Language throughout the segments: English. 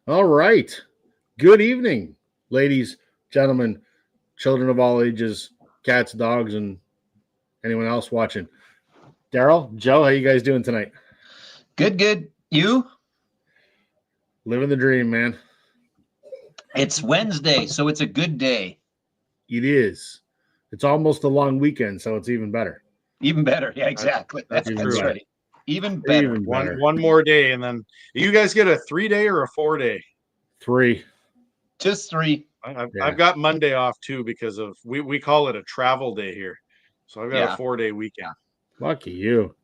All right. Good evening, ladies, gentlemen, children of all ages, cats, dogs, and anyone else watching. Daryl, Joe, how you guys doing tonight? Good, good. You? Living the dream, man. It's Wednesday, so it's a good day. It is. It's almost a long weekend, so it's even better. Even better. Yeah, exactly. That's Even true. better. Right. Even better. Even better. One more day, and then you guys get a 3-day or a 4-day. 3. Just 3. I've got Monday off too because of we call it a travel day here, so I've got a 4-day weekend. Lucky you.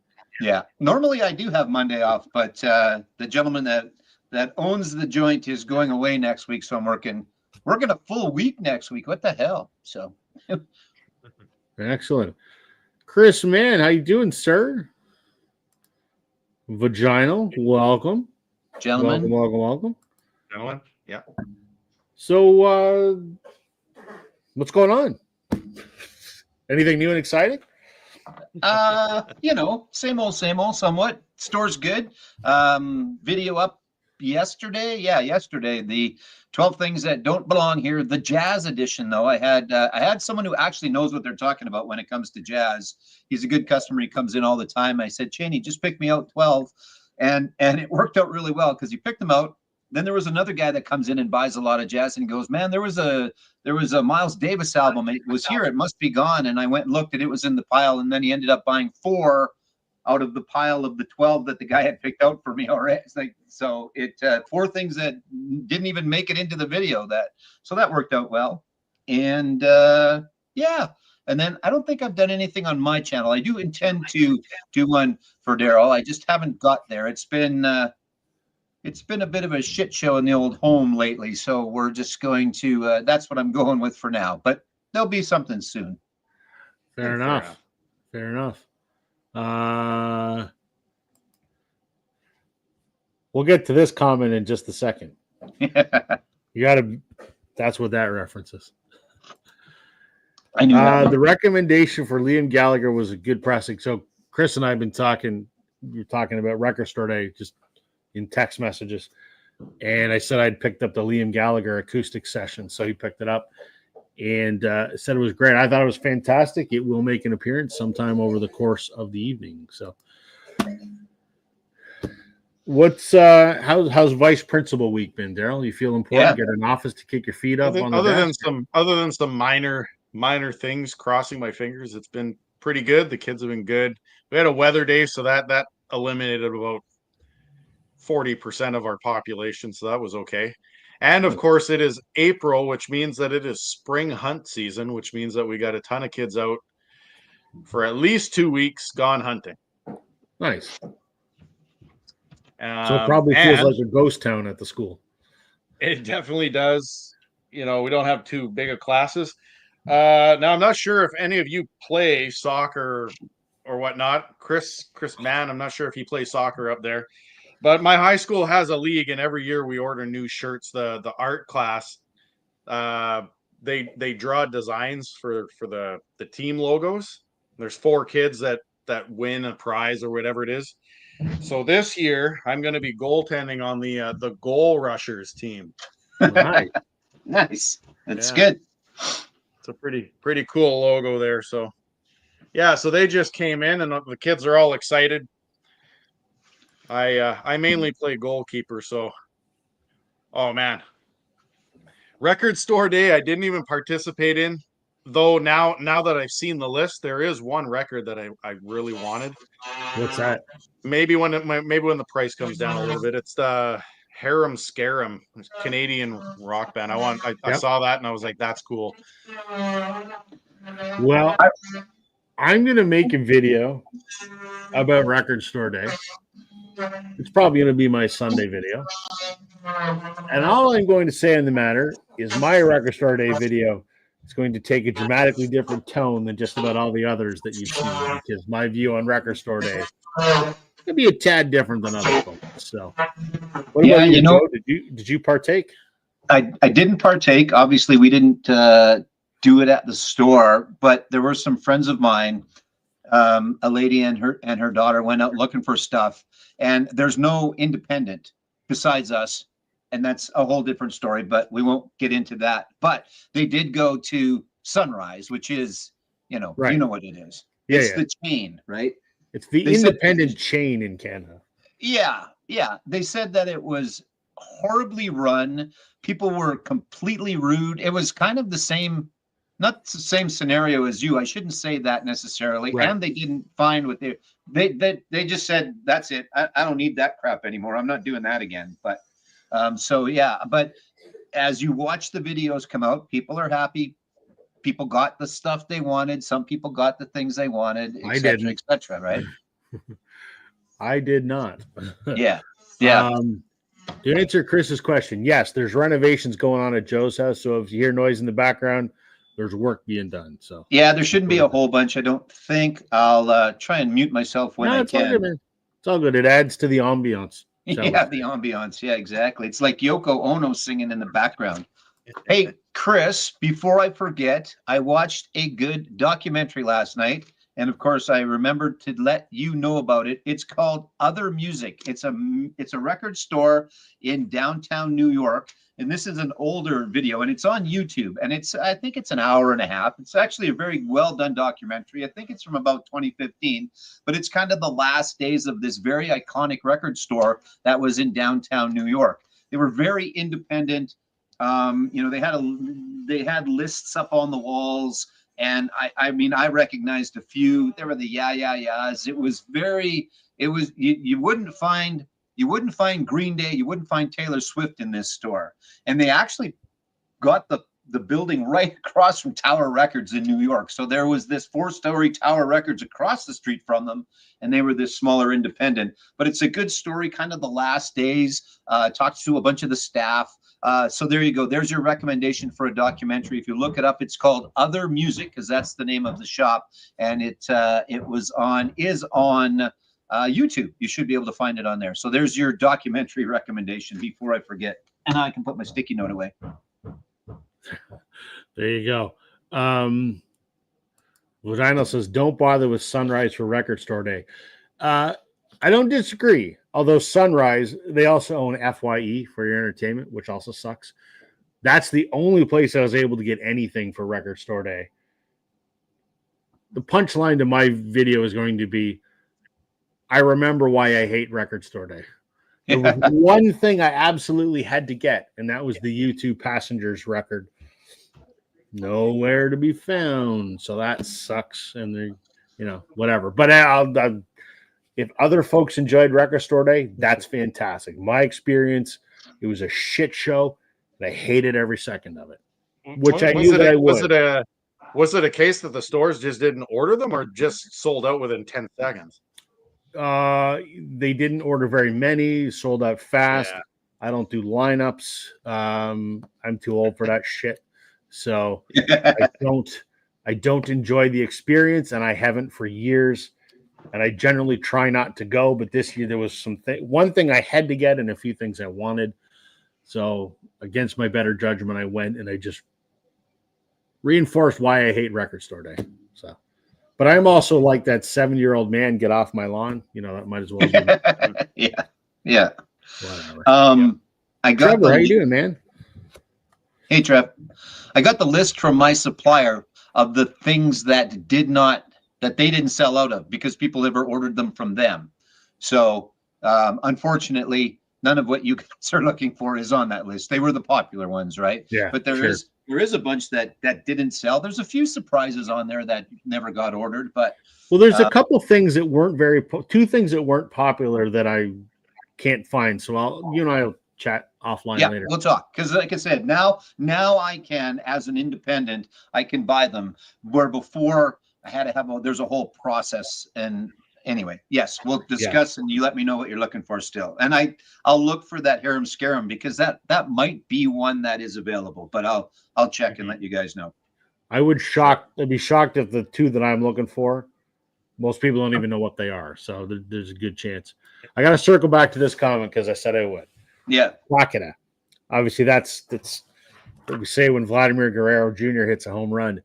Yeah. Normally I do have Monday off, but the gentleman that owns the joint is going away next week, so I'm working a full week next week. What the hell? So Excellent. Chris, man, how you doing, sir? Vaginal, welcome. gentlemen. Welcome. Gentlemen, yeah. So, what's going on? Anything new and exciting? Same old somewhat. Store's good. Video up yesterday. Yeah, yesterday. The 12 things that don't belong here. The jazz edition, though. I had someone who actually knows what they're talking about when it comes to jazz. He's a good customer. He comes in all the time. I said, Cheney, just pick me out 12. And it worked out really well because he picked them out. Then there was another guy that comes in and buys a lot of jazz and goes, man, there was a Miles Davis album. It was here. It must be gone. And I went and looked and it was in the pile. And then he ended up buying 4 out of the pile of the 12 that the guy had picked out for me already. It's like, so it 4 things that didn't even make it into the video so that worked out well. And yeah. And then I don't think I've done anything on my channel. I do intend to do one for Daryl. I just haven't got there. It's been a bit of a shit show in the old home lately. So we're just going to, that's what I'm going with for now, but there'll be something soon. Fair enough. We'll get to this comment in just a second. That's what that references. I knew that. The recommendation for Liam Gallagher was a good pressing. So Chris and I have been talking about Record Store Day just in text messages. And I said I'd picked up the Liam Gallagher acoustic session. So he picked it up and said it was great. I thought it was fantastic. It will make an appearance sometime over the course of the evening. So what's how's vice principal week been, Daryl? You feel important? Get an office to kick your feet up on other than some minor things crossing my fingers, it's been pretty good. The kids have been good. We had a weather day, so that eliminated about 40% of our population, so that was okay. And of course it is April, which means that it is spring hunt season, which means that we got a ton of kids out for at least 2 weeks gone hunting. Nice. So it probably feels like a ghost town at the school. It definitely does. We don't have too big of classes. Now I'm not sure if any of you play soccer or whatnot. Chris Mann, I'm not sure if he plays soccer up there. But my high school has a league, and every year we order new shirts. The art class, they draw designs for the team logos. There's 4 kids that win a prize or whatever it is. So this year I'm going to be goaltending on the Goal Rushers team. Nice. That's good. It's a pretty cool logo there. So yeah, so they just came in, and the kids are all excited. I mainly play goalkeeper, so oh man. Record Store Day I didn't even participate in, though now that I've seen the list, there is one record that I really wanted. What's that? Maybe when the price comes down a little bit. It's the Harem Scarum, Canadian rock band. I saw that and I was like, that's cool. Well, I'm gonna make a video about Record Store Day. It's probably going to be my Sunday video. And all I'm going to say on the matter is my Record Store Day video is going to take a dramatically different tone than just about all the others that you've seen, because my view on Record Store Day is going to be a tad different than other folks. So, what about you, Joe? Did you partake? I didn't partake. Obviously, we didn't do it at the store, but there were some friends of mine. A lady and her daughter went out looking for stuff, and there's no independent besides us and that's a whole different story, but we won't get into that. But they did go to Sunrise, which is, you know Right. what it is. Yeah, It's yeah. the chain, right? It's the They said- independent chain in Canada. Yeah, yeah. They said that it was horribly run. People were completely rude. It was kind of the same, not the same scenario as you. I shouldn't say that necessarily. Right. And they didn't find what they just said, that's it. I don't need that crap anymore. I'm not doing that again. But so yeah, but as you watch the videos come out, people are happy. People got the stuff they wanted. Some people got the things they wanted, I et cetera, didn't. et cetera, right? I did not. Yeah. Yeah. To answer Chris's question, yes, there's renovations going on at Joe's house. So if you hear noise in the background, there's work being done. So Yeah, there shouldn't be a whole bunch. I don't think. I'll try and mute myself when no, I it's all good, can. man. It's all good. It adds to the ambiance. Yeah, the ambiance. Yeah, exactly. It's like Yoko Ono singing in the background. Hey, Chris, before I forget, I watched a good documentary last night. And of course, I remembered to let you know about it. It's called Other Music. It's a record store in downtown New York. And this is an older video, and it's on YouTube. And I think it's an hour and a half. It's actually a very well done documentary. I think it's from about 2015, but it's kind of the last days of this very iconic record store that was in downtown New York. They were very independent. They had lists up on the walls. And I mean, I recognized a few. There were the yeahs. It was you wouldn't find Green Day, you wouldn't find Taylor Swift in this store. And they actually got the building right across from Tower Records in New York. So there was this 4-story Tower Records across the street from them, and they were this smaller independent. But it's a good story, kind of the last days. Talked to a bunch of the staff. So there you go. There's your recommendation for a documentary. If you look it up, it's called Other Music, because that's the name of the shop, and it is on YouTube. You should be able to find it on there. So there's your documentary recommendation before I forget. And I can put my sticky note away. there you go. Vagina says, don't bother with Sunrise for record store day. I don't disagree. Although Sunrise, they also own FYE for your entertainment, which also sucks. That's the only place I was able to get anything for record store day. The punchline to my video is going to be, I remember why I hate record store day. There was one thing I absolutely had to get, and that was the U2 Passengers record. Nowhere to be found. So that sucks. And whatever. But if other folks enjoyed record store day, that's fantastic. My experience, it was a shit show, and I hated every second of it. Which I knew that I would. Was it a case that the stores just didn't order them, or just sold out within 10 seconds? They didn't order very many, sold out fast. Yeah. I don't do lineups. I'm too old for that shit. So I don't enjoy the experience, and I haven't for years. And I generally try not to go, but this year there was one thing I had to get and a few things I wanted. So against my better judgment, I went, and I just reinforced why I hate record store day. So, but I'm also like that 7-year-old man, get off my lawn. That might as well be. Yeah. Whatever. I got Trevor, how you doing, man? Hey, Trev. I got the list from my supplier of the things that they didn't sell out of because people never ordered them from them. So unfortunately, none of what you guys are looking for is on that list. They were the popular ones, right? Yeah. But there is a bunch that didn't sell. There's a few surprises on there that never got ordered. But there's a couple things that weren't two things that weren't popular that I can't find. So I'll chat offline later. We'll talk, because like I said, now I can, as an independent, I can buy them, where before I had to there's a whole process. And anyway, yes, we'll discuss, and you let me know what you're looking for still. And I'll look for that Harum Scarum, because that might be one that is available, but I'll check and let you guys know. I'd be shocked if the two that I'm looking for, most people don't even know what they are. So there's a good chance. I got to circle back to this comment because I said I would. Yeah. Wakata. Obviously, that's what we say when Vladimir Guerrero Jr. hits a home run.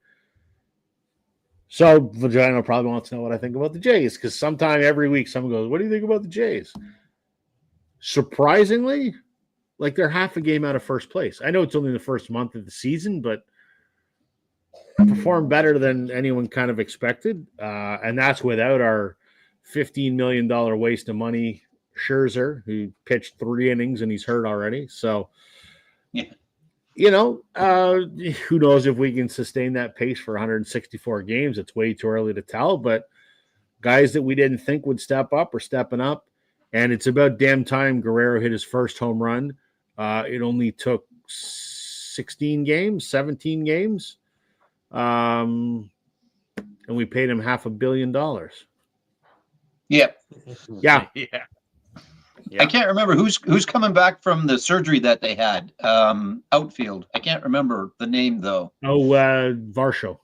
So Vagina probably wants to know what I think about the Jays, because sometime every week someone goes, what do you think about the Jays? Surprisingly, like they're half a game out of first place. I know it's only the first month of the season, but performed better than anyone kind of expected. And that's without our $15 million waste of money, Scherzer, who pitched 3 innings and he's hurt already. So, Yeah. you know, who knows if we can sustain that pace for 164 games. It's way too early to tell, but guys that we didn't think would step up are stepping up. And it's about damn time Guerrero hit his first home run. It only took 17 games. And we paid him $500 million. Yeah. Yeah. Yeah. I can't remember who's coming back from the surgery that they had. Outfield. I can't remember the name though. Oh, Varsho.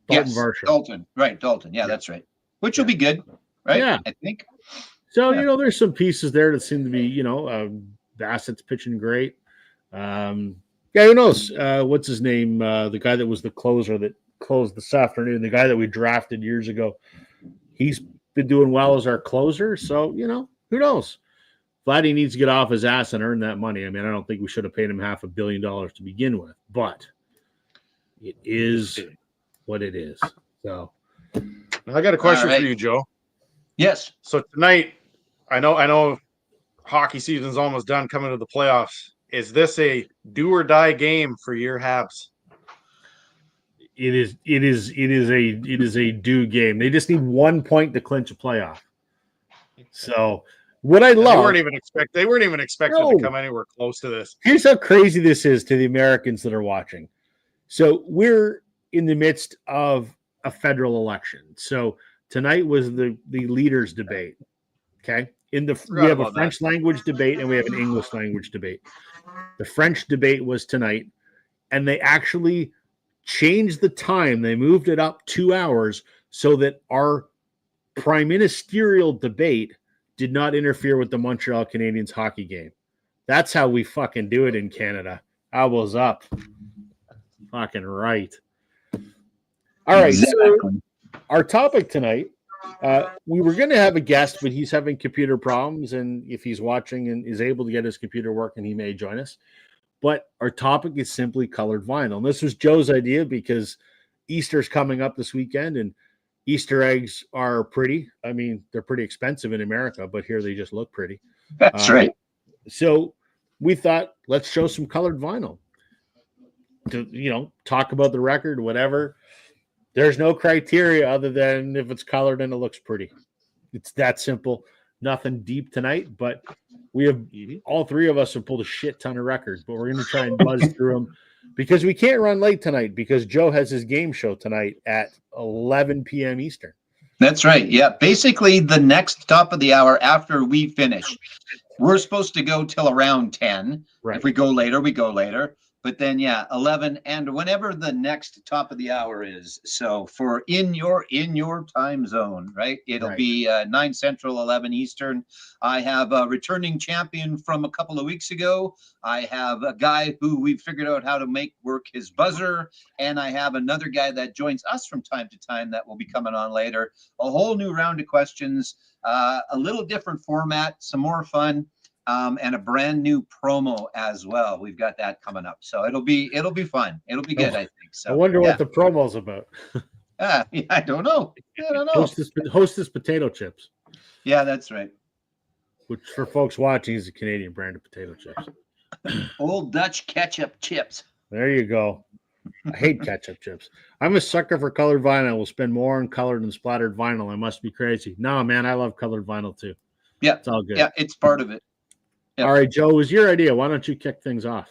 Dalton Varsho. Dalton. Right, Dalton. Yeah, that's right. Which will be good, right? Yeah. I think. So, Yeah. you know, there's some pieces there that seem to be, you know, Bassett's pitching great. Yeah, who knows? What's his name? The guy that was the closer that closed this afternoon, the guy that we drafted years ago. He's been doing well as our closer. So, you know, who knows? Vladdy needs to get off his ass and earn that money. I mean, I don't think we should have paid him $500 million to begin with, but it is what it is. So I got a question right. for you, Joe. Yes. So tonight, I know hockey season's almost done coming to the playoffs. Is this a do or die game for your Habs? it is a do game. They just need 1 point to clinch a playoff. So what I love, they weren't even expected No. to come anywhere close to this. here's how crazy this is to the Americans that are watching. So we're in the midst of a federal election. So tonight was the leaders debate. Okay. We have a about French language debate and we have an English language debate. The French debate was tonight, and they actually changed the time. They moved it up 2 hours so that our prime ministerial debate did not interfere with the Montreal Canadiens hockey game. That's how we fucking do it in Canada. Elbows up. Fucking right. All right. So our topic tonight, we were going to have a guest, but he's having computer problems. And if he's watching and is able to get his computer working, he may join us. But our topic is simply colored vinyl. And this was Joe's idea because Easter's coming up this weekend and Easter eggs are pretty. I mean, they're pretty expensive in America, but here they just look pretty. That's right. So we thought, let's show some colored vinyl to, you know, talk about the record, whatever. There's no criteria other than if it's colored and it looks pretty. It's that simple. Nothing deep tonight, but we have all 3 of us have pulled a shit ton of records, but we're going to try and buzz through them because we can't run late tonight because Joe has his game show tonight at 11 p.m. Eastern. That's right. Yeah. Basically, the next top of the hour after we finish, we're supposed to go till around 10. Right. If we go later, we go later. But then, yeah, 11 and whenever the next top of the hour is. So for in your time zone, right? It'll be 9 Central, 11 Eastern. I have a returning champion from a couple of weeks ago. I have a guy who we figured out how to make work his buzzer. And I have another guy that joins us from time to time that will be coming on later. A whole new round of questions, a little different format, some more fun. And a brand new promo as well. We've got that coming up, so it'll be fun. It'll be good, I think. So I wonder what the promo's about. Yeah, I don't know. Hostess potato chips. Yeah, that's right. Which for folks watching is a Canadian brand of potato chips. Old Dutch ketchup chips. There you go. I hate ketchup chips. I'm a sucker for colored vinyl. I will spend more on colored and splattered vinyl. I must be crazy. No, man, I love colored vinyl too. Yeah, it's all good. Yeah, it's part of it. Yep. All right, Joe, it was your idea. Why don't you kick things off?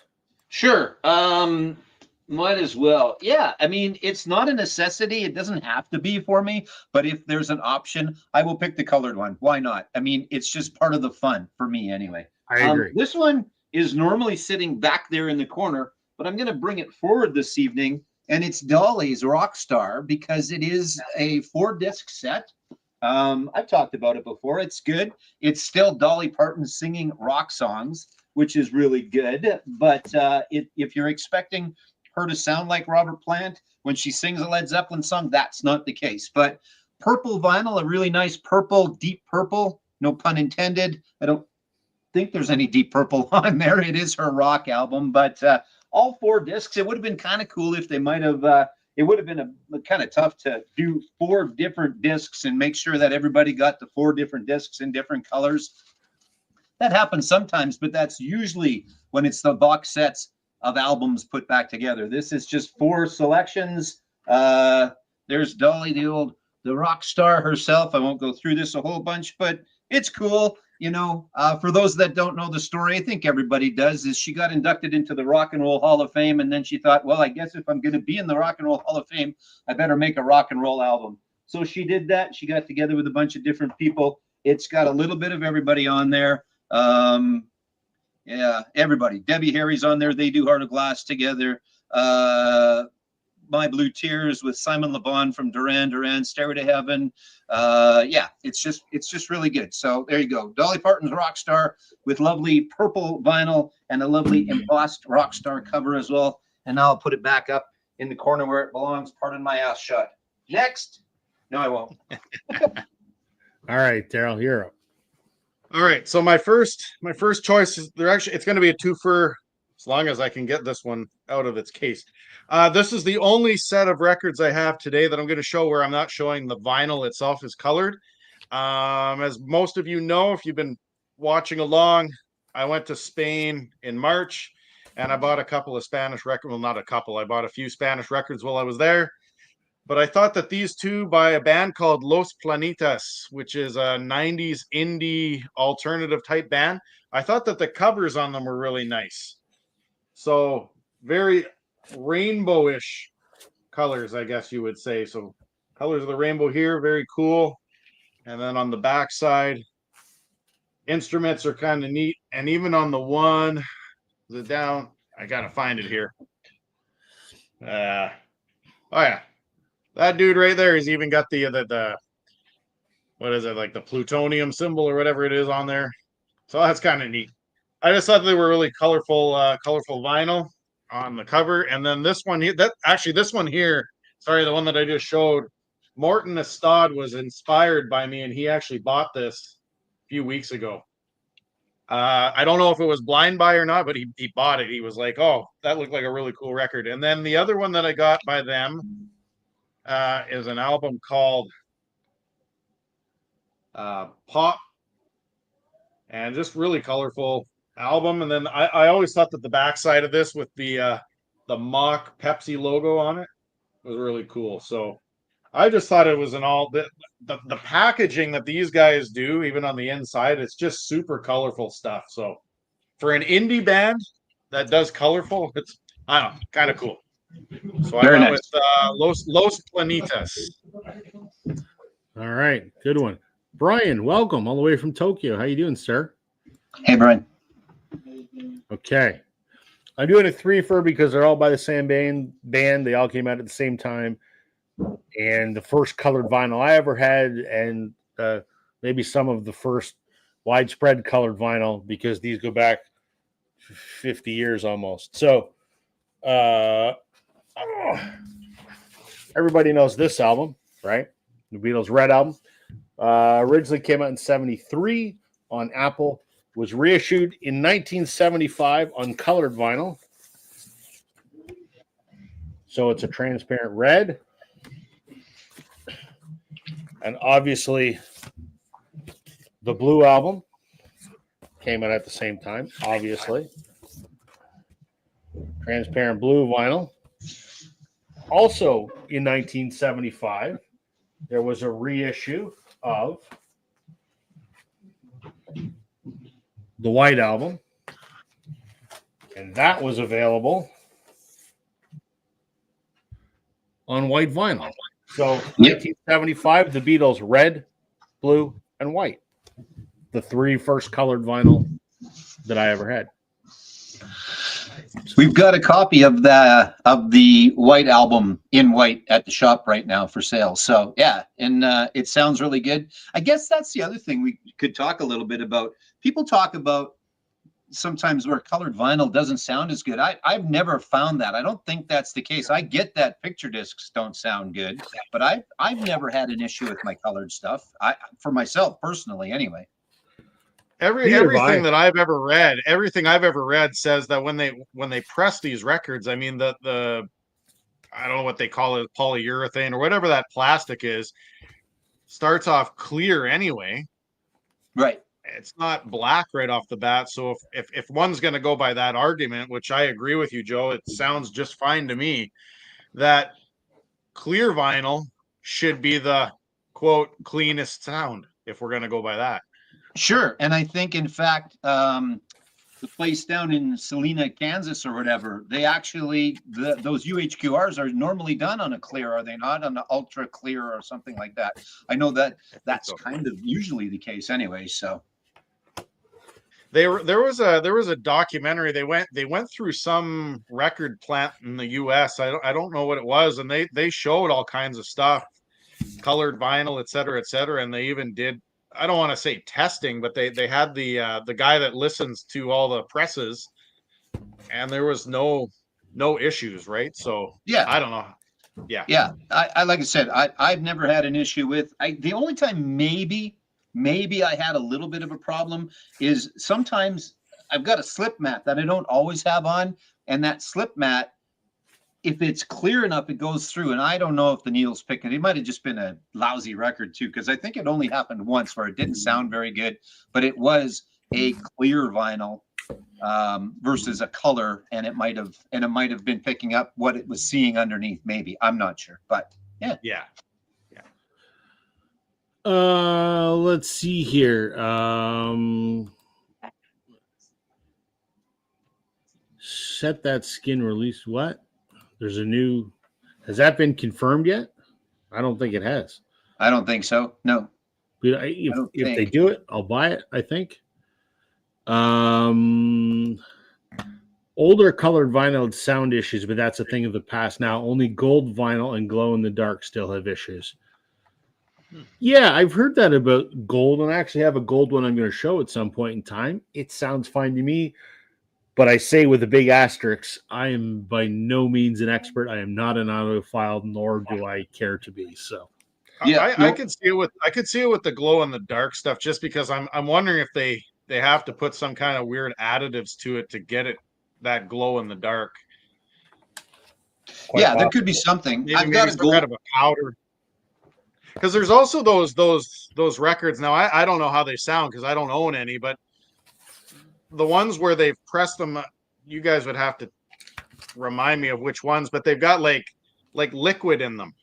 Sure. Might as well. Yeah. I mean, it's not a necessity. It doesn't have to be for me, but if there's an option, I will pick the colored one. Why not? I mean, it's just part of the fun for me anyway. I agree. This one is normally sitting back there in the corner, but I'm going to bring it forward this evening, and it's Dolly's Rockstar because it is a 4-disc set. I've talked about it before. It's good. It's still Dolly Parton singing rock songs, which is really good. But if you're expecting her to sound like Robert Plant when she sings a Led Zeppelin song, that's not the case. But purple vinyl, a really nice purple, deep purple, no pun intended. I don't think there's any Deep Purple on there. It is her rock album, but all 4 discs. It would have been kind of cool if they might have. It would have been a kind of tough to do 4 different discs and make sure that everybody got the 4 different discs in different colors. That happens sometimes, but that's usually when it's the box sets of albums put back together. This is just 4 selections. There's Dolly, the rock star herself. I won't go through this a whole bunch, but it's cool. You know, for those that don't know the story, I think everybody does, is she got inducted into the Rock and Roll Hall of Fame, and then she thought, well, I guess if I'm going to be in the Rock and Roll Hall of Fame, I better make a rock and roll album. So she did that. She got together with a bunch of different people. It's got a little bit of everybody on there. Yeah, everybody. Debbie Harry's on there. They do Heart of Glass together. My Blue Tears with Simon Le Bon from Duran Duran, Stairway to Heaven. Yeah, it's just really good. So there you go. Dolly Parton's Rockstar with lovely purple vinyl and a lovely embossed Rockstar cover as well. And now I'll put it back up in the corner where it belongs. Pardon my ass shot. Next. No, I won't. All right, Daryl, you're up. All right. So my first choice is it's going to be a twofer as long as I can get this one out of its case. This is the only set of records I have today that I'm going to show where I'm not showing the vinyl itself is colored. As most of you know, if you've been watching along, I went to Spain in March and I bought a couple of Spanish records. Well, not a couple. I bought a few Spanish records while I was there. But I thought that these 2 by a band called Los Planitas, which is a 90s indie alternative type band, I thought that the covers on them were really nice. So very rainbowish colors, I guess you would say. So colors of the rainbow here, very cool. And then on the back side, instruments are kind of neat. And even on the one, is it down? I got to find it here. Oh, yeah. That dude right there, he's even got the what is it, like the plutonium symbol or whatever it is on there. So that's kind of neat. I just thought they were really colorful vinyl on the cover. And then this one here, this one here, sorry, the one that I just showed, Morton Estad was inspired by me, and he actually bought this a few weeks ago. I don't know if it was blind buy or not, but he bought it. He was like, oh, that looked like a really cool record. And then the other one that I got by them is an album called Pop, and just really colorful album. And then I always thought that the backside of this with the mock Pepsi logo on it was really cool. So I just thought it was the packaging that these guys do, even on the inside, it's just super colorful stuff. So for an indie band that does colorful, it's, I don't know, kind of cool. So I went with Los Planitas. All right, good one. Brian, welcome all the way from Tokyo. How you doing, sir? Hey, Brian. Okay. I'm doing a 3-fer because they're all by the same band. They all came out at the same time. And the first colored vinyl I ever had, and maybe some of the first widespread colored vinyl, because these go back 50 years almost. So everybody knows this album, right? The Beatles' Red Album. Originally came out in 1973 on Apple. Was reissued in 1975 on colored vinyl. So it's a transparent red. And obviously, the Blue Album came out at the same time, obviously. Transparent blue vinyl. Also in 1975, there was a reissue of the White Album, and that was available on white vinyl. So 1975, the Beatles, red, blue, and white. The 3 first colored vinyl that I ever had. We've got a copy of the White Album in white at the shop right now for sale. So yeah, and it sounds really good. I guess that's the other thing we could talk a little bit about. People talk about sometimes where colored vinyl doesn't sound as good. I've never found that. I don't think that's the case. I get that picture discs don't sound good, but I've never had an issue with my colored stuff. For myself personally, anyway. everything that I've ever read says that when they press these records, I mean the I don't know what they call it, polyurethane or whatever that plastic is, starts off clear anyway. Right. It's not black right off the bat. So if one's going to go by that argument, which I agree with you, Joe, it sounds just fine to me, that clear vinyl should be the quote cleanest sound if we're going to go by that. Sure. And I think, in fact, the place down in Salina, Kansas or whatever, they actually, those UHQRs are normally done on a clear, are they not? On an ultra clear or something like that. I know that's kind of usually the case anyway. So there was a documentary. They went through some record plant in the US. I don't know what it was. And they showed all kinds of stuff, colored vinyl, et cetera. And they even did, I don't want to say testing, but they had the guy that listens to all the presses, and there was no issues, right? So yeah, I don't know. Yeah. I like I said, I've never had an issue with. The only time maybe I had a little bit of a problem is sometimes I've got a slip mat that I don't always have on, and that slip mat, if it's clear enough, it goes through. And I don't know if the needle's picking. It might have just been a lousy record too, because I think it only happened once where it didn't sound very good, but it was a clear vinyl versus a color, and it might have been picking up what it was seeing underneath. Maybe, I'm not sure, but yeah. Let's see here. Set that skin release. What? There's a new. Has that been confirmed yet? I don't think it has. I don't think so. No. But if they do it, I'll buy it, I think. Older colored vinyl had sound issues, but that's a thing of the past now. Only gold vinyl and glow in the dark still have issues. Yeah, I've heard that about gold, and I actually have a gold one I'm going to show at some point in time. It sounds fine to me. But I say with a big asterisk, I am by no means an expert. I am not an audiophile, nor do I care to be. So, yeah, I could see it with the glow in the dark stuff, just because I'm wondering if they have to put some kind of weird additives to it to get it that glow in the dark. There could be something. Maybe, I've got some kind of a powder. Because there's also those records. Now I don't know how they sound because I don't own any, but the ones where they've pressed them, you guys would have to remind me of which ones, but they've got like liquid in them.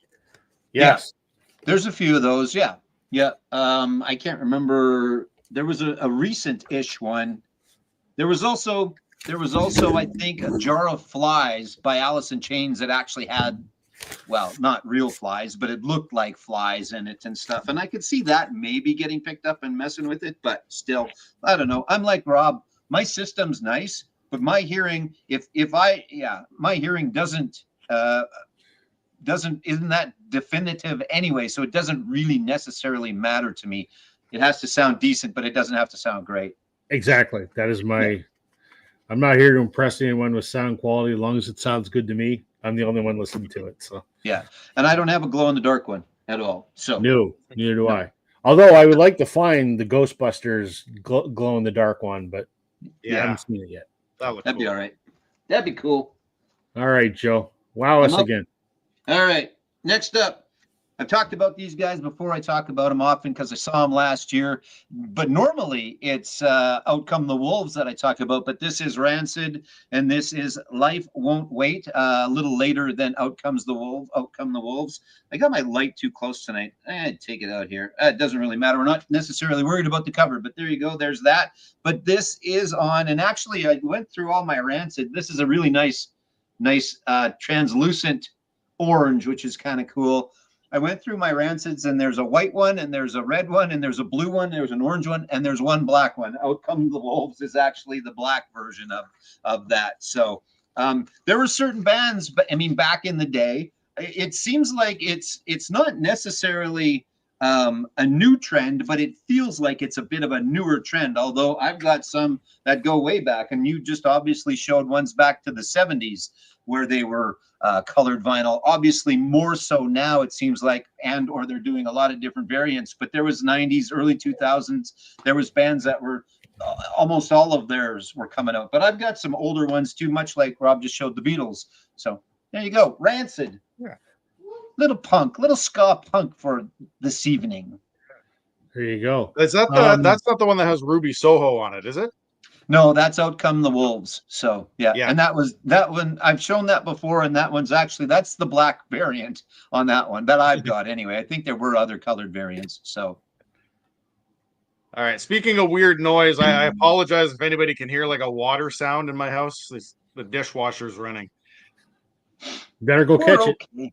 Yes. Yeah. There's a few of those. Yeah. I can't remember. There was a recent-ish one. There was also, I think, a Jar of Flies by Alice in Chains that actually had, well, not real flies, but it looked like flies in it and stuff. And I could see that maybe getting picked up and messing with it, but still, I don't know. I'm like Rob. My system's nice, but my hearing, my hearing isn't that definitive anyway, so it doesn't really necessarily matter to me. It has to sound decent, but it doesn't have to sound great. Exactly. That is I'm not here to impress anyone with sound quality. As long as it sounds good to me, I'm the only one listening to it. So yeah, and I don't have a glow in the dark one at all. So no, neither do I. Although I would like to find the Ghostbusters glow in the dark one, but I haven't seen it yet. That'd be all right. That'd be cool. All right, Joe. Wow us again. All right. Next up, I've talked about these guys before. I talk about them often because I saw them last year. But normally it's Out Come the Wolves that I talk about. But this is Rancid, and this is Life Won't Wait. A little later than Out Come the Wolves. I got my light too close tonight. Take it out here. It doesn't really matter. We're not necessarily worried about the cover, but there you go. There's that. But this is on, and actually I went through all my Rancid. This is a really nice translucent orange, which is kind of cool. I went through my Rancids, and there's a white one, and there's a red one, and there's a blue one, there's an orange one, and there's one black one. Out Come the Wolves is actually the black version of that. So there were certain bands, but I mean, back in the day, it seems like it's not necessarily a new trend, but it feels like it's a bit of a newer trend. Although I've got some that go way back, and you just obviously showed ones back to the 70s where they were colored vinyl. Obviously more so now, it seems like, or they're doing a lot of different variants. But there was 90s, early 2000s. There was bands that were almost all of theirs were coming out. But I've got some older ones too, much like Rob just showed the Beatles. So there you go. Rancid. Yeah. Little punk, little ska punk for this evening. There you go. Is that that's not the one that has Ruby Soho on it, is it? No, that's Out Come the Wolves. So yeah. Yeah. And that one. I've shown that before, and that one's actually that's the black variant on that one that I've got anyway. I think there were other colored variants. So All right. Speaking of weird noise, I apologize if anybody can hear like a water sound in my house. The dishwasher's running. Better go catch it. okay.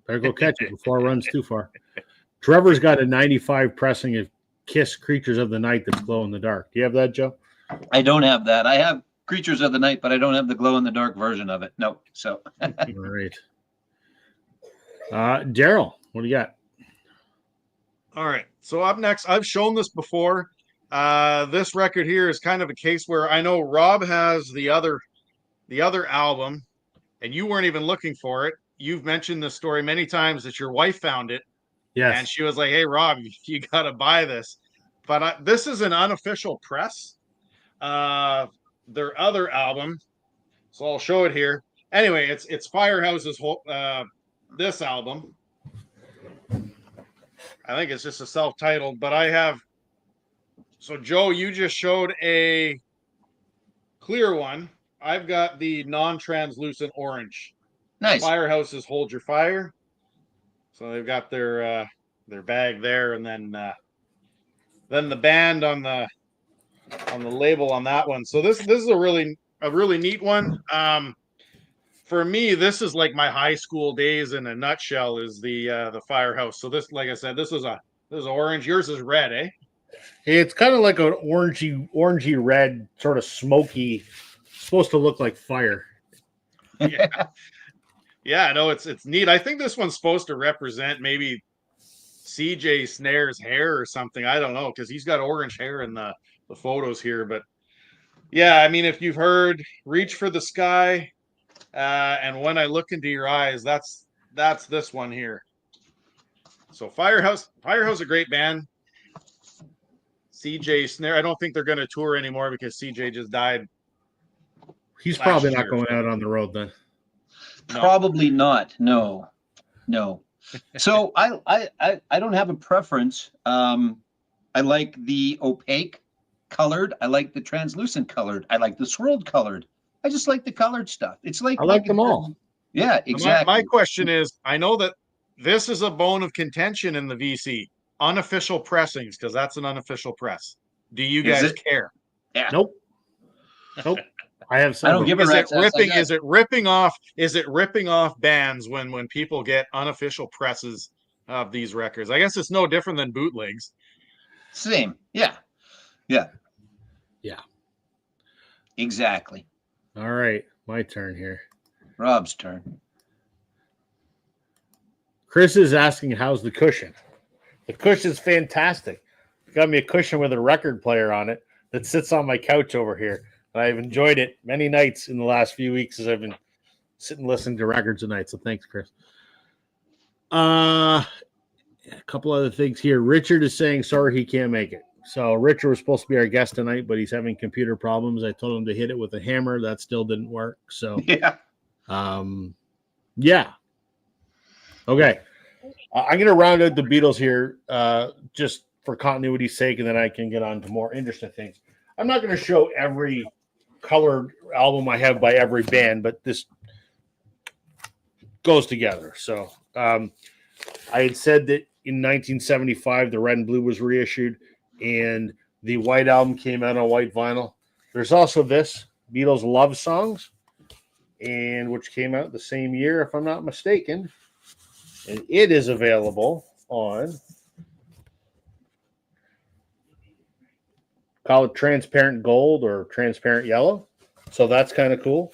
Better go catch it before it runs too far. Trevor's got a 95 pressing of Kiss Creatures of the Night that's glow in the dark. Do you have that, Joe? I don't have that. I have Creatures of the Night, but I don't have the glow in the dark version of it. No. So All right. Daryl, what do you got? All right. So up next, I've shown this before. This record here is kind of a case where I know Rob has the other album, and you weren't even looking for it. You've mentioned this story many times that your wife found it, Yes. and she was like, "Hey, Rob, you got to buy this." But this is an unofficial press. Their other album, so I'll show it here. Anyway, it's Firehouse's whole this album. I think it's just a self-titled, but I have. So Joe, you just showed a clear one. I've got the non-translucent orange. nice. Firehouse's Hold Your Fire. So they've got their bag there, and then the band on the label on that one. So this is a really neat one. For me, this is like my high school days in a nutshell. Is the Firehouse. So this, like I said, this is orange. Yours is red, eh? It's kind of like an orangey red, sort of smoky, supposed to look like fire. Yeah. Yeah, no, it's neat. I think this one's supposed to represent maybe CJ Snare's hair or something. I don't know, because he's got orange hair in the photos here. But yeah, I mean, if you've heard Reach for the Sky and When I Look Into Your Eyes, that's this one here. So Firehouse, a great band. CJ Snare, I don't think they're going to tour anymore because CJ just died. He's Last probably not year. going out on the road then. No. Probably not. No. So I don't have a preference. I like the opaque colored. I like the translucent colored. I like the swirled colored. I just like the colored stuff. It's like I like them all. Yeah, exactly. My question is, I know that this is a bone of contention in the VC, unofficial pressings, because that's an unofficial press. Do you Is guys it? care? Yeah. Nope. I have I several. don't give a Is it rat's ass. ripping? Is it ripping off? Is it ripping off bands when people get unofficial presses of these records? I guess it's no different than bootlegs. Same. Yeah. Exactly. All right, my turn here. Rob's turn. Chris is asking, how's the cushion? The cushion's fantastic. Got me a cushion with a record player on it that sits on my couch over here. And I've enjoyed it many nights in the last few weeks as I've been sitting listening to records tonight. So thanks, Chris. A couple other things here. Richard is saying sorry he can't make it. So Richard was supposed to be our guest tonight, but he's having computer problems. I told him to hit it with a hammer. That still didn't work. So Yeah. yeah. Okay. I'm going to round out the Beatles here just for continuity's sake, and then I can get on to more interesting things. I'm not going to show every colored album I have by every band, but this goes together. So I had said that in 1975, the Red and Blue was reissued, and the White album came out on white vinyl. There's also this, Beatles Love Songs, and which came out the same year, if I'm not mistaken. And it is available on, call it transparent gold or transparent yellow. So that's kind of cool.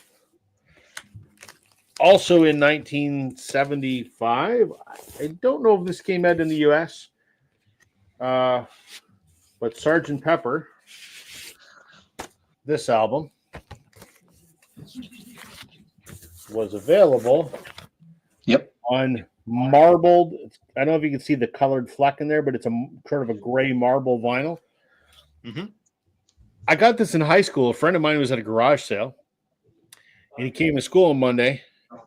Also in 1975, I don't know if this came out in the US, but Sgt. Pepper, this album, was available on marbled. I don't know if you can see the colored fleck in there, but it's a sort of a gray marble vinyl. Mhm. I got this in high school. A friend of mine was at a garage sale, and he came to school on Monday,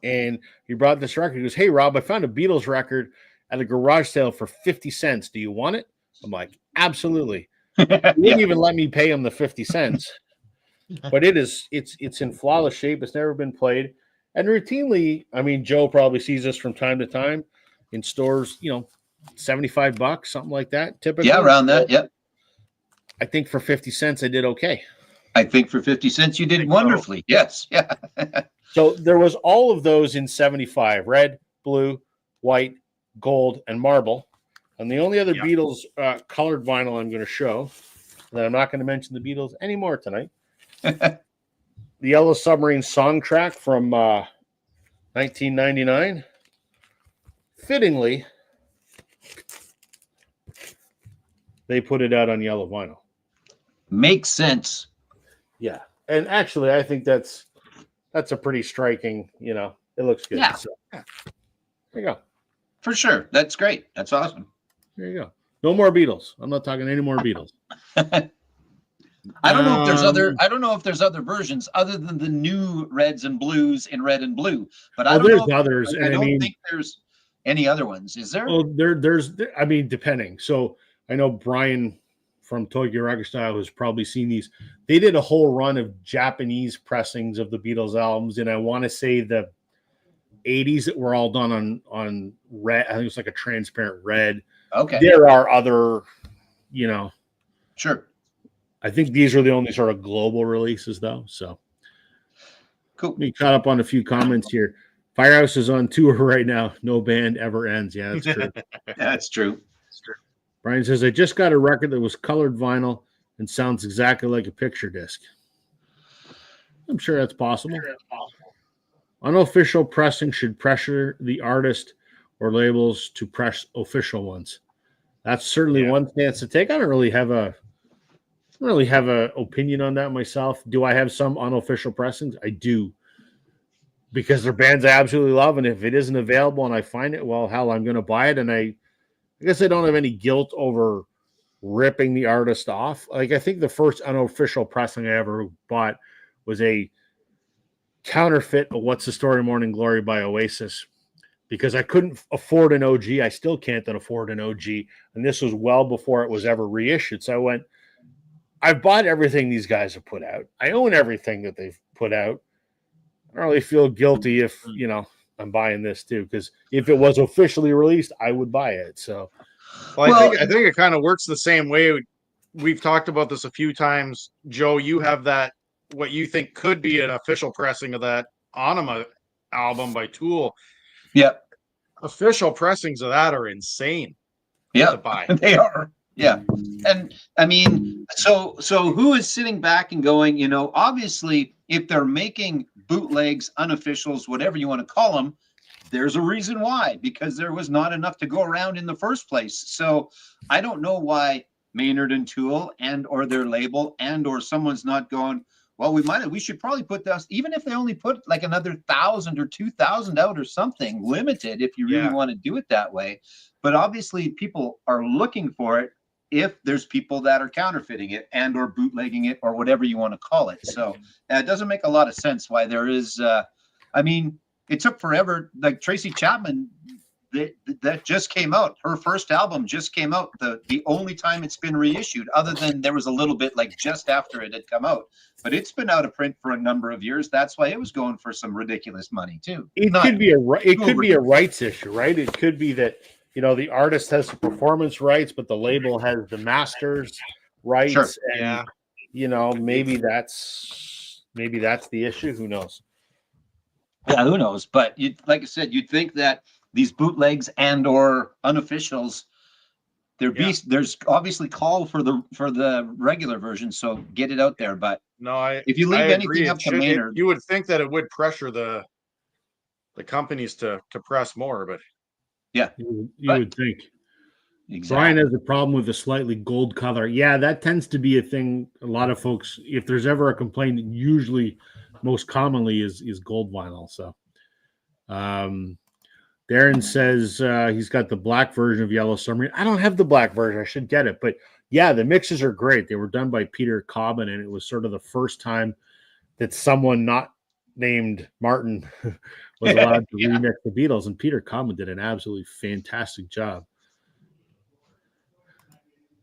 and he brought this record. He goes, "Hey, Rob, I found a Beatles record at a garage sale for 50 cents. Do you want it?" I'm like, "Absolutely." He wouldn't Yeah. even let me pay him the 50 cents. But it's in flawless shape. It's never been played. And routinely, I mean, Joe probably sees this from time to time in stores, $75, something like that. Typically. Yeah, around that. Yep. I think for 50 cents, I did okay. I think for 50 cents, you did wonderfully. Yes. Yeah. So there was all of those in 75: red, blue, white, gold, and marble. And the only other Beatles colored vinyl I'm going to show, and I'm not going to mention the Beatles anymore tonight. The Yellow Submarine song track from 1999. Fittingly, they put it out on yellow vinyl. Makes sense. Yeah. And actually, I think that's a pretty striking, it looks good. Yeah. So, there you go. For sure. That's great. That's awesome. There you go. No more Beatles. I'm not talking any more Beatles. I don't know if there's other versions other than the new reds and blues in red and blue. But I don't there's know others. I don't think there's any other ones. Is there? Oh, there's depending. So I know Brian from Tokyo Record Style has probably seen these. They did a whole run of Japanese pressings of the Beatles albums, and I want to say the 80s that were all done on red. I think it's like a transparent red. Okay. There are other, Sure. I think these are the only sort of global releases, though. So Cool. we caught up on a few comments here. Firehouse is on tour right now. No band ever ends. Yeah, that's true. That's true. Brian says, I just got a record that was colored vinyl and sounds exactly like a picture disc. I'm sure that's possible. Unofficial pressing should pressure the artist or labels to press official ones. That's certainly one stance to take. I don't really have a opinion on that myself. Do I have some unofficial pressings? I do. Because they're bands I absolutely love, and if it isn't available and I find it, well, hell, I'm going to buy it. And I guess I don't have any guilt over ripping the artist off. Like, I think the first unofficial pressing I ever bought was a counterfeit of What's the Story Morning Glory by Oasis, because I couldn't afford an OG. I still can't afford an OG. And this was well before it was ever reissued. So I went, I've bought everything these guys have put out. I own everything that they've put out. I don't really feel guilty if, I'm buying this too, because if it was officially released, I would buy it. So, I think it kind of works the same way. We've talked about this a few times. Joe, you have that, what you think could be an official pressing of that Anima album by Tool. Yeah. Official pressings of that are insane. Yeah, to buy. They are. Yeah. And I mean, so who is sitting back and going, obviously, if they're making bootlegs, unofficials, whatever you want to call them, there's a reason why, because there was not enough to go around in the first place. So I don't know why Maynard and Tool and or their label and or someone's not going, well, we should probably put this, even if they only put like another 1,000 or 2,000 out or something limited, if you really want to do it that way. But obviously people are looking for it if there's people that are counterfeiting it and or bootlegging it or whatever you want to call it. So it doesn't make a lot of sense why there is, it took forever. Like Tracy Chapman, that just came out. Her first album just came out. The only time it's been reissued, other than there was a little bit like just after it had come out. But it's been out of print for a number of years. That's why it was going for some ridiculous money too. It could be a rights issue, right? It could be that the artist has the performance rights, but the label has the master's rights. Sure. And, maybe that's the issue. Who knows? Yeah, who knows? But like I said, you'd think that these bootlegs and or unofficials, there's obviously call for the regular version, so get it out there. But if you leave anything up to Maynard, you would think that it would pressure the companies to press more, but you would think. Exactly. Brian has a problem with the slightly gold color. Yeah, that tends to be a thing. A lot of folks, if there's ever a complaint, usually most commonly is gold vinyl. So Darren says he's got the black version of Yellow Submarine. I don't have the black version. I should get it. But Yeah, the mixes are great. They were done by Peter Cobbin, and it was sort of the first time that someone not named Martin was allowed to remix the Beatles, and Peter Cobbin did an absolutely fantastic job.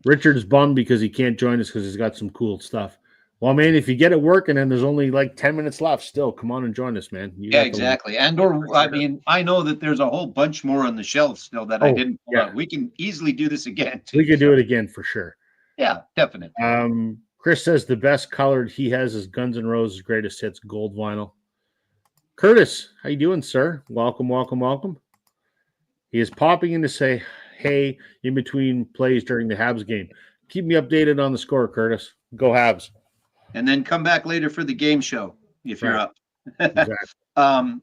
Richard is bummed because he can't join us because he's got some cool stuff. Well, man, if you get it working and there's only like 10 minutes left, still come on and join us, man. Yeah, exactly. And or I mean, I know that there's a whole bunch more on the shelf still that I didn't pull out. We can easily do this again. We could do it again for sure. Yeah, definitely. Chris says the best colored he has is Guns N' Roses Greatest Hits gold vinyl. Curtis, how you doing, sir? Welcome, welcome, welcome. He is popping in to say, hey, in between plays during the Habs game. Keep me updated on the score, Curtis. Go Habs. And then come back later for the game show if you're up. Exactly.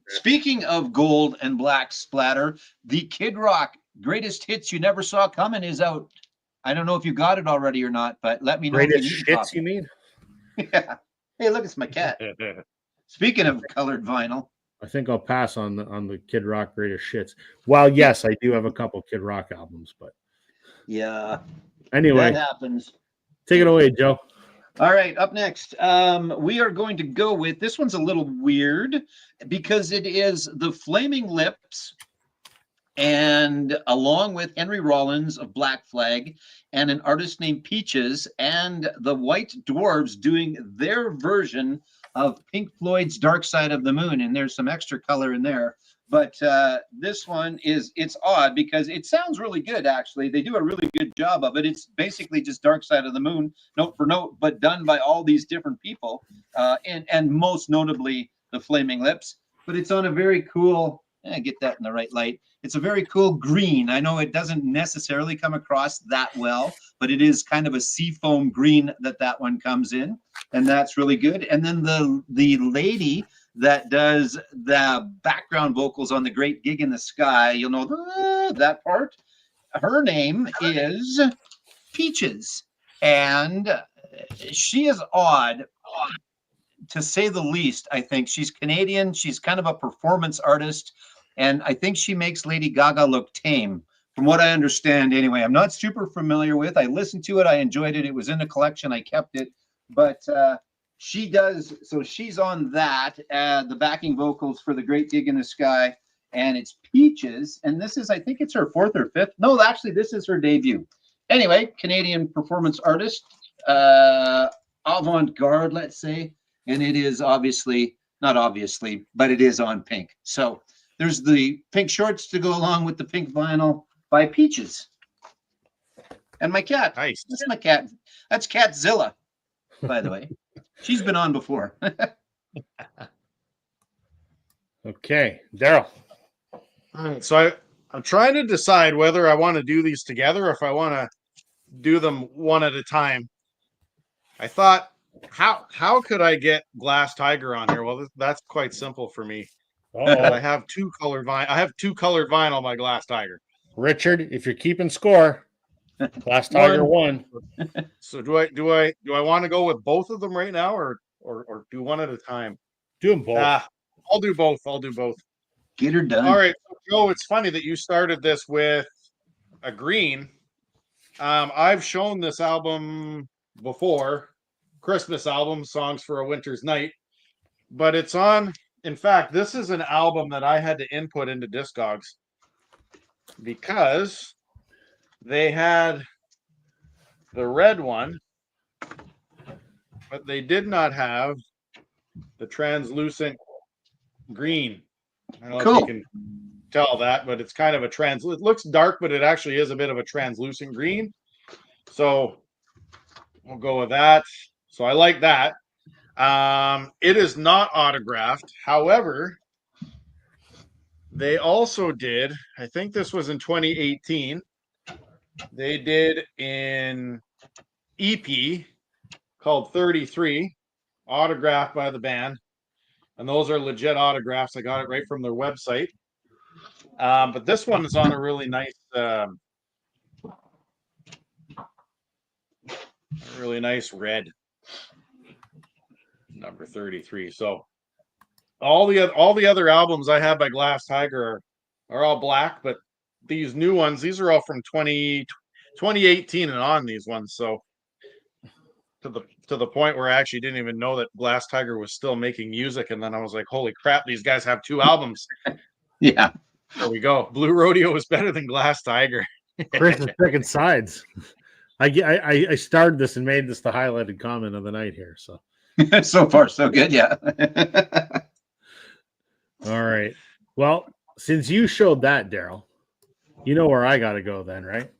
Speaking of gold and black splatter, the Kid Rock Greatest Hits You Never Saw Coming is out. I don't know if you got it already or not, but let me know. Greatest Shits, you mean? Yeah. Hey, look, it's my cat. Speaking of colored vinyl. I think I'll pass on the Kid Rock Greatest Shits. Well, yes, I do have a couple Kid Rock albums, but yeah. Anyway, that happens. Take it away, Joe. All right, up next, we are going to go with, this one's a little weird because it is the Flaming Lips, and along with Henry Rollins of Black Flag and an artist named Peaches and the White Dwarves doing their version of Pink Floyd's Dark Side of the Moon. And there's some extra color in there. But this one it's odd because it sounds really good, actually. They do a really good job of it. It's basically just Dark Side of the Moon, note for note, but done by all these different people, and most notably the Flaming Lips. But it's on a very cool, get that in the right light. It's a very cool green. I know it doesn't necessarily come across that well, but it is kind of a seafoam green that one comes in, and that's really good. And then the lady that does the background vocals on The Great Gig in the Sky, you'll know that part. Her name is Peaches, and she is odd, to say the least. I think she's Canadian. She's kind of a performance artist, and I think she makes Lady Gaga look tame, from what I understand anyway. I'm not super familiar with. I listened to it. I enjoyed it. It was in a collection. I kept it, but she does, so she's on that, the backing vocals for The Great Gig in the Sky, and it's Peaches, and this is, I think it's her fourth or fifth. No, actually, this is her debut. Anyway, Canadian performance artist, avant-garde, let's say, and it is obviously, not obviously, but it is on pink. So there's the pink shorts to go along with the pink vinyl by Peaches. And my cat. Nice. That's my cat. That's Catzilla, by the way. She's been on before. Okay, Daryl. So I'm trying to decide whether I want to do these together or if I want to do them one at a time. I thought, how could I get Glass Tiger on here? Well, that's quite simple for me. I have two colored vinyl by Glass Tiger. Richard, if you're keeping score, Glass Tiger won. So do I want to go with both of them right now, or do one at a time? Do them both. I'll do both. Get her done. All right, Joe. It's funny that you started this with a green. I've shown this album before, Christmas album, Songs for a Winter's Night, but it's on. In fact, this is an album that I had to input into Discogs because they had the red one, but they did not have the translucent green. I don't know if you can tell that, but it's kind of it looks dark, but it actually is a bit of a translucent green. So we'll go with that. So I like that. It is not autographed. However, they also did, I think this was in 2018, they did an EP called 33, autographed by the band. And those are legit autographs. I got it right from their website. But this one is on a really nice red, number 33. So all the other albums I have by Glass Tiger are all black, but these new ones, these are all from 2018 and on these ones. So to the point where I actually didn't even know that Glass Tiger was still making music, and then I was like, holy crap, these guys have 2 albums. Yeah. There we go. Blue Rodeo was better than Glass Tiger. Chris is picking sides. I started this and made this the highlighted comment of the night here. So So far, so good. Yeah. all right. Well, since you showed that, Daryl, you know where I got to go then, right?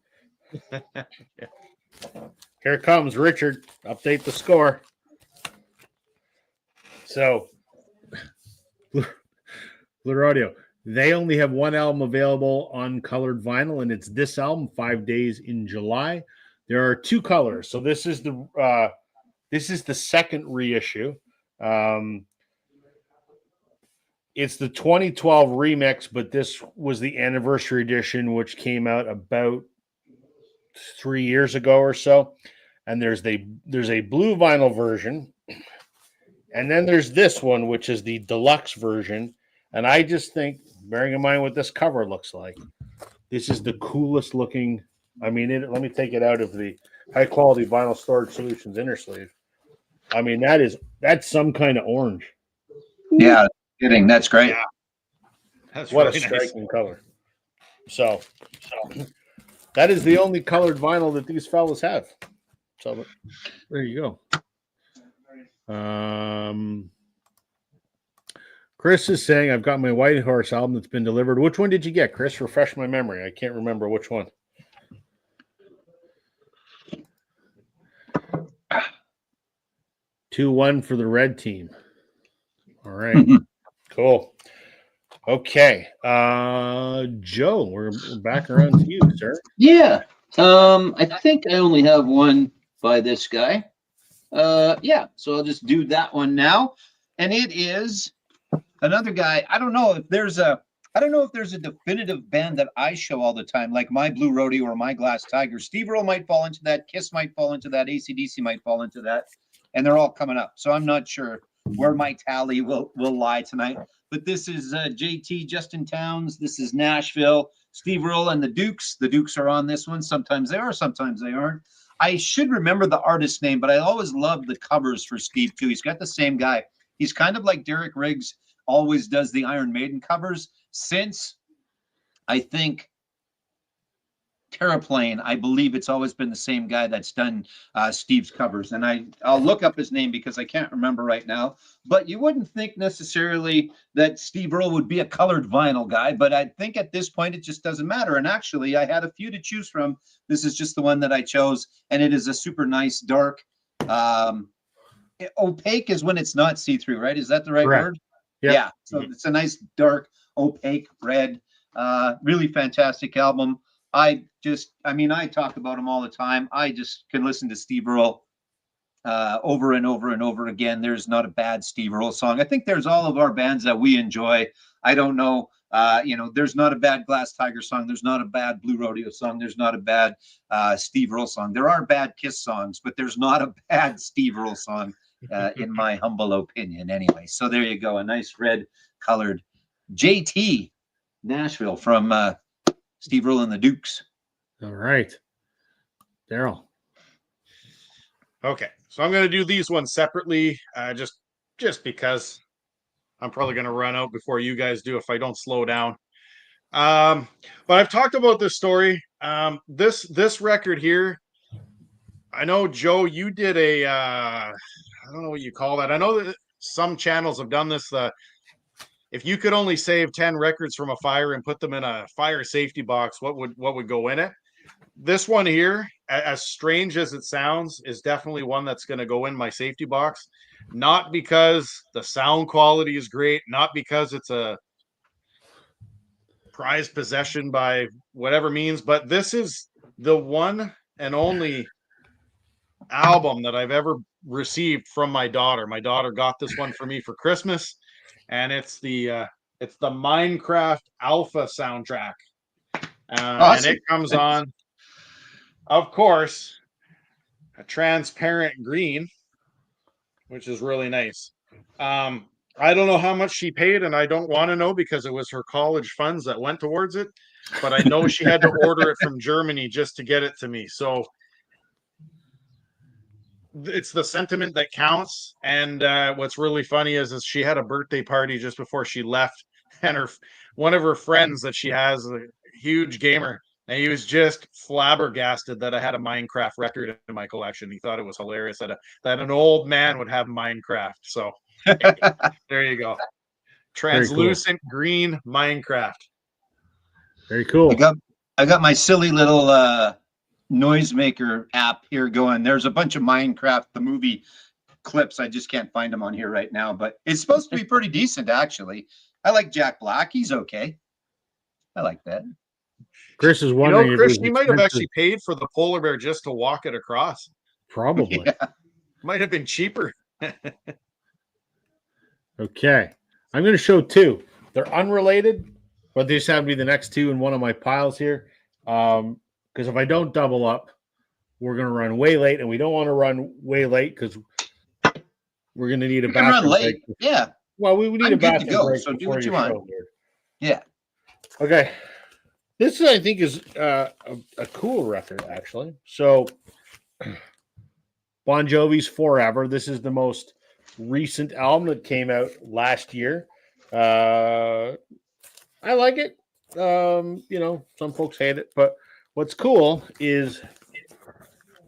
Here comes Richard. Update the score. So, Blue Rodeo, they only have 1 album available on colored vinyl, and it's this album, 5 Days in July. There are 2 colors. So this is the second reissue. It's the 2012 remix, but this was the anniversary edition, which came out about 3 years ago or so. And there's a blue vinyl version, and then there's this one, which is the deluxe version. And I just think, bearing in mind what this cover looks like, this is the coolest looking. I mean, let me take it out of the high quality vinyl storage solutions inner sleeve. I mean, that's some kind of orange. Yeah. Kidding. That's great. Yeah. That's What really a striking color. So that is the only colored vinyl that these fellas have. So there you go. Chris is saying, I've got my White Horse album that's been delivered. Which one did you get, Chris? Refresh my memory. I can't remember which one. Two 2-1 for the red team. All right. Cool. Okay. Joe, we're back around to you, sir. Yeah. I think I only have one by this guy. Yeah, so I'll just do that one now. And it is another guy. I don't know if there's a definitive band that I show all the time, like my Blue Rodeo or my Glass Tiger. Steve Earle might fall into that. Kiss might fall into that. AC/DC might fall into that. And they're all coming up. So I'm not sure where my tally will lie tonight. But this is JT, Justin Towns. This is Nashville, Steve Earle, and the Dukes. The Dukes are on this one. Sometimes they are, sometimes they aren't. I should remember the artist's name, but I always loved the covers for Steve, too. He's got the same guy. He's kind of like Derek Riggs always does the Iron Maiden covers. Since, I think, Terraplane, I believe it's always been the same guy that's done Steve's covers. And I'll look up his name because I can't remember right now. But you wouldn't think necessarily that Steve Earle would be a colored vinyl guy. But I think at this point, it just doesn't matter. And actually, I had a few to choose from. This is just the one that I chose. And it is a super nice, dark. Opaque is when it's not see-through, right? Is that the right word? Yep. Yeah. So it's a nice, dark, opaque red. Really fantastic album. I talk about him all the time. I just can listen to Steve Earle over and over and over again. There's not a bad Steve Earle song. I think there's all of our bands that we enjoy. I don't know. There's not a bad Glass Tiger song. There's not a bad Blue Rodeo song. There's not a bad Steve Earle song. There are bad Kiss songs, but there's not a bad Steve Earle song, in my humble opinion. Anyway, so there you go. A nice red colored JT Nashville from Steve Earle and the Dukes. All right. Daryl. Okay, so I'm going to do these ones separately, just because I'm probably going to run out before you guys do if I don't slow down. But I've talked about this story. This record here, I know, Joe, you did I don't know what you call that. I know that some channels have done this. If you could only save 10 records from a fire and put them in a fire safety box, what would go in it? This one here, as strange as it sounds, is definitely one that's going to go in my safety box. Not because the sound quality is great, not because it's a prized possession by whatever means, but this is the one and only album that I've ever received from my daughter. My daughter got this one for me for Christmas, and it's the Minecraft Alpha soundtrack, awesome. And it comes on, of course, a transparent green, which is really nice. I don't know how much she paid, and I don't want to know because it was her college funds that went towards it. But I know she had to order it from Germany just to get it to me. So it's the sentiment that counts. And what's really funny is she had a birthday party just before she left, and one of her friends that she has, a huge gamer, and he was just flabbergasted that I had a Minecraft record in my collection. He thought it was hilarious that an old man would have Minecraft. So there you go. Translucent green Minecraft. Very cool. I got my silly little noisemaker app here going. There's a bunch of Minecraft the movie clips. I just can't find them on here right now, but it's supposed to be pretty decent actually. I like Jack Black. He's okay. I like that. Chris is wondering Chris, he might have actually paid for the polar bear just to walk it across. Probably. Yeah. Might have been cheaper. Okay. I'm going to show two. They're unrelated, but they just happen to be the next two in one of my piles here. Because if I don't double up, we're going to run way late, and we don't want to run way late because we're going to need a bathroom break. Yeah. Well, we need a bathroom break. So do what you want. Yeah. Okay. This, I think, is a cool record, actually. So, Bon Jovi's Forever. This is the most recent album that came out last year. I like it. Some folks hate it, but what's cool is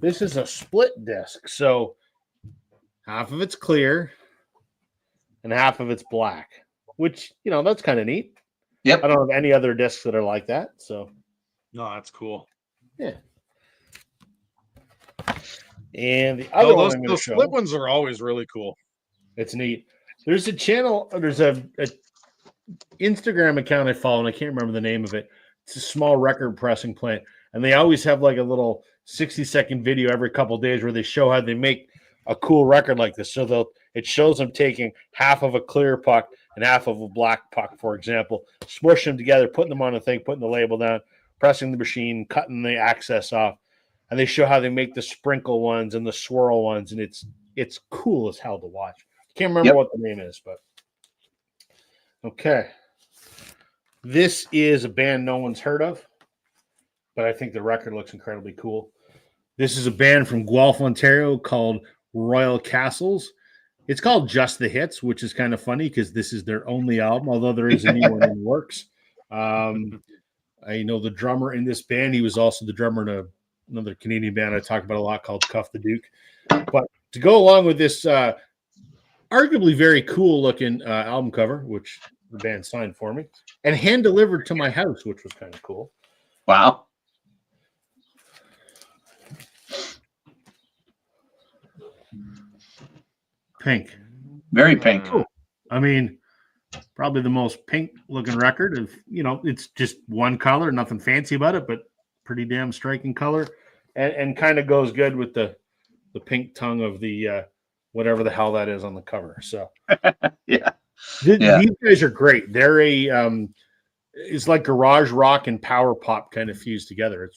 this is a split disc. So, half of it's clear and half of it's black, which, that's kind of neat. Yep. I don't have any other discs that are like that. So, no, that's cool. Yeah. And the other one those split ones are always really cool. It's neat. There's a channel, there's a Instagram account I follow, and I can't remember the name of it. It's a small record pressing plant, and they always have like a little 60-second video every couple of days where they show how they make a cool record like this. So it shows them taking half of a clear puck and half of a black puck, for example, smush them together, putting them on a thing, putting the label down, pressing the machine, cutting the access off, and they show how they make the sprinkle ones and the swirl ones, and it's cool as hell to watch. Can't remember what the name is, but okay. This is a band no one's heard of, but I think the record looks incredibly cool. This is a band from Guelph, Ontario called Royal Castles. It's called Just the Hits, which is kind of funny because this is their only album, although there is a new one in the works. I know the drummer in this band. He was also the drummer in another Canadian band I talk about a lot called Cuff the Duke. But to go along with this arguably very cool looking album cover, which the band signed for me, and hand delivered to my house, which was kind of cool. Wow. Pink. Very pink. Cool. I mean, probably the most pink looking record of, it's just one color, nothing fancy about it, but pretty damn striking color, and kind of goes good with the pink tongue of the whatever the hell that is on the cover. So yeah. These guys are great. They're it's like garage rock and power pop kind of fused together.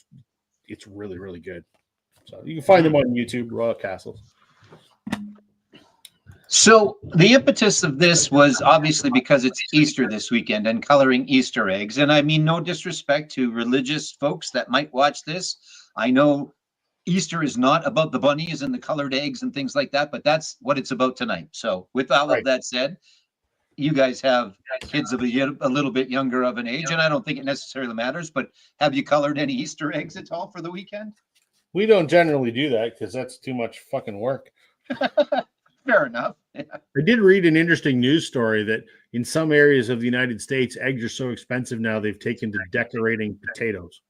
It's really, really good. So you can find them on YouTube, Royal Castles. So the impetus of this was obviously because it's Easter this weekend and coloring Easter eggs. And I mean, no disrespect to religious folks that might watch this. I know Easter is not about the bunnies and the colored eggs and things like that, but that's what it's about tonight. So with all of that said, you guys have kids of a little bit younger of an age, and I don't think it necessarily matters, but have you colored any Easter eggs at all for the weekend? We don't generally do that because that's too much fucking work. Fair enough. Yeah. I did read an interesting news story that in some areas of the United States, eggs are so expensive now they've taken to decorating potatoes.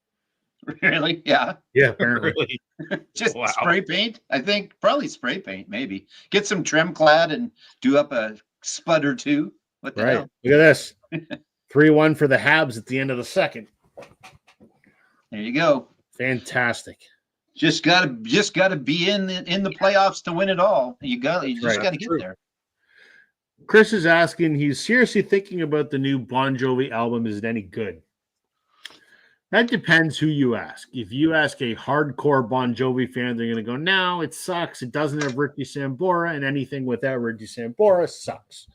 Really? Yeah. Yeah, apparently. Really? Just spray paint? I think probably spray paint, maybe. Get some trim clad and do up a spud or two. What the hell? Look at this. 3-1 for the Habs at the end of the second. There you go. Fantastic. Just gotta be in the playoffs to win it all. You just gotta get there. Chris is asking, he's seriously thinking about the new Bon Jovi album. Is it any good? That depends who you ask. If you ask a hardcore Bon Jovi fan, they're going to go, no, it sucks. It doesn't have Ricky Sambora, and anything without Ricky Sambora sucks.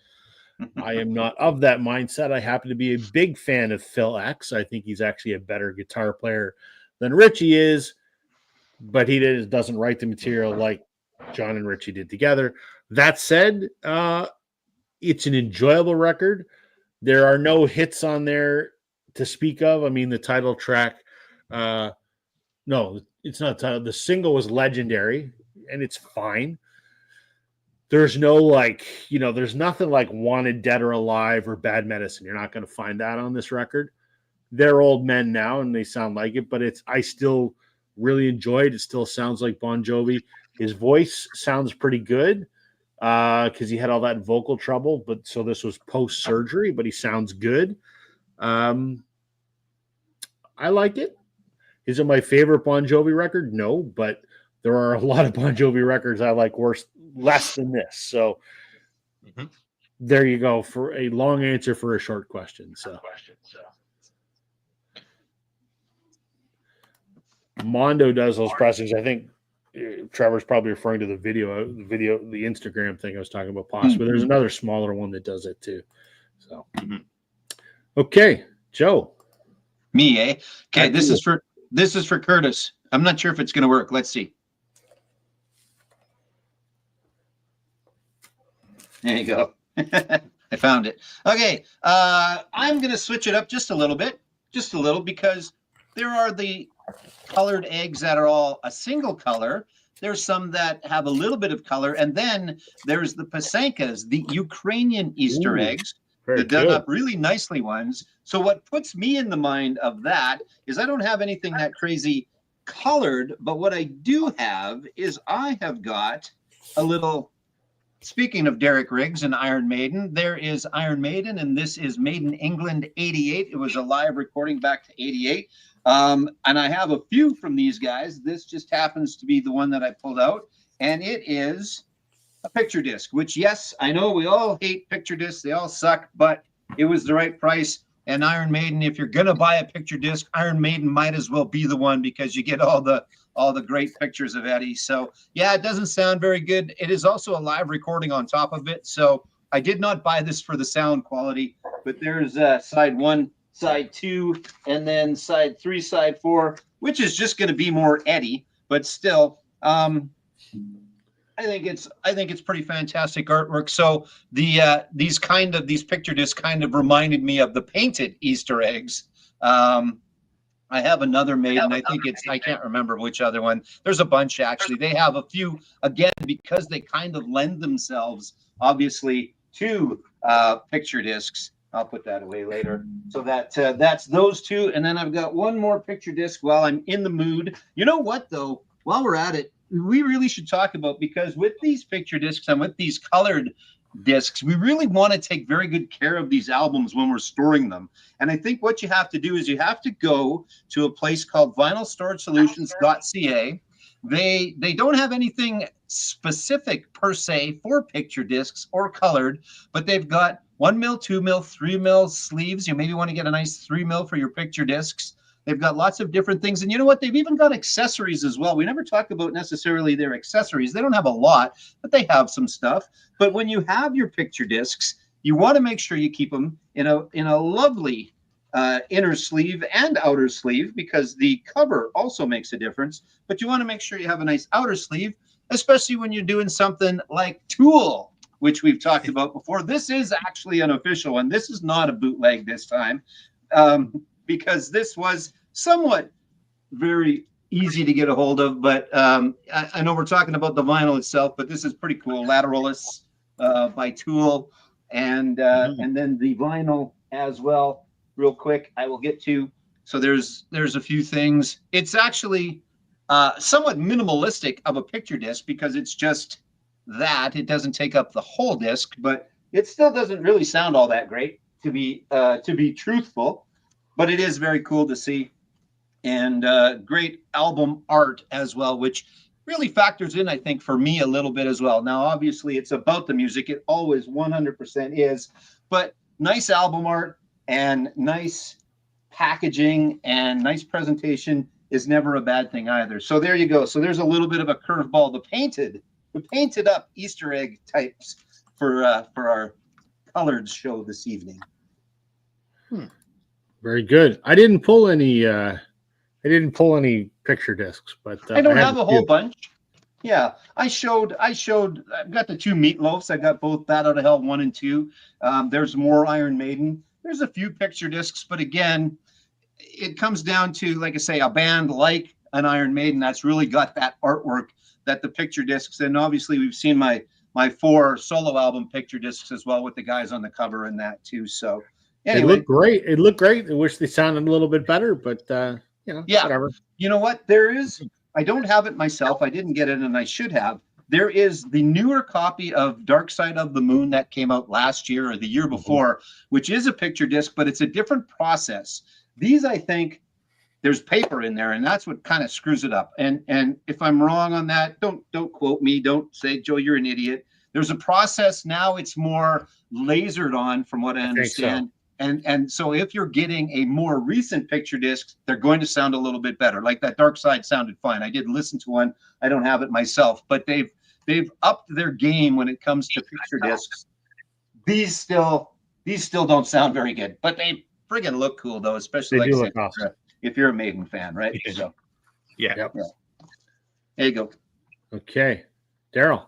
I am not of that mindset. I happen to be a big fan of Phil X. I think he's actually a better guitar player than Richie is, but he doesn't write the material like John and Richie did together. That said, it's an enjoyable record. There are no hits on there to speak of. I mean, the title track, no, it's not title. The single was Legendary, and it's fine. There's no there's nothing like Wanted Dead or Alive or Bad Medicine. You're not going to find that on this record. They're old men now and they sound like it, but I still really enjoy it. It still sounds like Bon Jovi. His voice sounds pretty good because he had all that vocal trouble, but so this was post-surgery, but he sounds good. I like it. Is it my favorite Bon Jovi record? No, but there are a lot of Bon Jovi records I like less than this. So there you go for a long answer for a short question. So Mondo does those pressings. I think Trevor's probably referring to the Instagram thing I was talking about possibly. There's another smaller one that does it too. So, okay, Joe. Me, eh? Okay, this is for Curtis. I'm not sure if it's going to work. Let's see. There you go. I found it. Okay, I'm going to switch it up just a little, because there are the colored eggs that are all a single color. There's some that have a little bit of color, and then there's the Pasankas, the Ukrainian Easter eggs. They're done up really nicely ones. So what puts me in the mind of that is I don't have anything that crazy colored, but what I do have is I have got a little, speaking of Derek Riggs and Iron Maiden, there is Iron Maiden, and this is Made in England 88. It was a live recording back to 88. And I have a few from these guys. This just happens to be the one that I pulled out, and it is a picture disc, which, yes, I know we all hate picture discs. They all suck, but it was the right price. And Iron Maiden, if you're going to buy a picture disc, Iron Maiden might as well be the one because you get all the great pictures of Eddie. So, yeah, it doesn't sound very good. It is also a live recording on top of it. So I did not buy this for the sound quality, but there's side 1, side 2, and then side 3, side 4, which is just going to be more Eddie, but still, I think it's pretty fantastic artwork. So these picture discs kind of reminded me of the painted Easter eggs. I have another Maiden. I can't remember which other one. There's a bunch actually. They have a few again because they kind of lend themselves obviously to picture discs. I'll put that away later. So that's those two, and then I've got one more picture disc while I'm in the mood. You know what though? While we're at it, we really should talk about, because with these picture discs and with these colored discs, we really want to take very good care of these albums when we're storing them. And I think what you have to do is you have to go to a place called vinylstoragesolutions.ca. They don't have anything specific per se for picture discs or colored, but they've got 1 mil, 2 mil, 3 mil sleeves. You maybe want to get a nice 3 mil for your picture discs. They've got lots of different things. And you know what? They've even got accessories as well. We never talk about necessarily their accessories. They don't have a lot, but they have some stuff. But when you have your picture discs, you want to make sure you keep them in a lovely inner sleeve and outer sleeve, because the cover also makes a difference. But you want to make sure you have a nice outer sleeve, especially when you're doing something like Tool, which we've talked about before. This is actually an official one. This is not a bootleg this time. Because this was somewhat very easy to get a hold of, but I know we're talking about the vinyl itself, but this is pretty cool. Lateralis by Tool, and then the vinyl as well. Real quick, I will get to. So there's a few things. It's actually somewhat minimalistic of a picture disc because it's just that. It doesn't take up the whole disc, but it still doesn't really sound all that great to be truthful. But it is very cool to see, and great album art as well, which really factors in, I think, for me a little bit as well. Now, obviously, it's about the music. It always 100% is, but nice album art and nice packaging and nice presentation is never a bad thing either. So there you go. So there's a little bit of a curveball. The painted up Easter egg types for our colored show this evening. Very good. I didn't pull any picture discs, but I don't have a whole few. bunch. Yeah, I've got the 2 meatloafs. I got both Bat Out of Hell 1 and 2. There's more Iron Maiden. There's a few picture discs, but again, it comes down to, like I say, a band like an Iron Maiden that's really got that artwork that the picture discs. And obviously we've seen my 4 solo album picture discs as well with the guys on the cover and that too. So anyway, It looked great. It looked great. I wish they sounded a little bit better, but yeah. whatever. You know what? I don't have it myself. I didn't get it, and I should have. There is the newer copy of Dark Side of the Moon that came out last year or the year before, which is a picture disc, but it's a different process. These, I think, there's paper in there, and that's what kind of screws it up. And if I'm wrong on that, don't quote me. Don't say, Joe, you're an idiot. There's a process now. It's more lasered on, from what I understand. And so if you're getting a more recent picture disc, they're going to sound a little bit better. Like that Dark Side sounded fine. I did listen to one. I don't have it myself, but they've upped their game when it comes to picture discs. These still don't sound very good, but they friggin' look cool though, especially They like do I look said, awesome. if you're a Maiden fan, right? So Yeah. Yep. there you go. Okay, Daryl.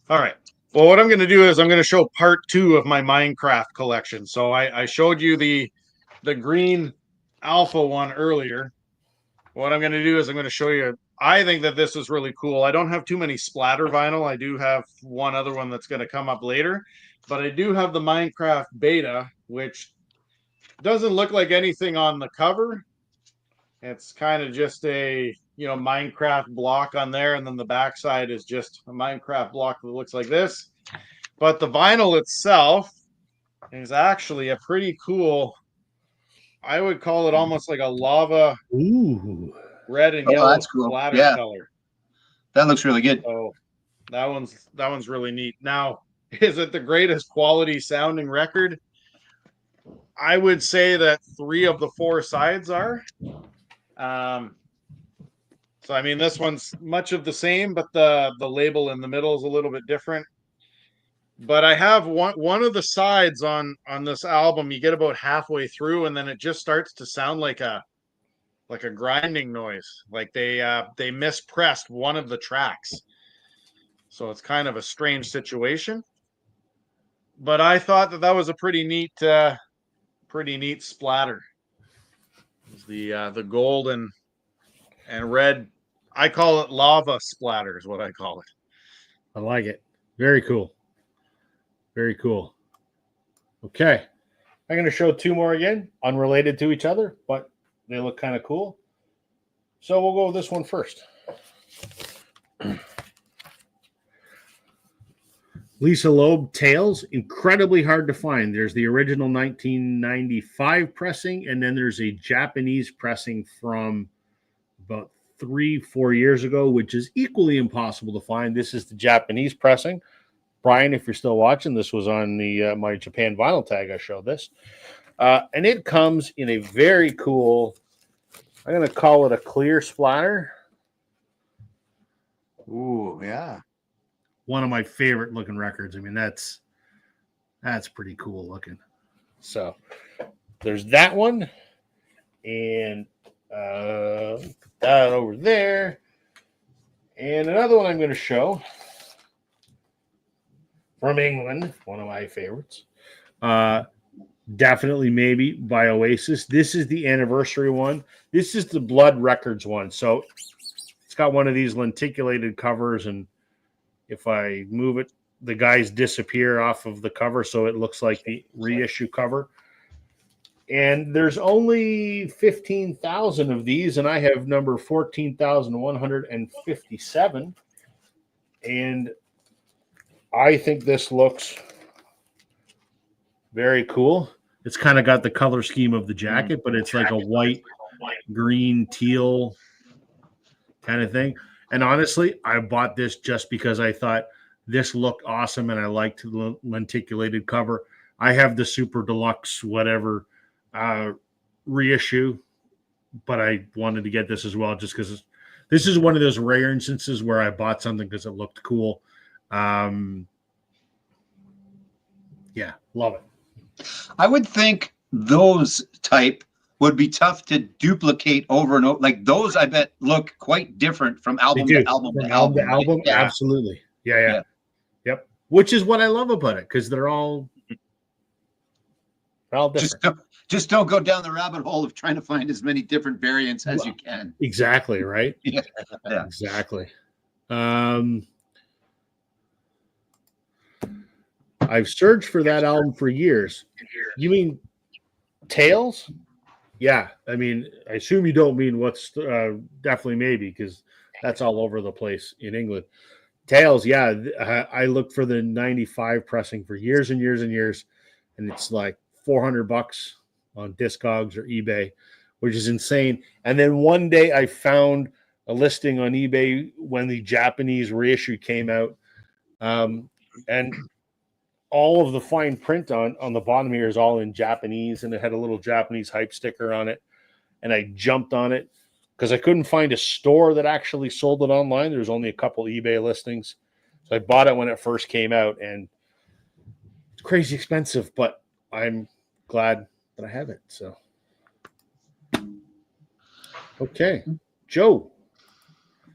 All right. Well, what I'm going to do is I'm going to show part 2 of my Minecraft collection. So I showed you the green alpha one earlier. What I'm going to do is I'm going to show you. I think that this is really cool. I don't have too many splatter vinyl. I do have one other one that's going to come up later, but I do have the Minecraft beta, which doesn't look like anything on the cover. It's kind of just a Minecraft block on there, and then the backside is just a Minecraft block that looks like this. But the vinyl itself is actually a pretty cool, I would call it almost like a lava red and yellow that's cool. splatter Yeah. color. That looks really good. So that one's really neat. Now, is it the greatest quality sounding record? I would say that 3 of the 4 sides are. So I mean, this one's much of the same, but the label in the middle is a little bit different. But I have one of the sides on this album. You get about halfway through, and then it just starts to sound like a grinding noise, like they mispressed one of the tracks. So it's kind of a strange situation. But I thought that was a pretty neat splatter. The gold and red. I call it lava splatter is what I call it. I like it. Very cool. Very cool. Okay. I'm going to show 2 more again, unrelated to each other, but they look kind of cool. So we'll go with this one first. Lisa Loeb Tales, incredibly hard to find. There's the original 1995 pressing, and then there's a Japanese pressing from about 3-4 years ago, which is equally impossible to find. This is the Japanese pressing. Brian, if you're still watching, this was on the my Japan vinyl tag. I showed this. And it comes in a very cool, I'm going to call it a clear splatter. Ooh, yeah. One of my favorite looking records. I mean, that's pretty cool looking. So there's that one. And put that over there. And another one I'm going to show from England, one of my favorites. Definitely Maybe by Oasis. This is the anniversary one. This is the Blood Records one. So it's got one of these lenticulated covers, and if I move it, the guys disappear off of the cover, so it looks like the reissue cover. And there's only 15,000 of these, and I have number 14,157. And I think this looks very cool. It's kind of got the color scheme of the jacket, but it's like a white, green, teal kind of thing. And honestly, I bought this just because I thought this looked awesome and I liked the lenticulated cover. I have the super deluxe whatever reissue, but I wanted to get this as well just because this is one of those rare instances where I bought something because it looked cool. Yeah, love it. I would think those type would be tough to duplicate over and over. Like those, I bet look quite different from They album do. to album From to album to album. right? album, Yeah. absolutely. Yeah. Yeah. Yep. Which is what I love about it, because they're all different. Just don't go down the rabbit hole of trying to find as many different variants as you can. Exactly, right? Yeah. Exactly. I've searched for that album for years. You mean Tales? Yeah. I mean, I assume you don't mean what's definitely maybe, because that's all over the place in England. Tales, yeah. I looked for the 95 pressing for years and years and years, and it's like $400 on Discogs or eBay, which is insane. And then one day I found a listing on eBay when the Japanese reissue came out, and all of the fine print on the bottom here is all in Japanese, and it had a little Japanese hype sticker on it. And I jumped on it because I couldn't find a store that actually sold it online. There was only a couple eBay listings. So I bought it when it first came out, and it's crazy expensive, but I'm glad that I have it. So, okay. Joe.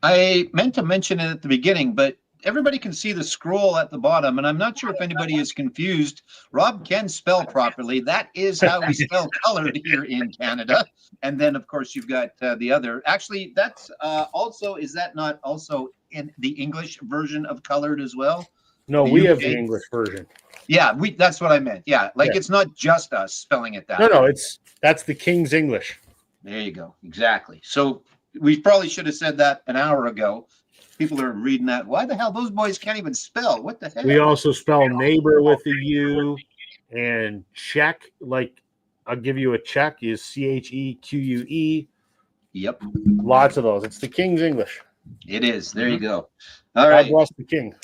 I meant to mention it at the beginning, but everybody can see the scroll at the bottom, and I'm not sure if anybody is confused. Rob can spell properly. That is how we spell colored here in Canada. And then, of course, you've got the other. Actually, that's also, is that not also in the English version of colored as well? No, The we have UK? the English version. Yeah, that's what I meant. Yeah, like Yeah. it's not just us spelling it that No, way. that's the King's English. There you go. Exactly. So we probably should have said that an hour ago. People are reading that. Why the hell? Those boys can't even spell. What the hell? We also spell neighbor with a U, and check, like I'll give you a check, is CHEQUE. Yep, Lots of those. It's the King's English. it is. There you go. All God right. bless the King.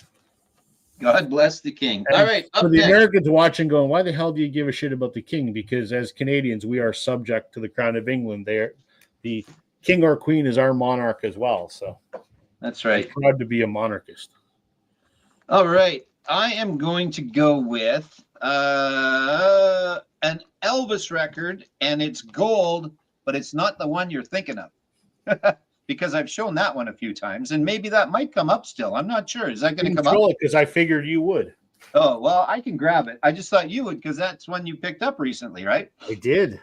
God bless the King. And All right. For Up the next. Americans watching, going, why the hell do you give a shit about the King? Because as Canadians, we are subject to the Crown of England. The King or Queen is our monarch as well. So That's right. I'm proud to be a monarchist. All right. I am going to go with an Elvis record, and it's gold, but it's not the one you're thinking of. Because I've shown that one a few times, and maybe that might come up still. I'm not sure. Is that going to come up? Because I figured you would. Oh, well, I can grab it. I just thought you would, because that's one you picked up recently, right? I did.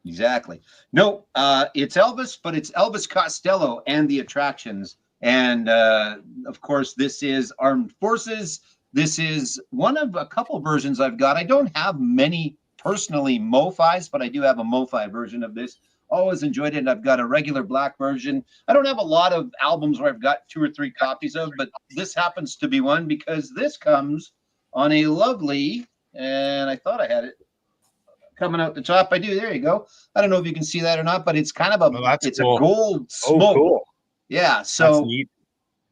Exactly. No, it's Elvis, but it's Elvis Costello and the Attractions. And of course, this is Armed Forces. This is one of a couple versions I've got. I don't have many personally MoFis, but I do have a MoFi version of this. Always enjoyed it. I've got a regular black version. I don't have a lot of albums where I've got 2 or 3 copies of, but this happens to be one because this comes on a lovely, and I thought I had it coming out the top. I do. There you go. I don't know if you can see that or not, but it's kind of it's cool. a gold smoke. Oh, cool. Yeah. That's So, neat.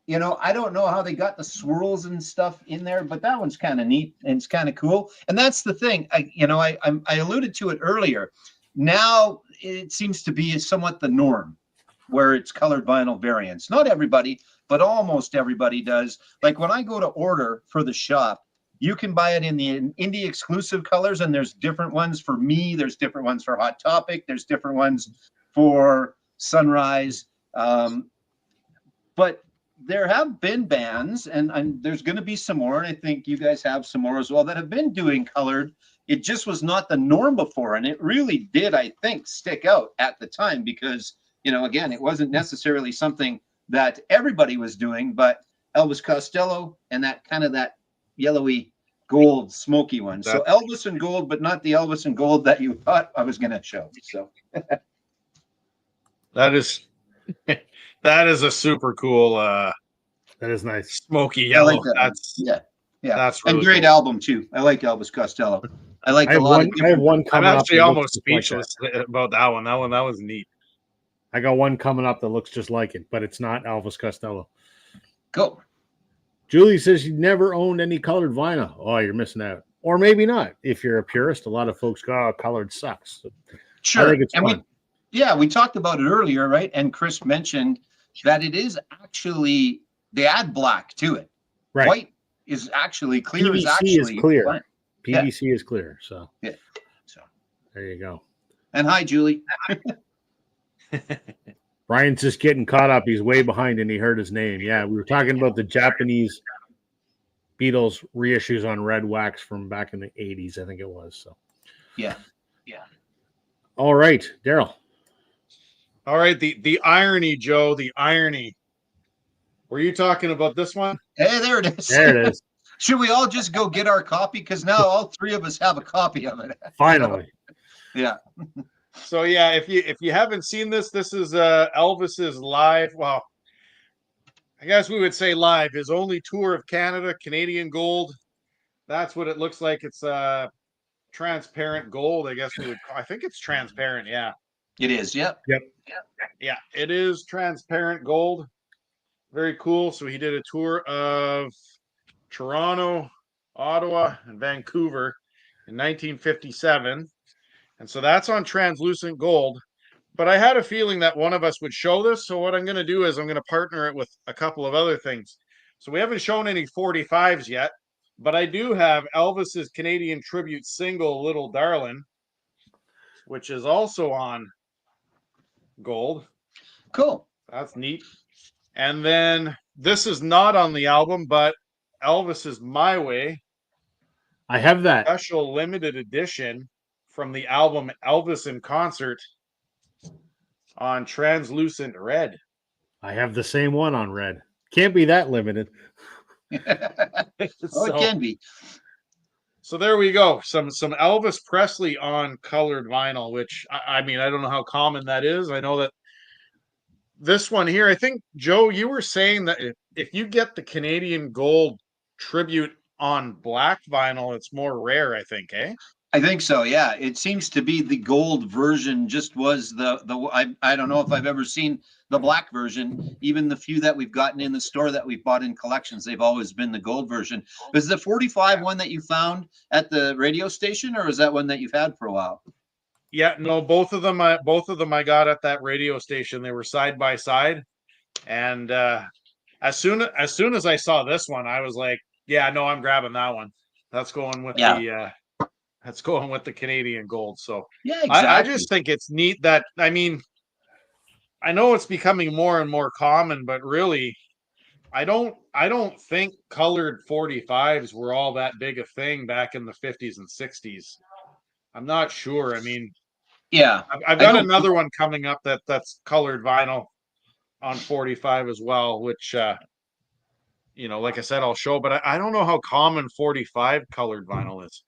you know, I don't know how they got the swirls and stuff in there, but that one's kind of neat and it's kind of cool. And that's the thing. I alluded to it earlier. Now it seems to be somewhat the norm where it's colored vinyl variants. Not everybody, but almost everybody does. Like when I go to order for the shop, you can buy it in the indie exclusive colors, and there's different ones for me. There's different ones for Hot Topic. There's different ones for Sunrise. But there have been bands, and there's going to be some more, and I think you guys have some more as well, that have been doing colored. It just was not the norm before, and it really did, I think, stick out at the time because, you know, again, it wasn't necessarily something that everybody was doing, but Elvis Costello and that kind of that yellowy gold smoky one. So Elvis and gold, but not the Elvis and gold that you thought I was going to show. So That is a super cool That is nice. smoky I yellow. like that. That's yeah. that's And really great cool. album too. I like Elvis Costello. I like I a have lot one, of I have one I'm coming up. actually that looks almost just like that. speechless about that one. That was neat. I got one coming up that looks just like it, but it's not Elvis Costello. Go. Julie says you never owned any colored vinyl. Oh, you're missing out. Or maybe not. If you're a purist, a lot of folks go, oh, colored sucks. So Sure. I think it's and fun. we talked about it earlier, right? And Chris mentioned that it is actually, they add black to it. Right. White is actually clear. PVC is actually is clear. fine. PVC is clear. So Yeah. So, there you go. and hi, Julie. Brian's just getting caught up. He's way behind and he heard his name. Yeah, we were talking about the Japanese Beatles reissues on red wax from back in the 80s, I think it was. So Yeah. all right, Daryl. All right, the irony, Joe, the irony. Were you talking about this one? Hey, there it is. There it is. Should we all just go get our copy? Because now all three of us have a copy of it. Finally. Yeah. So yeah, if you haven't seen this, this is Elvis's live. Well, I guess we would say live. His only tour of Canada, Canadian Gold. That's what it looks like. It's transparent gold. I guess we would. I think it's transparent. Yeah. It is. Yep. Yeah, it is transparent gold. Very cool. So he did a tour of Toronto, Ottawa, and Vancouver in 1957. And so that's on translucent gold. But I had a feeling that one of us would show this. So what I'm going to do is I'm going to partner it with a couple of other things. So we haven't shown any 45s yet, but I do have Elvis's Canadian tribute single, Little Darlin', which is also on gold. Cool. That's neat. And then this is not on the album, but Elvis's My Way, I have that. special limited edition from the album Elvis in Concert on translucent red. I have the same one on red. Can't be that limited. Oh, it can be. So there we go. Some Elvis Presley on colored vinyl, which I mean, I don't know how common that is. I know that this one here, I think, Joe, you were saying that if you get the Canadian Gold tribute on black vinyl, it's more rare, I think, eh? I think so. Yeah. It seems to be the gold version just was I don't know if I've ever seen the black version. Even the few that we've gotten in the store that we've bought in collections, they've always been the gold version. Was the 45 one that you found at the radio station, or is that one that you've had for a while? Yeah, no, both of them I got at that radio station. They were side by side. And as soon as I saw this one, I was like, yeah, no, I'm grabbing that one. That's going with the Canadian Gold. So Yeah, exactly. I just think it's neat that, I mean, I know it's becoming more and more common, but really, I don't think colored 45s were all that big a thing back in the 50s and 60s. I'm not sure. I mean, Yeah. I've got another one coming up that's colored vinyl on 45 as well, which like I said, I'll show, but I don't know how common 45 colored vinyl is.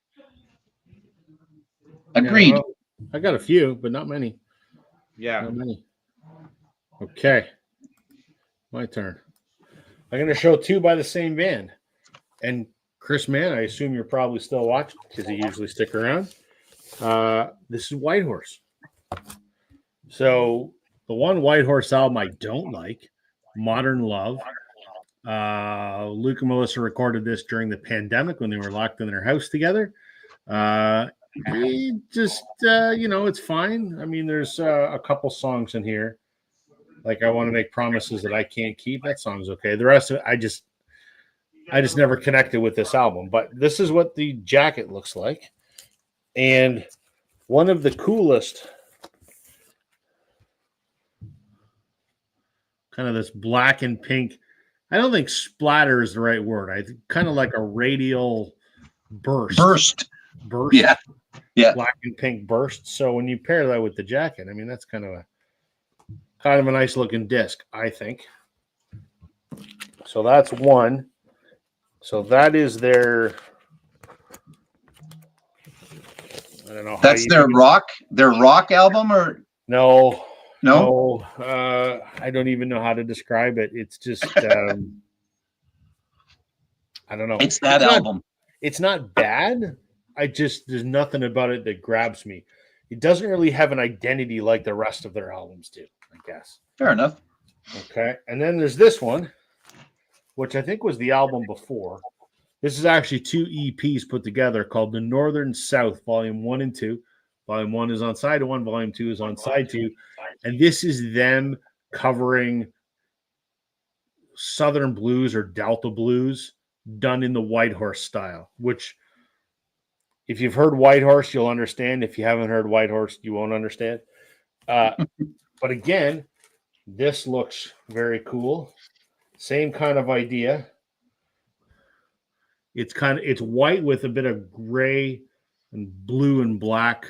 Agreed. Yeah, well, I got a few, but not many. Yeah. Not many. Okay. My turn. I'm going to show two by the same band. And Chris Mann, I assume you're probably still watching because you usually stick around. This is Whitehorse. So the one Whitehorse album I don't like, Modern Love. Luke and Melissa recorded this during the pandemic when they were locked in their house together. It's fine. I mean, there's a couple songs in here. Like I Want to Make Promises That I Can't Keep. That song's okay. The rest of it, I just never connected with this album. But this is what the jacket looks like. And one of the coolest, kind of this black and pink, I don't think splatter is the right word. I think kind of like a radial burst. Yeah. Black and pink burst. So when you pair that with the jacket, I mean, that's kind of a nice looking disc, I think. So that's one. So that is their, I don't know. That's their rock album, or no. No? I don't even know how to describe it. It's just I don't know. It's that album. It's not bad. There's nothing about it that grabs me. It doesn't really have an identity like the rest of their albums do, I guess. Fair enough. Okay. And then there's this one, which I think was the album before. This is actually two EPs put together called The Northern South, Volume 1 and 2. Volume 1 is on side 1, Volume 2 is on side 2. And this is them covering Southern blues or Delta blues done in the Whitehorse style, which If you've heard Whitehorse, you'll understand. If you haven't heard Whitehorse, you won't understand. But again, this looks very cool. Same kind of idea. It's white with a bit of gray and blue and black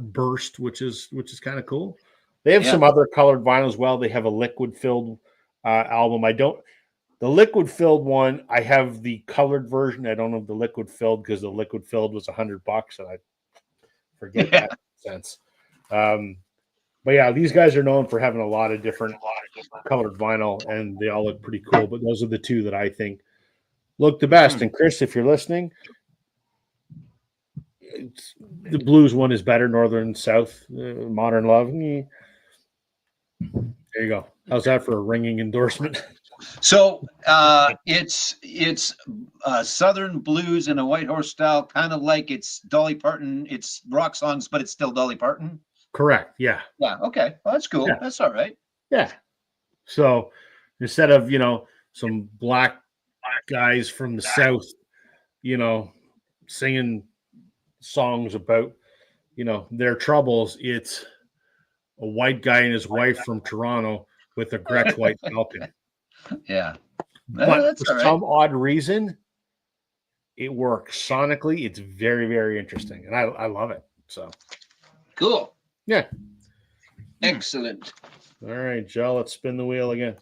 burst, which is kind of cool. They have some other colored vinyl as well. They have a liquid filled album. The liquid filled one, I have the colored version. I don't have the liquid filled because the liquid filled was $100 and I forget that sense. But yeah, these guys are known for having a lot of different colored vinyl, and they all look pretty cool. But those are the two that I think look the best. And Chris, if you're listening, the blues one is better. Northern South, Modern Love. There you go. How's that for a ringing endorsement? So it's Southern blues in a Whitehorse style, kind of like it's Dolly Parton. It's rock songs, but it's still Dolly Parton. Correct. Yeah. Yeah. Okay. Well, that's cool. Yeah. That's all right. Yeah. So instead of some black guys from the South, singing songs about their troubles, it's a white guy and his wife from Toronto with a Gretsch White Falcon. Yeah. But for some odd reason, it works sonically. It's very, very interesting, and I love it. So cool. Yeah. Excellent. All right, Joe, let's spin the wheel again.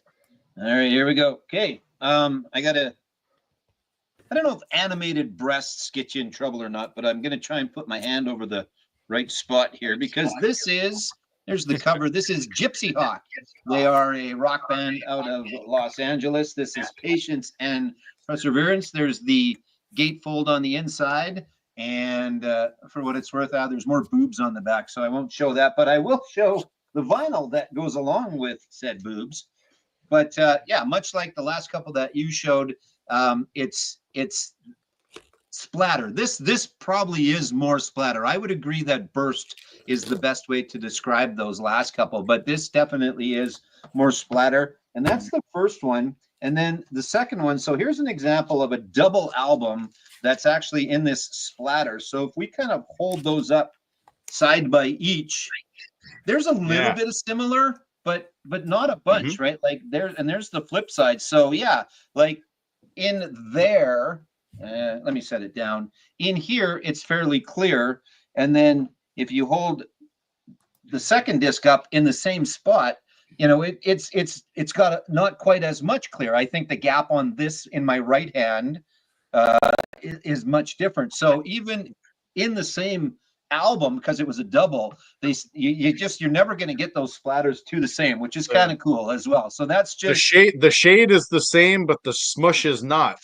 All right, here we go. Okay. I don't know if animated breasts get you in trouble or not, but I'm going to try and put my hand over the right spot here because there's the cover. This is Gypsy Hawk. They are a rock band out of Los Angeles. This is Patience and Perseverance. There's the gatefold on the inside. And for what it's worth, there's more boobs on the back, so I won't show that. But I will show the vinyl that goes along with said boobs. But yeah, much like the last couple that you showed, it's splatter. This probably is more splatter. I would agree that burst is the best way to describe those last couple, but this definitely is more splatter. And that's the first one. And then the second one, so here's an example of a double album that's actually in this splatter. So if we kind of hold those up side by each, there's a little bit of similar, but not a bunch, right? Like there's the flip side. So yeah, like in there, let me set it down. In here, it's fairly clear. And then if you hold the second disc up in the same spot, it's got not quite as much clear. I think the gap on this in my right hand is much different. So even in the same album, because it was a double, you're never going to get those splatters to the same, which is kind of cool as well. So that's just the shade is the same, but the smush is not.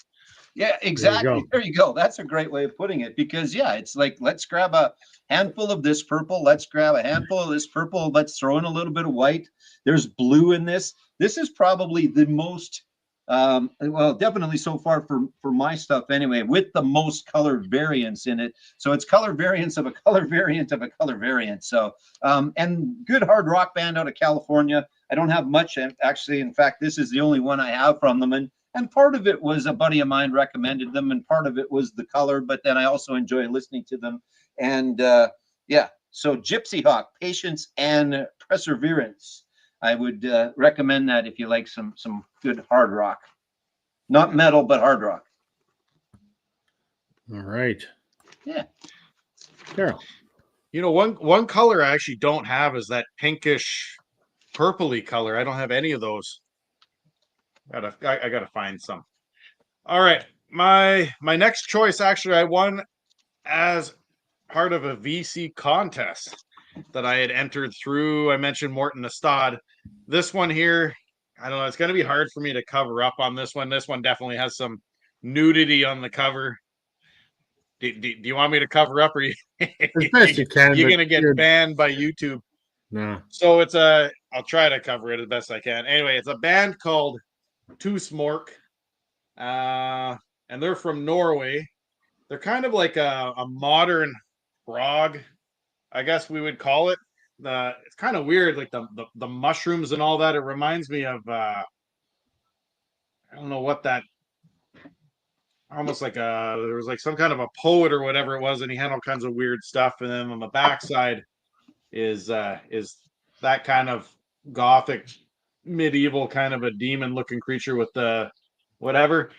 Yeah, exactly. There you go. That's a great way of putting it because it's like, let's grab a handful of this purple. Let's grab a handful of this purple. Let's throw in a little bit of white. There's blue in this. This is probably the most, well, definitely so far for my stuff anyway, with the most color variants in it. So it's color variants of a color variant of a color variant. So, and good hard rock band out of California. I don't have much actually. In fact, this is the only one I have from them. And part of it was a buddy of mine recommended them, and part of it was the color, but then I also enjoy listening to them. And yeah, so Gypsy Hawk, Patience and Perseverance. I would recommend that if you like some good hard rock. Not metal, but hard rock. All right. Yeah. Carol. One color I actually don't have is that pinkish purpley color. I don't have any of those. I gotta find some. All right, my next choice, actually, I won as part of a VC contest that I had entered through. I mentioned Morton Estad. This one here, I don't know. It's gonna be hard for me to cover up on this one. This one definitely has some nudity on the cover. Do you want me to cover up, or as best you can? You're gonna get banned by YouTube. No. So I'll try to cover it as best I can. Anyway, it's a band called Tusmork, and they're from Norway. They're kind of like a modern prog, I guess we would call it. It's kind of weird, like the mushrooms and all that. It reminds me of I don't know what that. almost like there was like some kind of a poet or whatever it was, and he had all kinds of weird stuff. And then on the backside is that kind of gothic medieval kind of a demon looking creature with the whatever.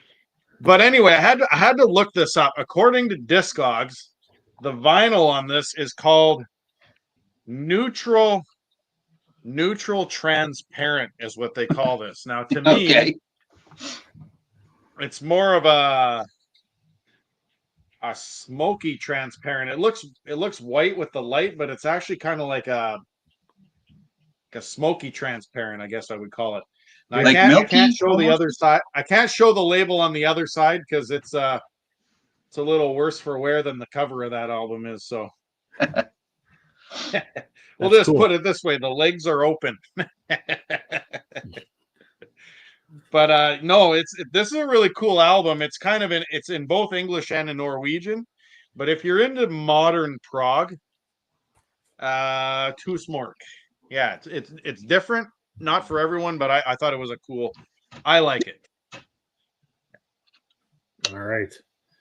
But anyway, I had to look this up. According to Discogs, the vinyl on this is called neutral transparent is what they call this. Now to me, Okay. it's more of a smoky transparent. It looks white with the light, but it's actually kind of like a smoky transparent, I guess I would call it. Now, Like I milky, can't show the almost? other side. I can't show the label on the other side because it's a little worse for wear than the cover of that album is. So we'll That's just cool. put it this way: the legs are open. But no, this is a really cool album. It's kind of it's in both English and in Norwegian. But if you're into modern prog, Tusmork. Yeah, it's different, not for everyone, but I thought it was I like it. All right.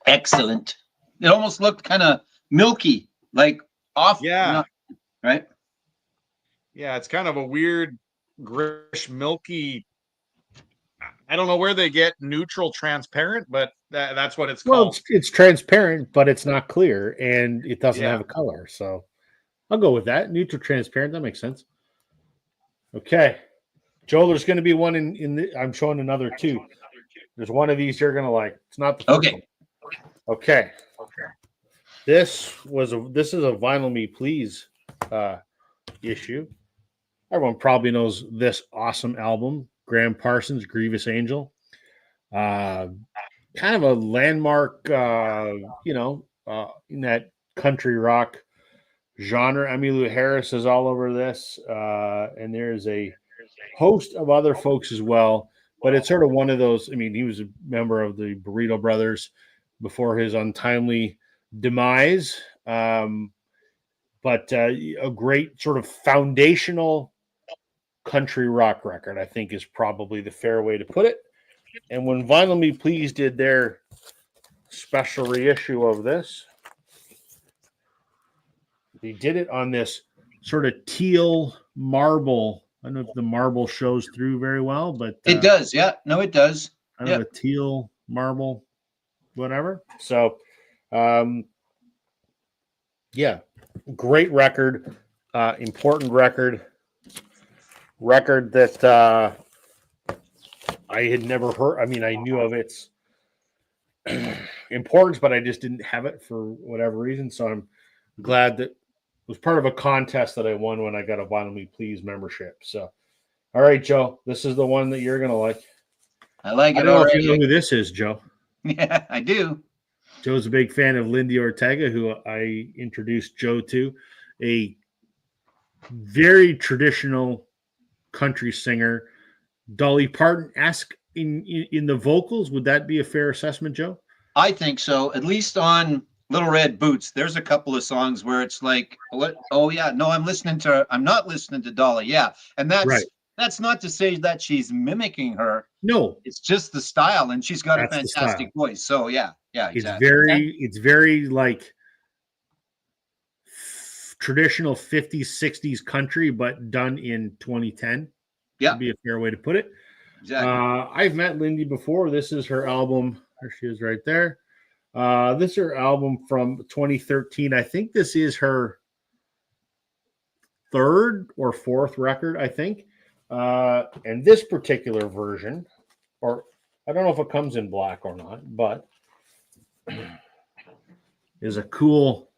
Excellent. It almost looked kind of milky, like off. Yeah. Right. Yeah, it's kind of a weird grayish milky. I don't know where they get neutral transparent, but that's what it's Well, called. it's transparent, but it's not clear, and it doesn't Yeah. have a color. So I'll go with that. Neutral transparent. That makes sense. Okay, Joel. There's going to be one in the. I'm showing another two. There's one of these you're going to like. It's not the first Okay. one. Okay. This is a Vinyl Me Please issue. Everyone probably knows this awesome album, Graham Parsons, Grievous Angel. Kind of a landmark, in that country rock genre. Emmylou Harris is all over this, and there's a host of other folks as well. But it's sort of one of those. I mean, he was a member of the Burrito Brothers before his untimely demise. But a great sort of foundational country rock record, I think, is probably the fair way to put it. And when Vinyl Me Please did their special reissue of this, they did it on this sort of teal marble. I don't know if the marble shows through very well, but It does. Yeah. No, it does. kind of a teal marble, whatever. So, yeah, great record, important record that I had never heard. I mean, I knew of its importance, but I just didn't have it for whatever reason. So I'm glad that it was part of a contest that I won when I got a Vinyl Me Please membership. So, all right, Joe, this is the one that you're going to like. I like I it don't know if already. you know who this is, Joe. Yeah, I do. Joe's a big fan of Lindy Ortega, who I introduced Joe to, a very traditional country singer. Dolly Parton-esque in the vocals. Would that be a fair assessment, Joe? I think so. At least on Little Red Boots, there's a couple of songs where it's like, what? Oh yeah, no, I'm not listening to Dolly. Yeah, and that's not to say that she's mimicking her. No, It's just the style, and she's got That's a the fantastic voice. So yeah, exactly. it's very like traditional 50s, 60s country, but done in 2010. Yeah. Would be a fair way to put it. Exactly. I've met Lindy before. This is her album. There she is right there. This is her album from 2013. I think this is her third or fourth record, I think. And this particular version, or I don't know if it comes in black or not, but is a cool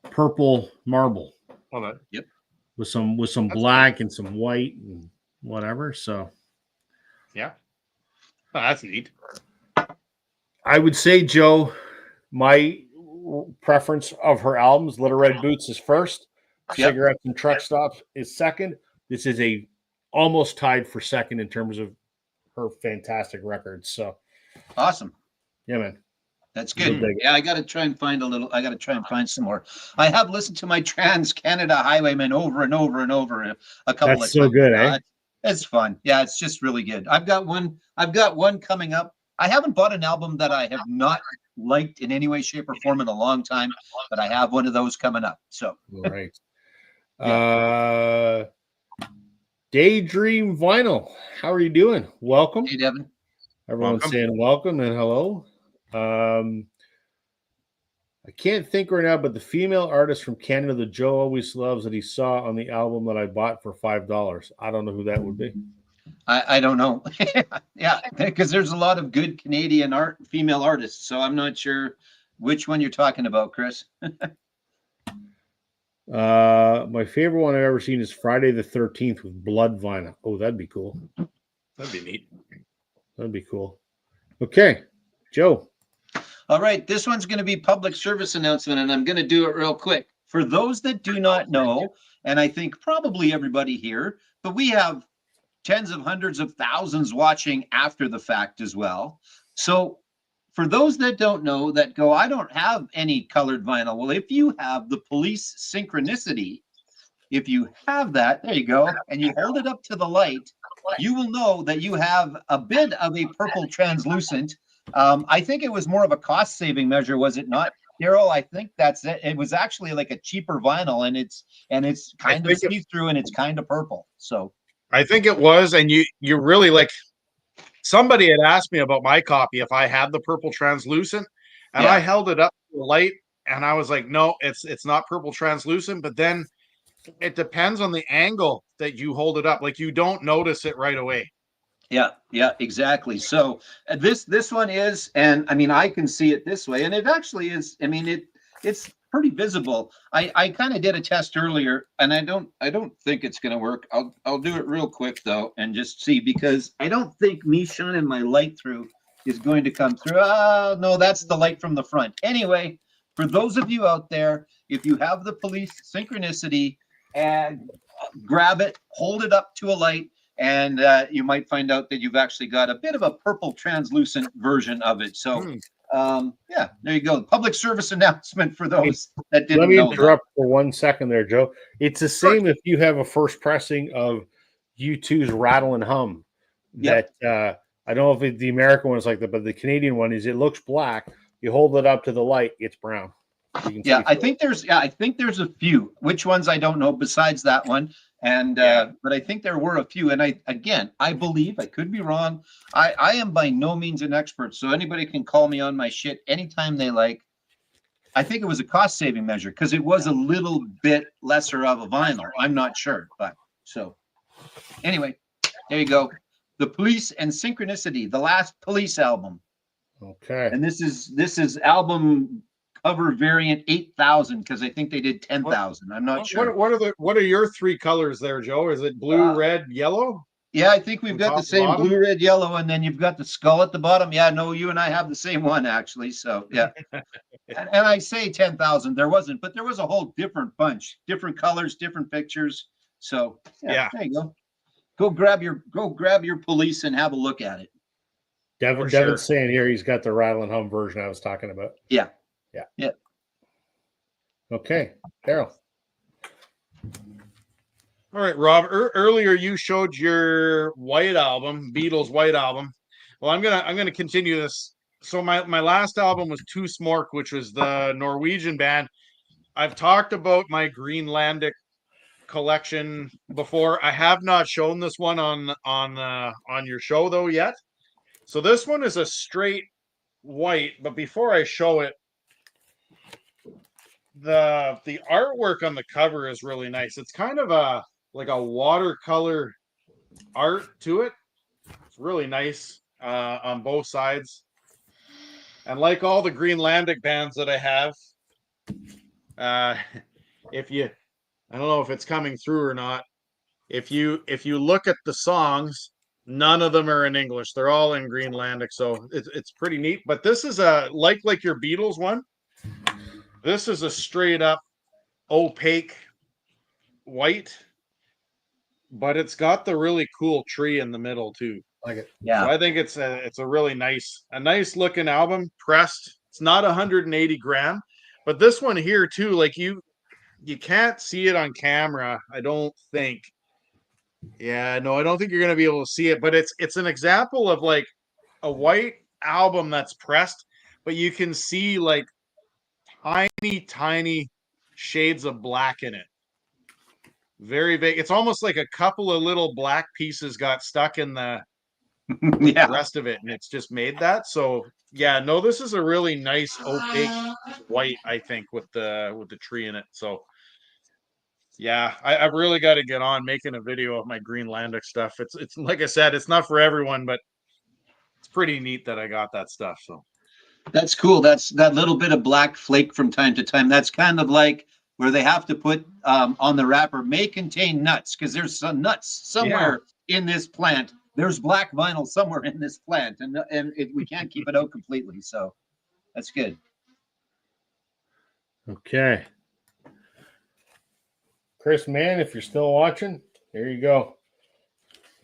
purple marble Hold on. with some black and some white and whatever. So Yeah. Oh, that's neat. I would say, Joe, my preference of her albums, Little Red Boots is first, Yep. Cigarettes and Truck Stops is second. This is a almost tied for second in terms of her fantastic records. So Awesome. yeah, man. That's You'll good. dig it. Yeah, I got to try and find some more. I have listened to my Trans Canada Highwaymen over and over and over a couple That's of so times. good, eh? It's fun. Yeah, it's just really good. I've got one coming up I haven't bought an album that I have not liked in any way, shape, or form in a long time, but I have one of those coming up. So, All right. Daydream Vinyl. How are you doing? Welcome. hey, Devin. Everyone's Welcome. saying welcome and hello. I can't think right now, but the female artist from Canada that Joe always loves that he saw on the album that I bought for $5. I don't know who that would be. I don't know. Yeah, because there's a lot of good Canadian female artists. So I'm not sure which one you're talking about, Chris. My favorite one I've ever seen is Friday the 13th with Blood Vinyl. Oh, that'd be cool. That'd be neat. That'd be cool. Okay, Joe. All right, this one's going to be public service announcement, and I'm going to do it real quick. For those that do not know, and I think probably everybody here, but we have tens of hundreds of thousands watching after the fact as well. So for those that don't know, that go, I don't have any colored vinyl. Well, if you have the Police Synchronicity, if you have that, there you go, and you hold it up to the light, you will know that you have a bit of a purple translucent. I think it was more of a cost-saving measure, was it not, Daryl? I think that's it. It was actually like a cheaper vinyl, and it's kind of see-through and it's kind of purple. So I think it was, and you really like. Somebody had asked me about my copy if I had the purple translucent, and I held it up to the light, and I was like, no, it's not purple translucent. But then it depends on the angle that you hold it up. Like you don't notice it right away. Yeah, exactly. So this one is, and I mean, I can see it this way, and it actually is. I mean, it's pretty visible. I kind of did a test earlier, and I don't think it's going to work. I'll do it real quick though, and just see, because I don't think me shining my light through is going to come through. Oh no, that's the light from the front. Anyway, for those of you out there, if you have the Police Synchronicity, and grab it, hold it up to a light, and you might find out that you've actually got a bit of a purple translucent version of it. So, yeah, there you go. Public service announcement for those that didn't know. Let me interrupt for 1 second there, Joe. It's the same if you have a first pressing of U2's Rattle and Hum. Yep. That I don't know if the American one is like that, but the Canadian one is, it looks black. You hold it up to the light, it's brown. Yeah, I think there's a few. Which ones I don't know besides that one. And but I think there were a few. And I believe, I could be wrong. I am by no means an expert, so anybody can call me on my shit anytime they like. I think it was a cost saving measure because it was a little bit lesser of a vinyl. I'm not sure, but so anyway, there you go. The Police and Synchronicity, the last Police album. Okay. And this is album cover variant 8,000, because I think they did 10,000. I'm not sure. What are your three colors there, Joe? Is it blue, red, yellow? Yeah, I think we've got the same bottom? blue, red, yellow, and then you've got the skull at the bottom. Yeah, no, you and I have the same one actually. So yeah, and I say 10,000. There wasn't, but there was a whole different bunch, different colors, different pictures. So yeah. There you go. Go grab your Police and have a look at it. Devin's saying here he's got the Rattle and Hum version I was talking about. Yeah. Okay, Daryl. All right, Rob. Earlier you showed your White album, Beatles White album. Well, I'm gonna continue this. So my last album was Two Smork, which was the Norwegian band. I've talked about my Greenlandic collection before. I have not shown this one on your show though yet. So this one is a straight white, but before I show it, the artwork on the cover is really nice. It's kind of like a watercolor art to it. It's really nice on both sides. And like all the Greenlandic bands that I have, I don't know if it's coming through or not. If you look at the songs, none of them are in English. They're all in Greenlandic, so it's pretty neat. But this is a like your Beatles one. This is a straight up opaque white, but it's got the really cool tree in the middle too. Like it. Yeah. So I think it's a really nice looking album, pressed. It's not 180 gram, but this one here too, like you can't see it on camera, I don't think. Yeah, no, I don't think you're gonna be able to see it, but it's an example of like a white album that's pressed, but you can see like tiny shades of black in it. Very big. It's almost like a couple of little black pieces got stuck in the Yeah. rest of it, and it's just made that. So yeah, no, this is a really nice opaque white, I think, with the tree in it. So yeah, I've really got to get on making a video of my Greenlandic stuff. It's like I said, it's not for everyone, but it's pretty neat that I got that stuff. So That's cool. That's that little bit of black flake from time to time. That's kind of like where they have to put on the wrapper may contain nuts, because there's some nuts somewhere in this plant. There's black vinyl somewhere in this plant, and we can't keep it out completely. So that's good. Okay. Chris Mann, if you're still watching, there you go.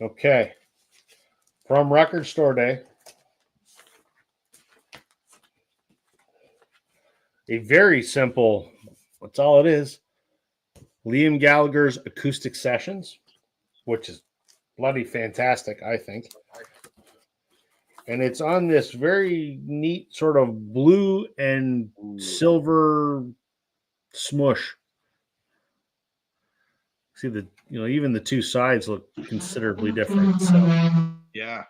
Okay. From Record Store Day. A very simple, that's all it is. Liam Gallagher's Acoustic Sessions, which is bloody fantastic, I think. And it's on this very neat sort of blue and silver smush. See even the two sides look considerably different. So yeah,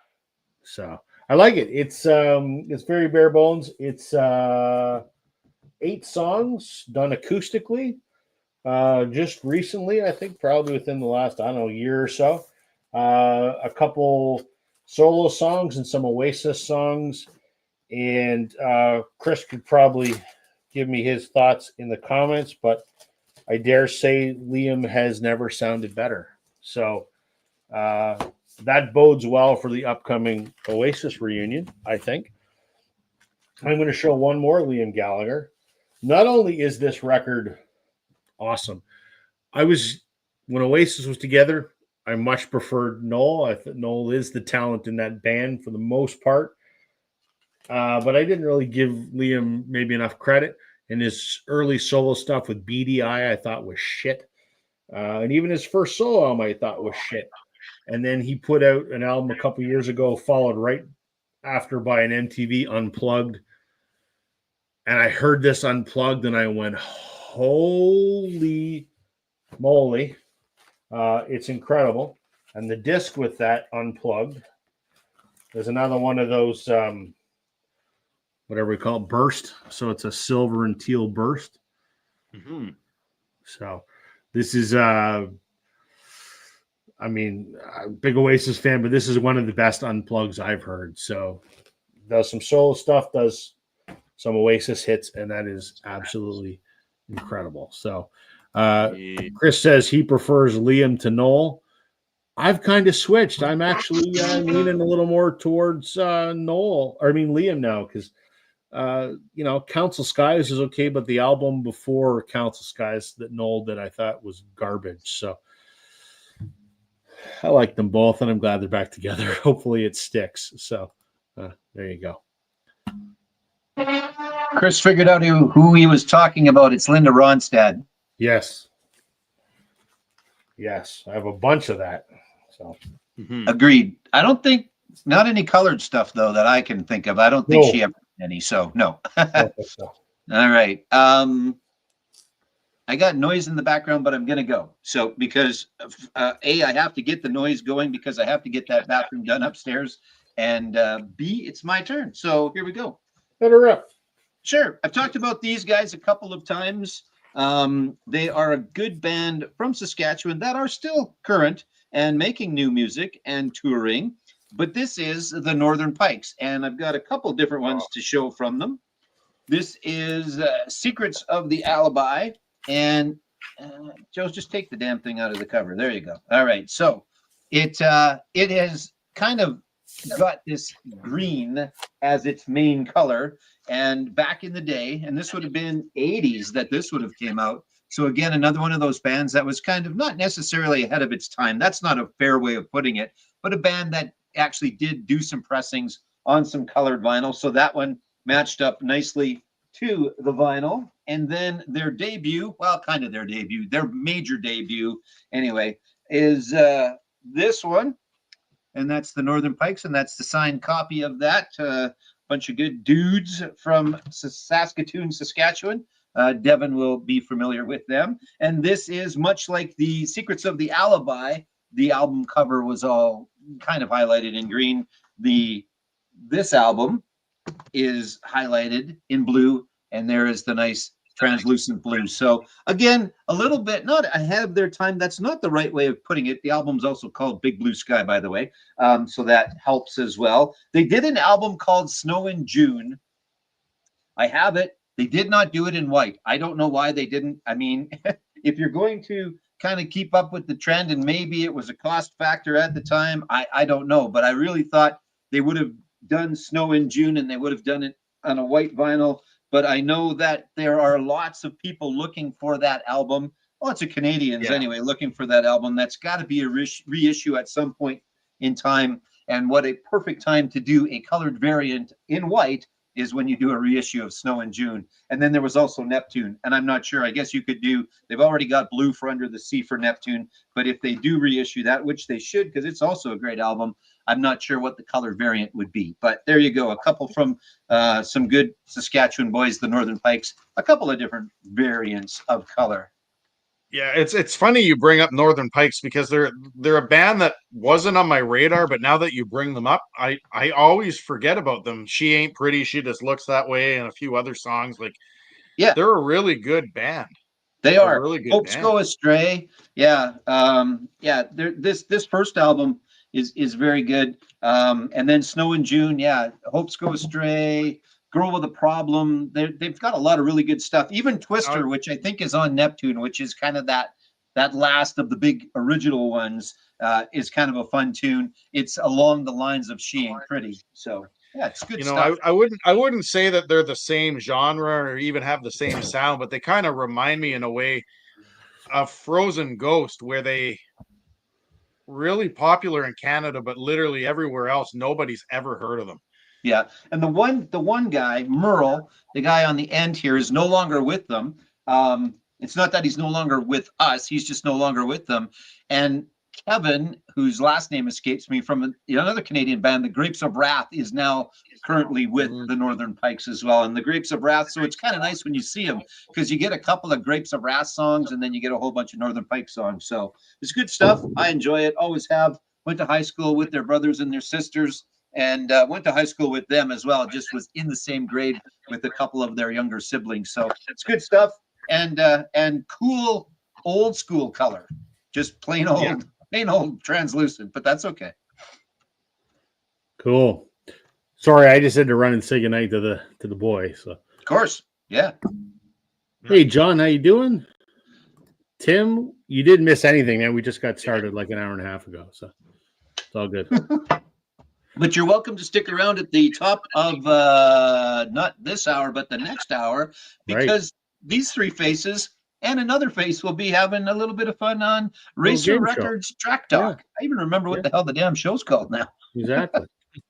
so I like it. It's very bare bones. It's 8 songs done acoustically. Just recently, I think probably within the last, year or so. A couple solo songs and some Oasis songs. And Chris could probably give me his thoughts in the comments, but I dare say Liam has never sounded better. So that bodes well for the upcoming Oasis reunion, I think. I'm going to show one more Liam Gallagher. Not only is this record awesome, when Oasis was together, I much preferred Noel. I thought Noel is the talent in that band for the most part. But I didn't really give Liam maybe enough credit. And his early solo stuff with BDI, I thought was shit. And even his first solo album, I thought was shit. And then he put out an album a couple years ago, followed right after by an MTV Unplugged. And I heard this Unplugged, and I went, holy moly. It's incredible. And the disc with that Unplugged, there's another one of those... whatever we call it, burst. So it's a silver and teal burst. Mm-hmm. So this is, big Oasis fan, but this is one of the best Unplugs I've heard. So does some solo stuff, does some Oasis hits, and that is absolutely incredible. So Chris says he prefers Liam to Noel. I've kind of switched. I'm actually leaning a little more towards Liam now, because Council Skies is okay, but the album before Council Skies that Noel did, I thought was garbage. So I like them both, and I'm glad they're back together. Hopefully it sticks. So there you go. Chris figured out who he was talking about. It's Linda Ronstadt. Yes. I have a bunch of that. So Agreed. I don't think, not any colored stuff though that I can think of. I don't think she ever did any. So no. All right. I got noise in the background, but I'm gonna go. So because I have to get the noise going because I have to get that bathroom done upstairs, and B, it's my turn. So here we go. Let her up. Sure. I've talked about these guys a couple of times. They are a good band from Saskatchewan that are still current and making new music and touring. But this is the Northern Pikes, and I've got a couple different ones to show from them. This is Secrets of the Alibi. And Joe, just take the damn thing out of the cover. There you go. All right. So it has kind of got this green as its main color. And back in the day, and this would have been 80s that this would have came out. So again, another one of those bands that was kind of not necessarily ahead of its time. That's not a fair way of putting it, but a band that actually did do some pressings on some colored vinyl. So that one matched up nicely to the vinyl. And then their debut, well, kind of their debut, their major debut anyway, is this one. And that's the Northern Pikes, and that's the signed copy of that. bunch of good dudes from Saskatoon, Saskatchewan. Devin will be familiar with them. And this is much like the Secrets of the Alibi. The album cover was all kind of highlighted in green. This album is highlighted in blue, and there is the nice translucent blue. So again, a little bit not ahead of their time. That's not the right way of putting it. The album's also called Big Blue Sky, by the way. So that helps as well. They did an album called Snow in June. I have it. They did not do it in white. I don't know why they didn't. I mean, if you're going to kind of keep up with the trend, and maybe it was a cost factor at the time, I don't know. But I really thought they would have done Snow in June, and they would have done it on a white vinyl. But I know that there are lots of people looking for that album. Lots of Canadians, anyway, looking for that album. That's got to be a reissue at some point in time. And what a perfect time to do a colored variant in white is when you do a reissue of Snow in June. And then there was also Neptune. And I'm not sure. I guess you could do, they've already got blue for Under the Sea for Neptune. But if they do reissue that, which they should, because it's also a great album, I'm not sure what the color variant would be. But there you go. A couple from some good Saskatchewan boys, the Northern Pikes, a couple of different variants of color. Yeah, it's funny you bring up Northern Pikes because they're a band that wasn't on my radar, but now that you bring them up, I always forget about them. She Ain't Pretty, She Just Looks That Way, and a few other songs. Like, yeah, they're a really good band. They are. Really good Hopes band. Go Astray. Yeah. This first album is very good. And then Snow in June. Yeah. Hopes Go Astray. Girl with a Problem. They've got a lot of really good stuff. Even Twister, which I think is on Neptune, which is kind of that last of the big original ones, is kind of a fun tune. It's along the lines of She Ain't Pretty. So yeah, it's good stuff. I wouldn't say that they're the same genre or even have the same sound, but they kind of remind me in a way of Frozen Ghost, where they really popular in Canada, but literally everywhere else, nobody's ever heard of them. Yeah, and the one guy, Merle, the guy on the end here, is no longer with them. It's not that he's no longer with us; he's just no longer with them. And Kevin, whose last name escapes me, from another Canadian band, the Grapes of Wrath, is now currently with the Northern Pikes as well. And the Grapes of Wrath, so it's kind of nice when you see them, because you get a couple of Grapes of Wrath songs, and then you get a whole bunch of Northern Pike songs. So it's good stuff. I enjoy it. Always have. Went to high school with their brothers and their sisters. And went to high school with them as well. Just was in the same grade with a couple of their younger siblings. So it's good stuff, and cool old school color, just plain old translucent. But that's okay. Cool. Sorry, I just had to run and say goodnight to the boy. So Of course, yeah. Hey, John, how you doing? Tim, you didn't miss anything, man. We just got started like an hour and a half ago, so it's all good. But you're welcome to stick around at the top of not this hour, but the next hour, because these three faces and another face will be having a little bit of fun on Racer Records Track Talk. Yeah. I even remember what the hell the damn show's called now. Exactly.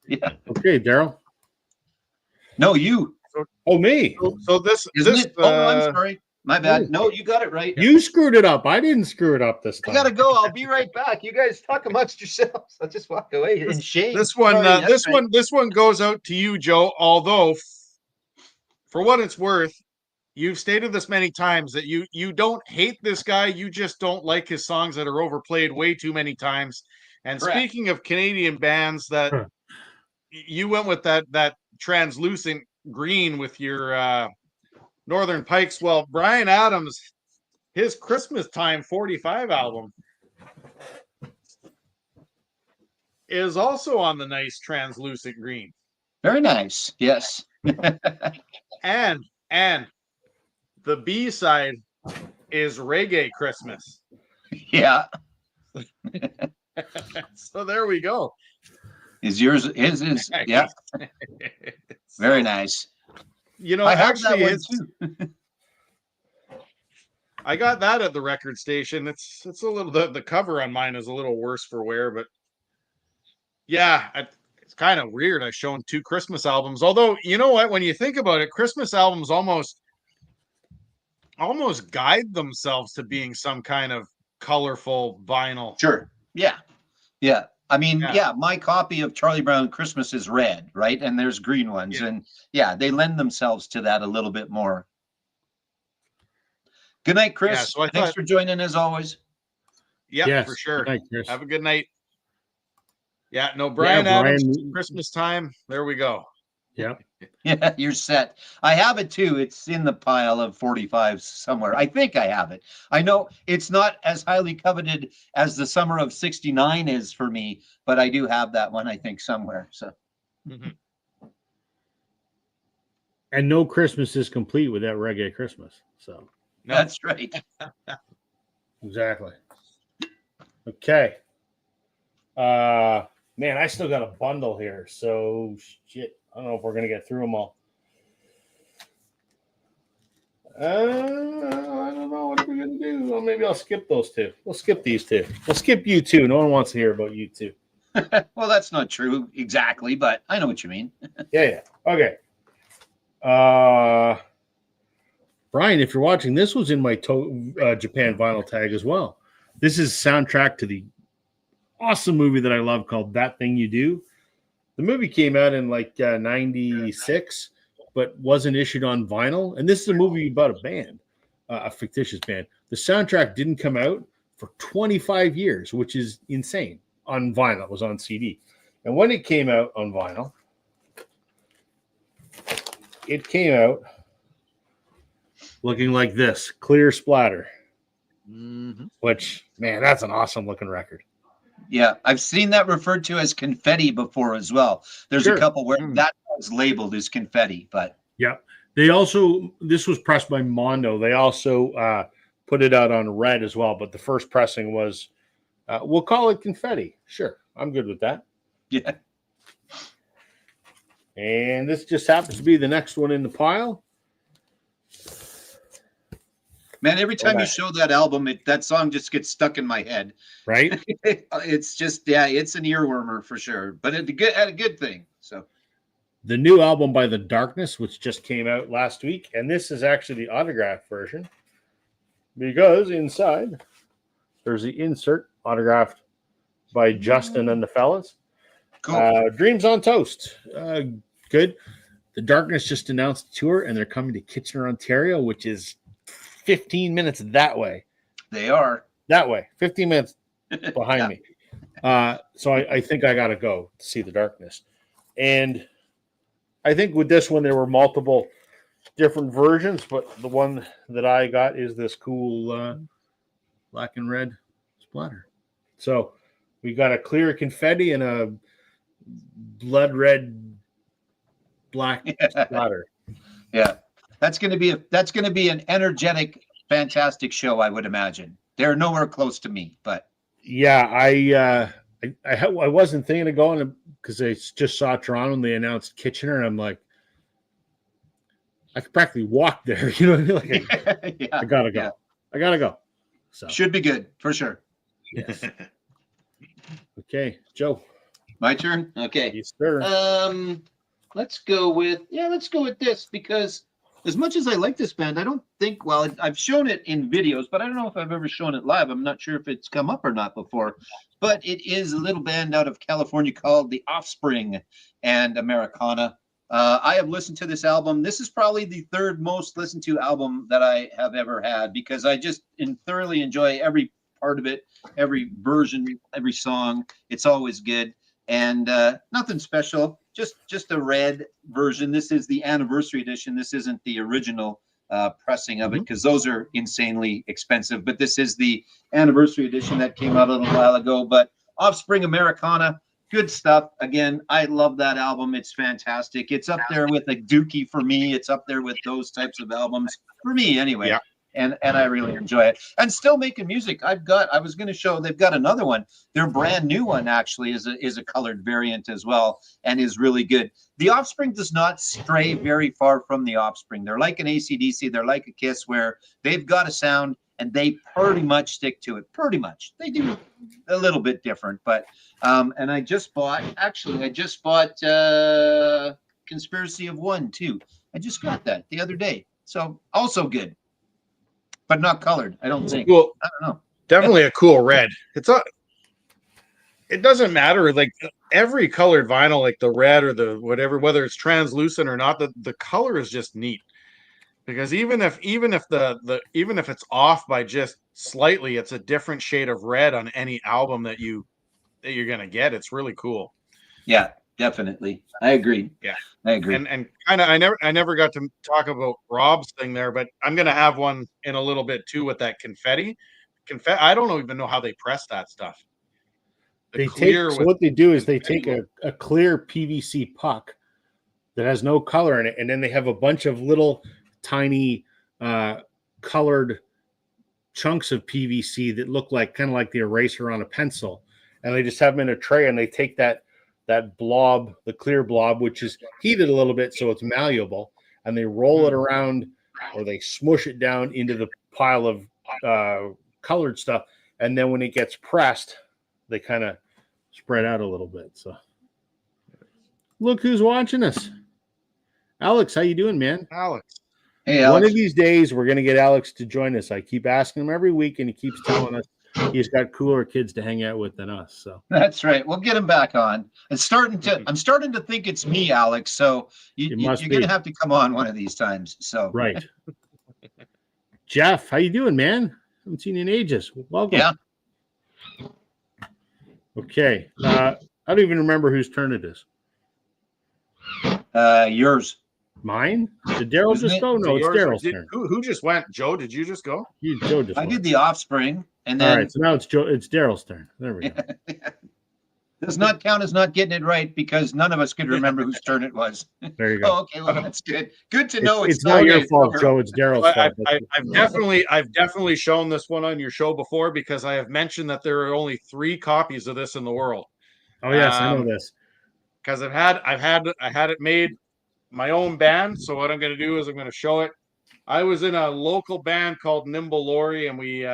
Yeah. Okay, Daryl. No, you. Oh, me. So this Isn't this. it? Oh, I'm sorry. My bad. No, you got it right. You screwed it up. I didn't screw it up this time. I gotta go. I'll be right back. You guys talk amongst yourselves. I'll just walk away in shame. This one goes out to you, Joe. Although, for what it's worth, you've stated this many times that you don't hate this guy. You just don't like his songs that are overplayed way too many times. And correct. Speaking of Canadian bands, that you went with that translucent green with your Northern Pikes. Well, Bryan Adams, his Christmas Time 45 album is also on the nice translucent green. Very nice. Yes. and the B side is Reggae Christmas. Yeah. So there we go. Is yours is yeah. Very nice. You know, I actually, I got that at the record station. It's a little the cover on mine is a little worse for wear, but yeah, it's kind of weird. I've shown two Christmas albums. Although, you know what? When you think about it, Christmas albums almost guide themselves to being some kind of colorful vinyl. Sure. Yeah. Yeah. I mean, Yeah. yeah, my copy of Charlie Brown Christmas is red, right? And there's green ones. Yeah. And yeah, they lend themselves to that a little bit more. Good night, Chris. Yeah, so I Thanks thought- for joining as always. Yeah, Yes, for sure. good night, Chris. Have a good night. Yeah, no, Brian Yeah, Adams, Brian- Christmas time. There we go. Yeah. Yeah, you're set. I have it too. It's in the pile of 45s somewhere. I think I have it. I know it's not as highly coveted as the summer of 69 is for me, but I do have that one, I think, somewhere. So Mhm. And no Christmas is complete without Reggae Christmas. So No, that's right. exactly. Okay. Man, I still got a bundle here. So shit. I don't know if we're gonna get through them all. I don't know. What are we gonna do? Well, maybe I'll skip those two. We'll skip these two. We'll skip you two. No one wants to hear about you two. Well, that's not true exactly, but I know what you mean. Yeah. Okay. Brian, if you're watching, this was in my Japan vinyl tag as well. This is soundtrack to the awesome movie that I love called That Thing You Do. The movie came out in like 96, but wasn't issued on vinyl. And this is a movie about a band, a fictitious band. The soundtrack didn't come out for 25 years, which is insane. On vinyl, it was on CD. And when it came out on vinyl, it came out looking like this, clear splatter, Mhm. which, man, that's an awesome looking record. Yeah, I've seen that referred to as confetti before as well. There's Sure. a couple where Mm. that was labeled as confetti, but Yeah. They also, this was pressed by Mondo. They also put it out on red as well, but the first pressing was, we'll call it confetti. Sure. I'm good with that. yeah. And this just happens to be the next one in the pile. Man, every time you Alright. show that album, that song just gets stuck in my head. Right? It's just, yeah, it's an earwormer for sure, but it had a good thing. So The new album by The Darkness, which just came out last week. And this is actually the autographed version because inside there's the insert autographed by Justin and the fellas. cool. Dreams on Toast. Good. The Darkness just announced a tour and they're coming to Kitchener, Ontario, which is 15 minutes that way. They are. 15 minutes behind Yeah. me. So I think I got to go to see The Darkness. And I think with this one, there were multiple different versions, but the one that I got is this cool black and red splatter. So we got a clear confetti and a blood red black splatter. Yeah, that's going to be an energetic, fantastic show. I would imagine they're nowhere close to me, but Yeah, I wasn't thinking of going because I just saw Toronto and they announced Kitchener, and I'm like, I could practically walk there. You know what I mean? Like, yeah, I gotta go. yeah. I gotta go. So Should be good for sure. yes. Okay, Joe. My turn. Okay. Yes, sir. Let's go with this because as much as I like this band, I don't think, well, I've shown it in videos, but I don't know if I've ever shown it live. I'm not sure if it's come up or not before, but it is a little band out of California called The Offspring and Americana. I have listened to this album. This is probably the third most listened to album that I have ever had because I just thoroughly enjoy every part of it, every version, every song. It's always good. And nothing special, just a red version. This is the anniversary edition. This isn't the original pressing of it because those are insanely expensive. But this is the anniversary edition that came out a little while ago. But Offspring Americana, good stuff. Again, I love that album. It's fantastic. It's up there with a Dookie for me. It's up there with those types of albums for me anyway. Yeah. And I really enjoy it. And still making music. I was going to show, they've got another one. Their brand new one actually is a colored variant as well and is really good. The Offspring does not stray very far from the Offspring. They're like an AC/DC. They're like a Kiss where they've got a sound and they pretty much stick to it. Pretty much. They do a little bit different, but and I just bought Conspiracy of One too. I just got that the other day. So also good. But not colored, I don't think. Cool. I don't know. Definitely a cool red. It's it doesn't matter. Like every colored vinyl, like the red or the whatever, whether it's translucent or not, the color is just neat. Because even if it's off by just slightly, it's a different shade of red on any album that you're gonna get. It's really cool. Yeah, definitely. I agree. Yeah, I agree. And kind of, I never got to talk about Rob's thing there, but I'm gonna have one in a little bit too with that confetti. I don't even know how they press that stuff. What they do is they take a clear PVC puck that has no color in it, and then they have a bunch of little tiny colored chunks of PVC that look like kind of like the eraser on a pencil, and they just have them in a tray, and they take that blob, the clear blob, which is heated a little bit so it's malleable, and they roll it around or they smush it down into the pile of colored stuff, and then when it gets pressed, they kind of spread out a little bit. So look who's watching us. Alex, how you doing, man? Alex. Hey, Alex. One of these days, we're going to get Alex to join us. I keep asking him every week, and he keeps telling us he's got cooler kids to hang out with than us. So that's right. We'll get him back on. I'm starting to think it's me, Alex. So you're going to have to come on one of these times. So right. Jeff, how you doing, man? Haven't seen you in ages. Welcome. Yeah. Okay. I don't even remember whose turn it is. Yours. Mine? Did Daryl just go? No, it's Daryl's turn. Who just went? Joe, did you just go? Joe just I went. did the Offspring, and then all right. So now it's Daryl's turn. There we go. Does not count as not getting it right because none of us could remember whose turn it was. There you go. Oh, okay, well that's good. Good to know. It's not your fault, Joe. It's Daryl's fault. I've definitely shown this one on your show before because I have mentioned that there are only 3 copies of this in the world. Oh yes, I know this. Because I had it made my own band. So what I'm going to do is I'm going to show it. I was in a local band called Nimble Lorry, and we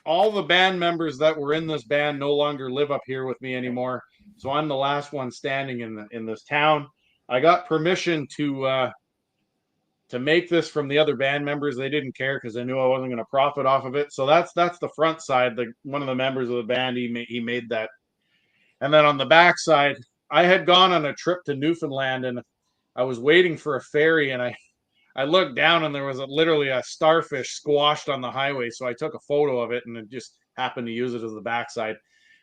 all the band members that were in this band no longer live up here with me anymore. So I'm the last one standing in this town. I got permission to make this from the other band members. They didn't care because they knew I wasn't going to profit off of it. So that's the front side. One of the members of the band, he made that. And then on the back side, I had gone on a trip to Newfoundland, and I was waiting for a ferry, and I looked down, and there was literally a starfish squashed on the highway. So I took a photo of it, and it just happened to use it as the backside.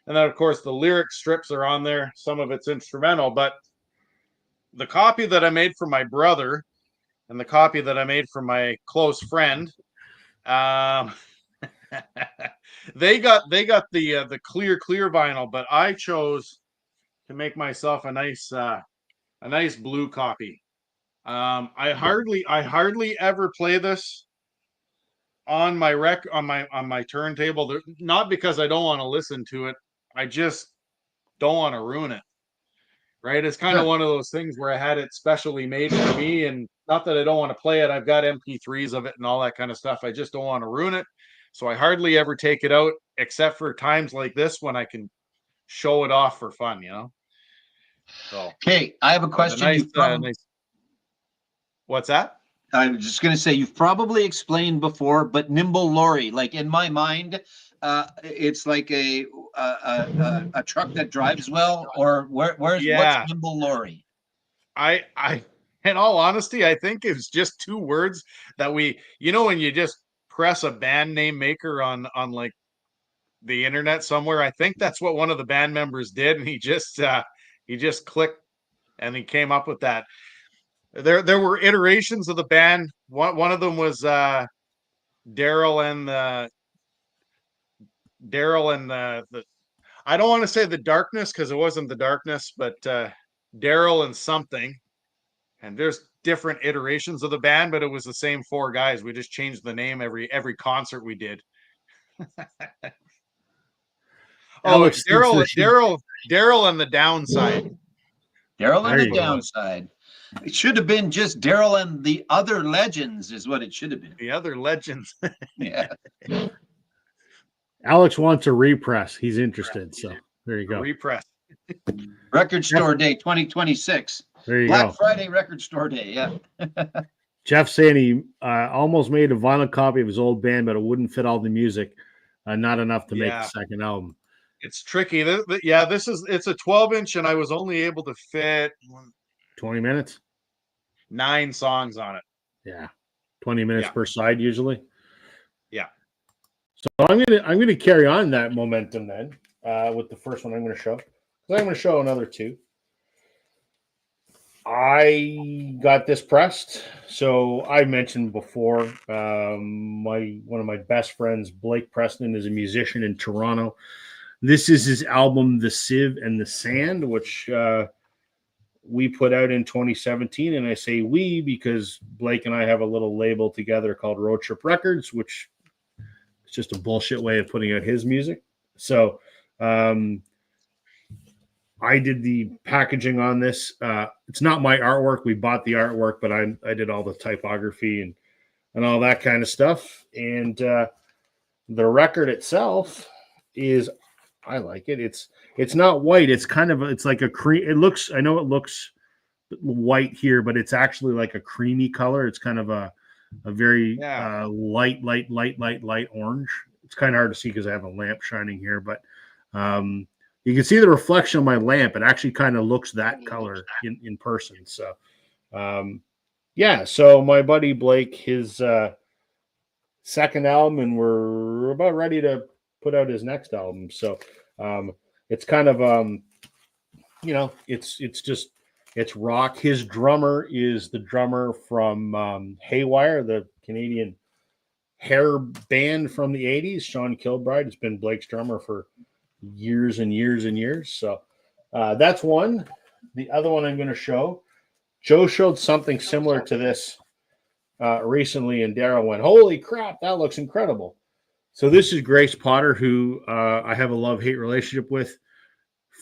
And then, of course, the lyric strips are on there. Some of it's instrumental, but the copy that I made for my brother and the copy that I made for my close friend, they got the clear vinyl, but I chose to make myself a nice blue copy. I hardly ever play this on my on my turntable. Not because I don't want to listen to it. I just don't want to ruin it. Right? It's kind of one of those things where I had it specially made for me, and not that I don't want to play it. I've got MP3s of it and all that kind of stuff. I just don't want to ruin it. So I hardly ever take it out, except for times like this when I can show it off for fun, you know? So, okay, I have a question. What's that? I was just going to say, you've probably explained before, but Nimble Lorry, like in my mind, it's like a truck that drives well, or what's Nimble Lorry? I in all honesty, I think it's just 2 words that when you just press a band name maker on like the internet somewhere, I think that's what one of the band members did, and he just clicked and he came up with that. There were iterations of the band. One of them was Daryl and the I don't want to say the Darkness because it wasn't the Darkness, but Daryl and something. And there's different iterations of the band, but it was the same 4 guys. We just changed the name every concert we did. Alex, Daryl and the Downside. Daryl and the Downside. It should have been just Daryl and the Other Legends is what it should have been. The Other Legends. Yeah. Alex wants a repress. He's interested. So there you go. Repress. Record Store Day 2026. There you Black go. Friday Record Store Day. Yeah. Jeff saying he almost made a vinyl copy of his old band, but it wouldn't fit all the music. Not enough to make the second album. It's tricky. It's a 12-inch, and I was only able to fit 20 minutes. 9 songs on it. Yeah, 20 minutes Yeah. per side usually. Yeah. So I'm gonna carry on that momentum then with the first one I'm going to show. So I'm going to show another 2. I got this pressed. So I mentioned before, one of my best friends, Blake Preston, is a musician in Toronto. This is his album, The Sieve and the Sand, which we put out in 2017. And I say we because Blake and I have a little label together called Road Trip Records, which is just a bullshit way of putting out his music. So I did the packaging on this. It's not my artwork. We bought the artwork, but I did all the typography and all that kind of stuff. And the record itself is, I like it. It's not white. It's kind of, it's like a cream. It looks, I know it looks white here, but it's actually like a creamy color. It's kind of a very light orange. It's kind of hard to see because I have a lamp shining here, but you can see the reflection of my lamp. It actually kind of looks that color in person. So, so my buddy Blake, his second album, and we're about ready to put out his next album. So it's kind of, it's rock. His drummer is the drummer from Haywire, the Canadian hair band from the 80s. Sean Kilbride has been Blake's drummer for years and years and years. So that's one. The other one I'm going to show, Joe showed something similar to this recently, and Daryl went, "Holy crap, that looks incredible." So this is Grace Potter, who I have a love-hate relationship with.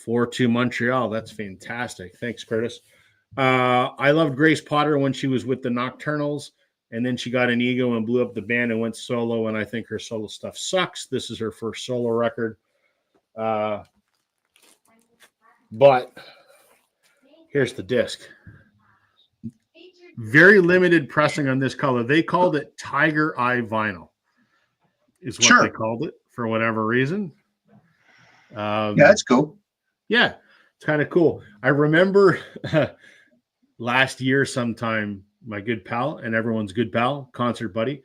4-2 Montreal. That's fantastic. Thanks, Curtis. I loved Grace Potter when she was with the Nocturnals, and then she got an ego and blew up the band and went solo, and I think her solo stuff sucks. This is her first solo record. But here's the disc. Very limited pressing on this color. They called it Tiger Eye Vinyl, is what they called it for whatever reason. Yeah, that's cool. Yeah, it's kind of cool. I remember last year sometime, my good pal and everyone's good pal, concert buddy,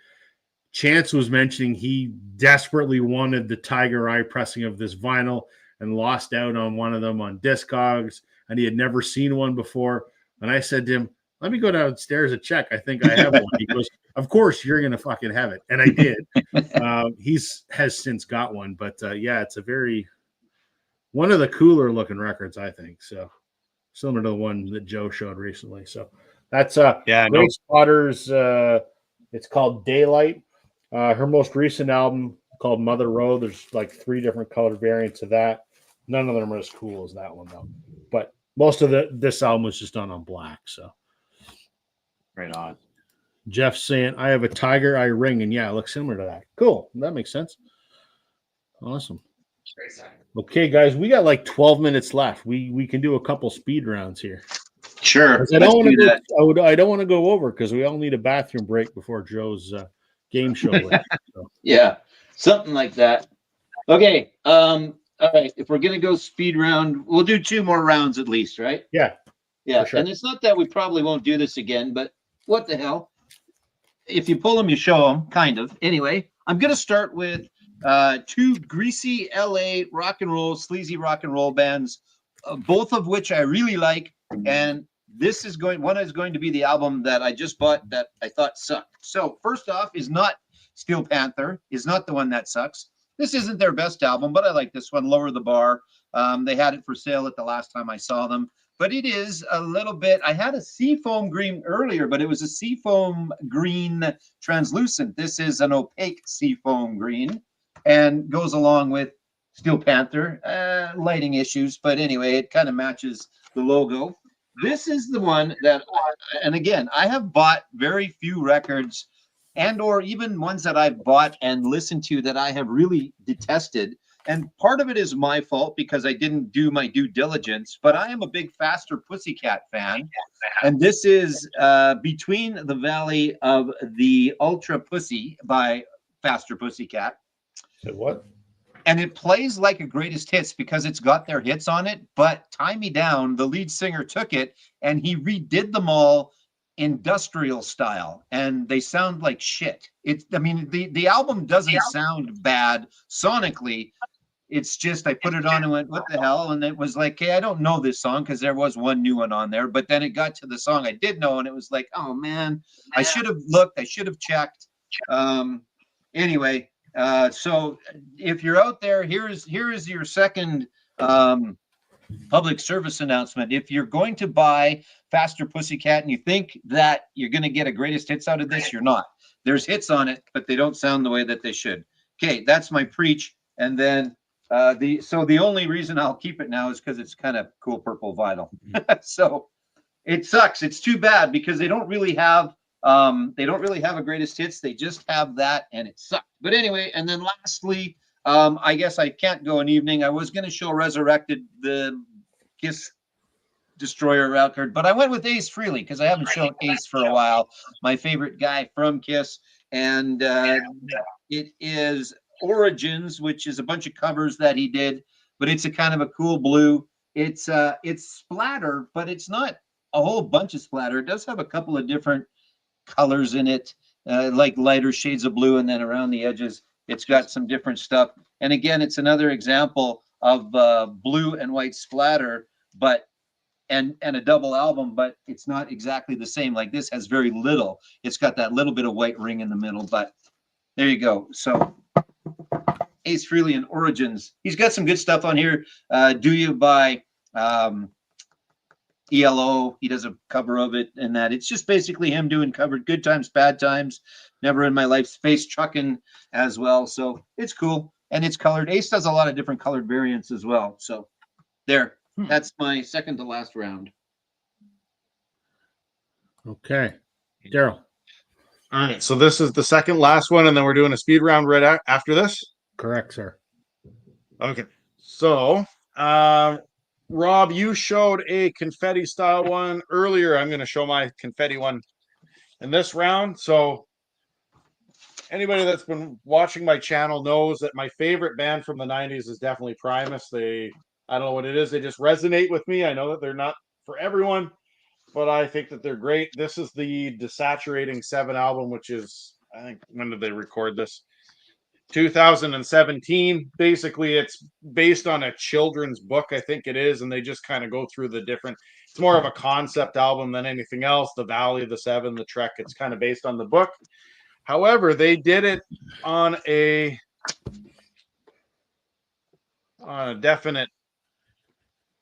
Chance was mentioning he desperately wanted the Tiger Eye pressing of this vinyl and lost out on one of them on Discogs, and he had never seen one before. And I said to him, "Let me go downstairs and check. I think I have one." He goes, "Of course, you're going to fucking have it." And I did. Has since got one. But it's one of the cooler looking records, I think. So similar to the one that Joe showed recently. So that's Grace Potter's, it's called Daylight. Her most recent album called Mother Road. There's like 3 different color variants of that. None of them are as cool as that one though. But most of this album was just done on black. So right on. Jeff's saying I have a Tiger Eye ring, and it looks similar to that. Cool. That makes sense. Awesome. Okay, guys, we got like 12 minutes left. We can do a couple speed rounds here. Sure. I don't want to go over because we all need a bathroom break before Joe's game show. So. Yeah, something like that. Okay. All right. If we're gonna go speed round, we'll do 2 more rounds at least, right? Yeah. Yeah. Sure. And it's not that we probably won't do this again, but what the hell? If you pull them, you show them, kind of. Anyway, I'm gonna start with 2 greasy LA sleazy rock and roll bands, both of which I really like. And one is going to be the album that I just bought that I thought sucked. So first off is not Steel Panther, is not the one that sucks. This isn't their best album, but I like this one, Lower the Bar. They had it for sale at the last time I saw them. But it is a little bit, I had a seafoam green earlier, but it was a seafoam green translucent. This is an opaque seafoam green and goes along with Steel Panther, lighting issues. But anyway, it kind of matches the logo. This is the one that, and again, I have bought very few records and or even ones that I've bought and listened to that I have really detested. And part of it is my fault because I didn't do my due diligence, but I am a big Faster Pussycat fan. And this is Between the Valley of the Ultra Pussy by Faster Pussycat. So what? and it plays like a greatest hits because it's got their hits on it. But Tie Me Down, the lead singer took it and he redid them all industrial style, and they sound like shit. I mean, the album doesn't sound bad sonically. It's just I put it on and went, what the hell? And it was like, hey, I don't know this song because there was one new one on there. But then it got to the song I did know, and it was like, oh man, I should have looked, I should have checked. Anyway, so if you're out there, here is your second public service announcement. If you're going to buy Faster Pussycat and you think that you're going to get a greatest hits out of this, you're not. There's hits on it, but they don't sound the way that they should. Okay, that's my preach. And then the only reason I'll keep it now is because it's kind of cool purple vinyl. So it sucks. It's too bad because they don't really have a greatest hits. They just have that, and it sucks. But anyway, and then lastly, I guess I can't go an evening. I was going to show Resurrected, the Kiss Destroyer record, but I went with Ace Frehley because I haven't shown Ace for a while. My favorite guy from Kiss, and it is Origins, which is a bunch of covers that he did, but it's a kind of a cool blue. It's splatter, but it's not a whole bunch of splatter. It does have a couple of different colors in it, like lighter shades of blue, and then around the edges it's got some different stuff. And again, it's another example of blue and white splatter, but and a double album, but it's not exactly the same. Like this has very little. It's got that little bit of white ring in the middle, but there you go. So Ace Frehley and Origins. He's got some good stuff on here. Do You by ELO. He does a cover of it, and that it's just basically him doing covered Good Times, Bad Times, Never in My Life, Space Truckin' as well. So it's cool, and it's colored. Ace does a lot of different colored variants as well. So there, that's my second to last round. Okay, Daryl. All right, so this is the second last one, and then we're doing a speed round right after this. Correct, sir. Okay, so Rob, you showed a confetti style one earlier. I'm going to show my confetti one in this round. So anybody that's been watching my channel knows that my favorite band from the 90s is definitely Primus. I don't know what it is. They just resonate with me. I know that they're not for everyone, but I think that they're great. This is the Desaturating 7 album, which is, I think, when did they record this? 2017. Basically, it's based on a children's book, I think it is, and they just kind of go through the different, it's more of a concept album than anything else. The Valley, the Seven, the Trek, it's kind of based on the book. However, they did it on a definite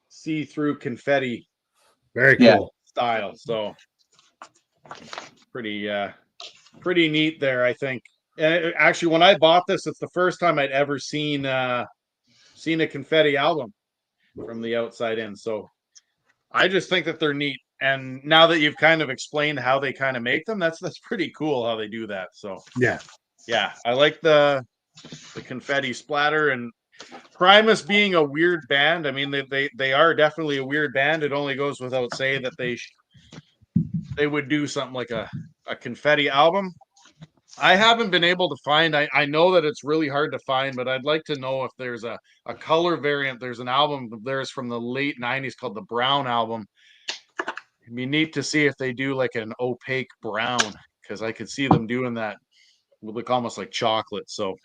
see-through confetti Very cool style. So pretty neat there, I think. Actually, when I bought this, it's the first time I'd ever seen a confetti album from the outside in. So I just think that they're neat. And now that you've kind of explained how they kind of make them, that's pretty cool how they do that. So yeah, I like the confetti splatter. And Primus being a weird band, I mean, they are definitely a weird band. It only goes without saying that they would do something like a confetti album. I haven't been able to find, I know that it's really hard to find, but I'd like to know if there's a color variant. There's an album of theirs from the late 90s called the Brown Album. It'd be neat to see if they do like an opaque brown, because I could see them doing that. It would look almost like chocolate. So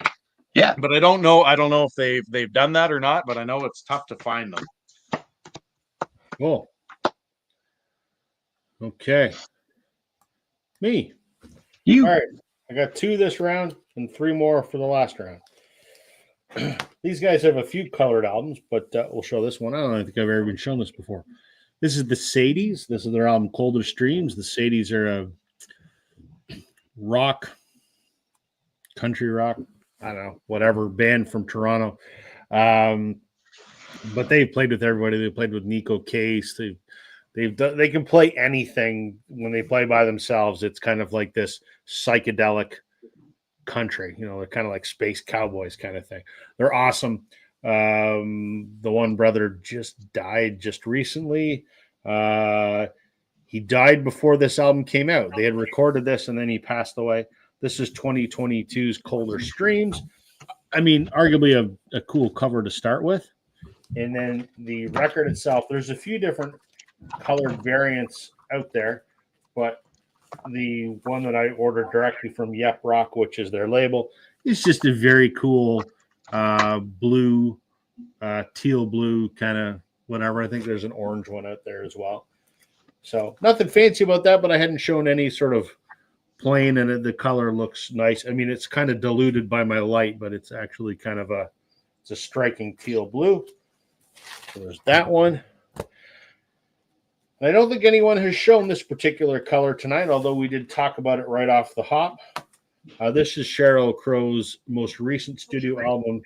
yeah, but I don't know if they've done that or not, but I know it's tough to find them. Cool. Okay. Me. You. All right. I got 2 this round and 3 more for the last round. These guys have a few colored albums, but we'll show this one. I don't think I've ever been shown this before. This is the Sadies. This is their album Colder Streams. The Sadies are a country rock, I don't know, whatever band from Toronto. But they've played with everybody. They played with Nico Case. They can play anything when they play by themselves. It's kind of like this psychedelic country, they're kind of like Space Cowboys kind of thing. They're awesome. The one brother just died just recently. He died before this album came out. They had recorded this and then he passed away. This is 2022's Colder Streams. I mean, arguably a cool cover to start with. And then the record itself, there's a few different color variants out there, but the one that I ordered directly from Yep Rock, which is their label, is just a very cool blue, teal blue kind of whatever. I think there's an orange one out there as well. So nothing fancy about that, but I hadn't shown any sort of plain, and the color looks nice. I mean, it's kind of diluted by my light, but it's actually kind of it's a striking teal blue. So there's that one. I don't think anyone has shown this particular color tonight, although we did talk about it right off the hop. This is Sheryl Crow's most recent studio album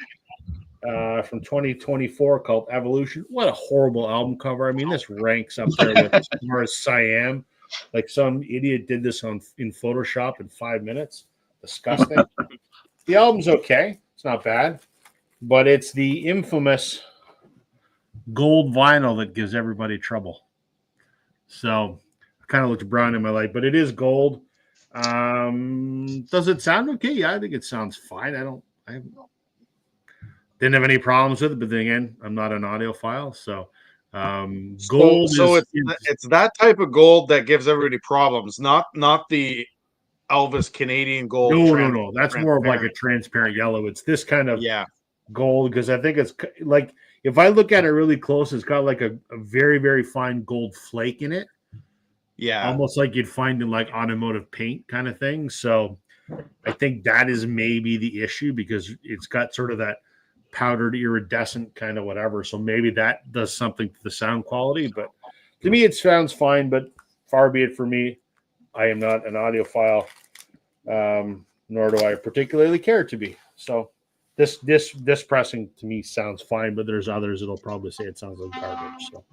from 2024 called Evolution. What a horrible album cover. I mean, this ranks up there with as far as Siam. Like some idiot did this in Photoshop in 5 minutes. Disgusting. The album's okay. It's not bad. But it's the infamous gold vinyl that gives everybody trouble. So I kind of looked brown in my light, but it is gold. Does it sound okay? Yeah, I think it sounds fine. I didn't have any problems with it, but then again, I'm not an audiophile, so gold. So it's that type of gold that gives everybody problems, not the Elvis Canadian gold. No. That's more of like a transparent yellow. It's this kind of gold, because I think it's like, if I look at it really close, it's got like a very, very fine gold flake in it. Yeah. Almost like you'd find in like automotive paint kind of thing. So I think that is maybe the issue, because it's got sort of that powdered iridescent kind of whatever. So maybe that does something to the sound quality. But to me, it sounds fine, but far be it for me. I am not an audiophile, nor do I particularly care to be. So this pressing to me sounds fine, but there's others that'll probably say it sounds like garbage. So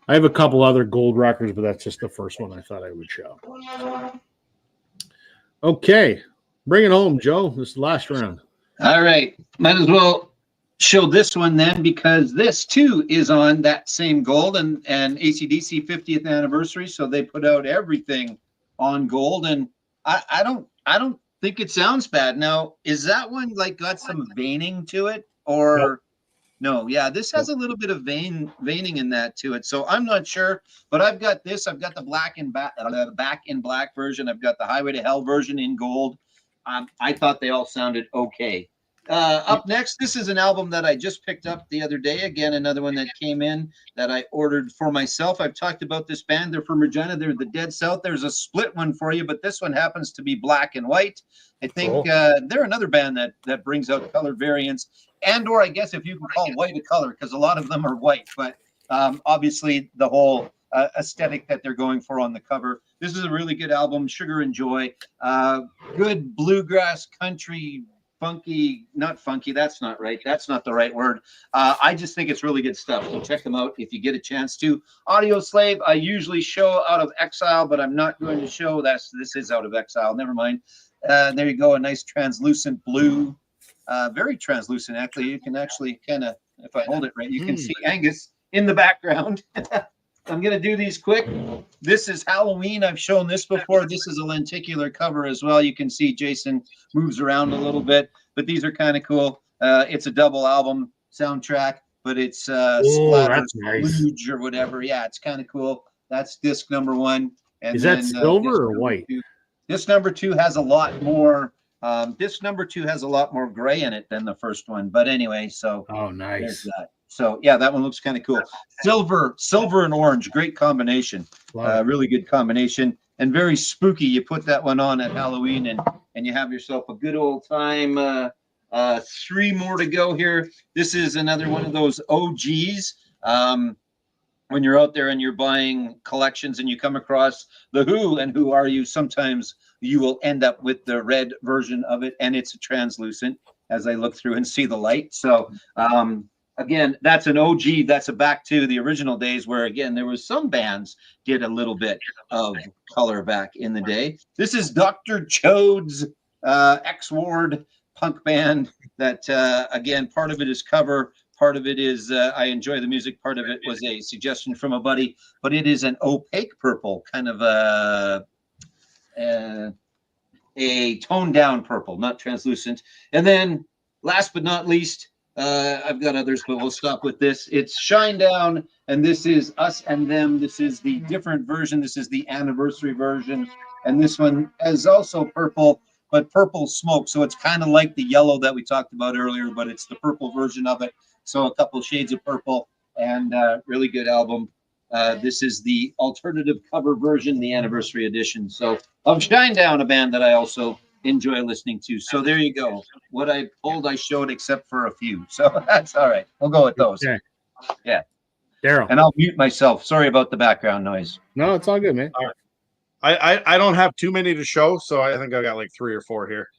I have a couple other gold records, but that's just the first one I thought I would show. Okay, bring it home, Joe. This is the last round. All right, might as well show this one then, because this too is on that same gold and AC/DC 50th anniversary. So they put out everything on gold, and I don't think it sounds bad. Now, is that one like got some veining to it, or Nope. no? Yeah, this has a little bit of veining in that to it. So I'm not sure, but I've got this. I've got the back in black version. I've got the Highway to Hell version in gold. I thought they all sounded okay. Up next, this is an album that I just picked up the other day. Again, another one that came in that I ordered for myself. I've talked about this band. They're from Regina. They're the Dead South. There's a split one for you, but this one happens to be black and white. I think Cool. they're another band that brings out color variants, or I guess if you can call white a color, because a lot of them are white. But obviously, the whole aesthetic that they're going for on the cover. This is a really good album, Sugar and Joy. Good bluegrass country. Not funky. That's not right. That's not the right word. I just think it's really good stuff. So check them out if you get a chance to. Audio Slave, I usually show Out of Exile, but I'm not going to show this is Out of Exile. Never mind. There you go. A nice translucent blue. Very translucent, actually. You can actually kind of, if I hold it right, you can see Angus in the background. I'm going to do these quick. This is Halloween. I've shown this before. This is a lenticular cover as well. You can see Jason moves around a little bit, but these are kind of cool. It's a double album soundtrack, but it's Splatter Splooge or whatever. Yeah, it's kind of cool. That's disc number 1. And is that silver or white? Disc number 2 has a lot more. Disc number 2 has a lot more gray in it than the first one. But anyway, so nice. There's that. So yeah, that one looks kind of cool. Silver and orange, great combination. Really good combination, and very spooky. You put that one on at Halloween, and you have yourself a good old time. 3 more to go here. This is another one of those OGs. When you're out there and you're buying collections and you come across the Who and Who Are You, sometimes you will end up with the red version of it, and it's a translucent as I look through and see the light. So again, that's an OG. That's back to the original days where, again, there was some bands did a little bit of color back in the day. This is Dr. Chode's X-Ward punk band that, again, part of it is cover. Part of it is I enjoy the music. Part of it was a suggestion from a buddy, but it is an opaque purple, kind of a toned down purple, not translucent. And then last but not least, I've got others, but we'll stop with this. It's Shinedown, and this is Us and Them. This is the different version. This is the anniversary version, and this one is also purple, but purple smoke. So it's kind of like the yellow that we talked about earlier, but it's the purple version of it. So a couple shades of purple, and really good album. This is the alternative cover version, the anniversary edition. So of Shinedown, a band that I also enjoy listening to. So there you go. What I pulled, I showed, except for a few. So that's all right. We'll go with those. Okay. Yeah. Daryl. And I'll mute myself. Sorry about the background noise. No, it's all good, man. I don't have too many to show, so I think I got like 3 or 4 here.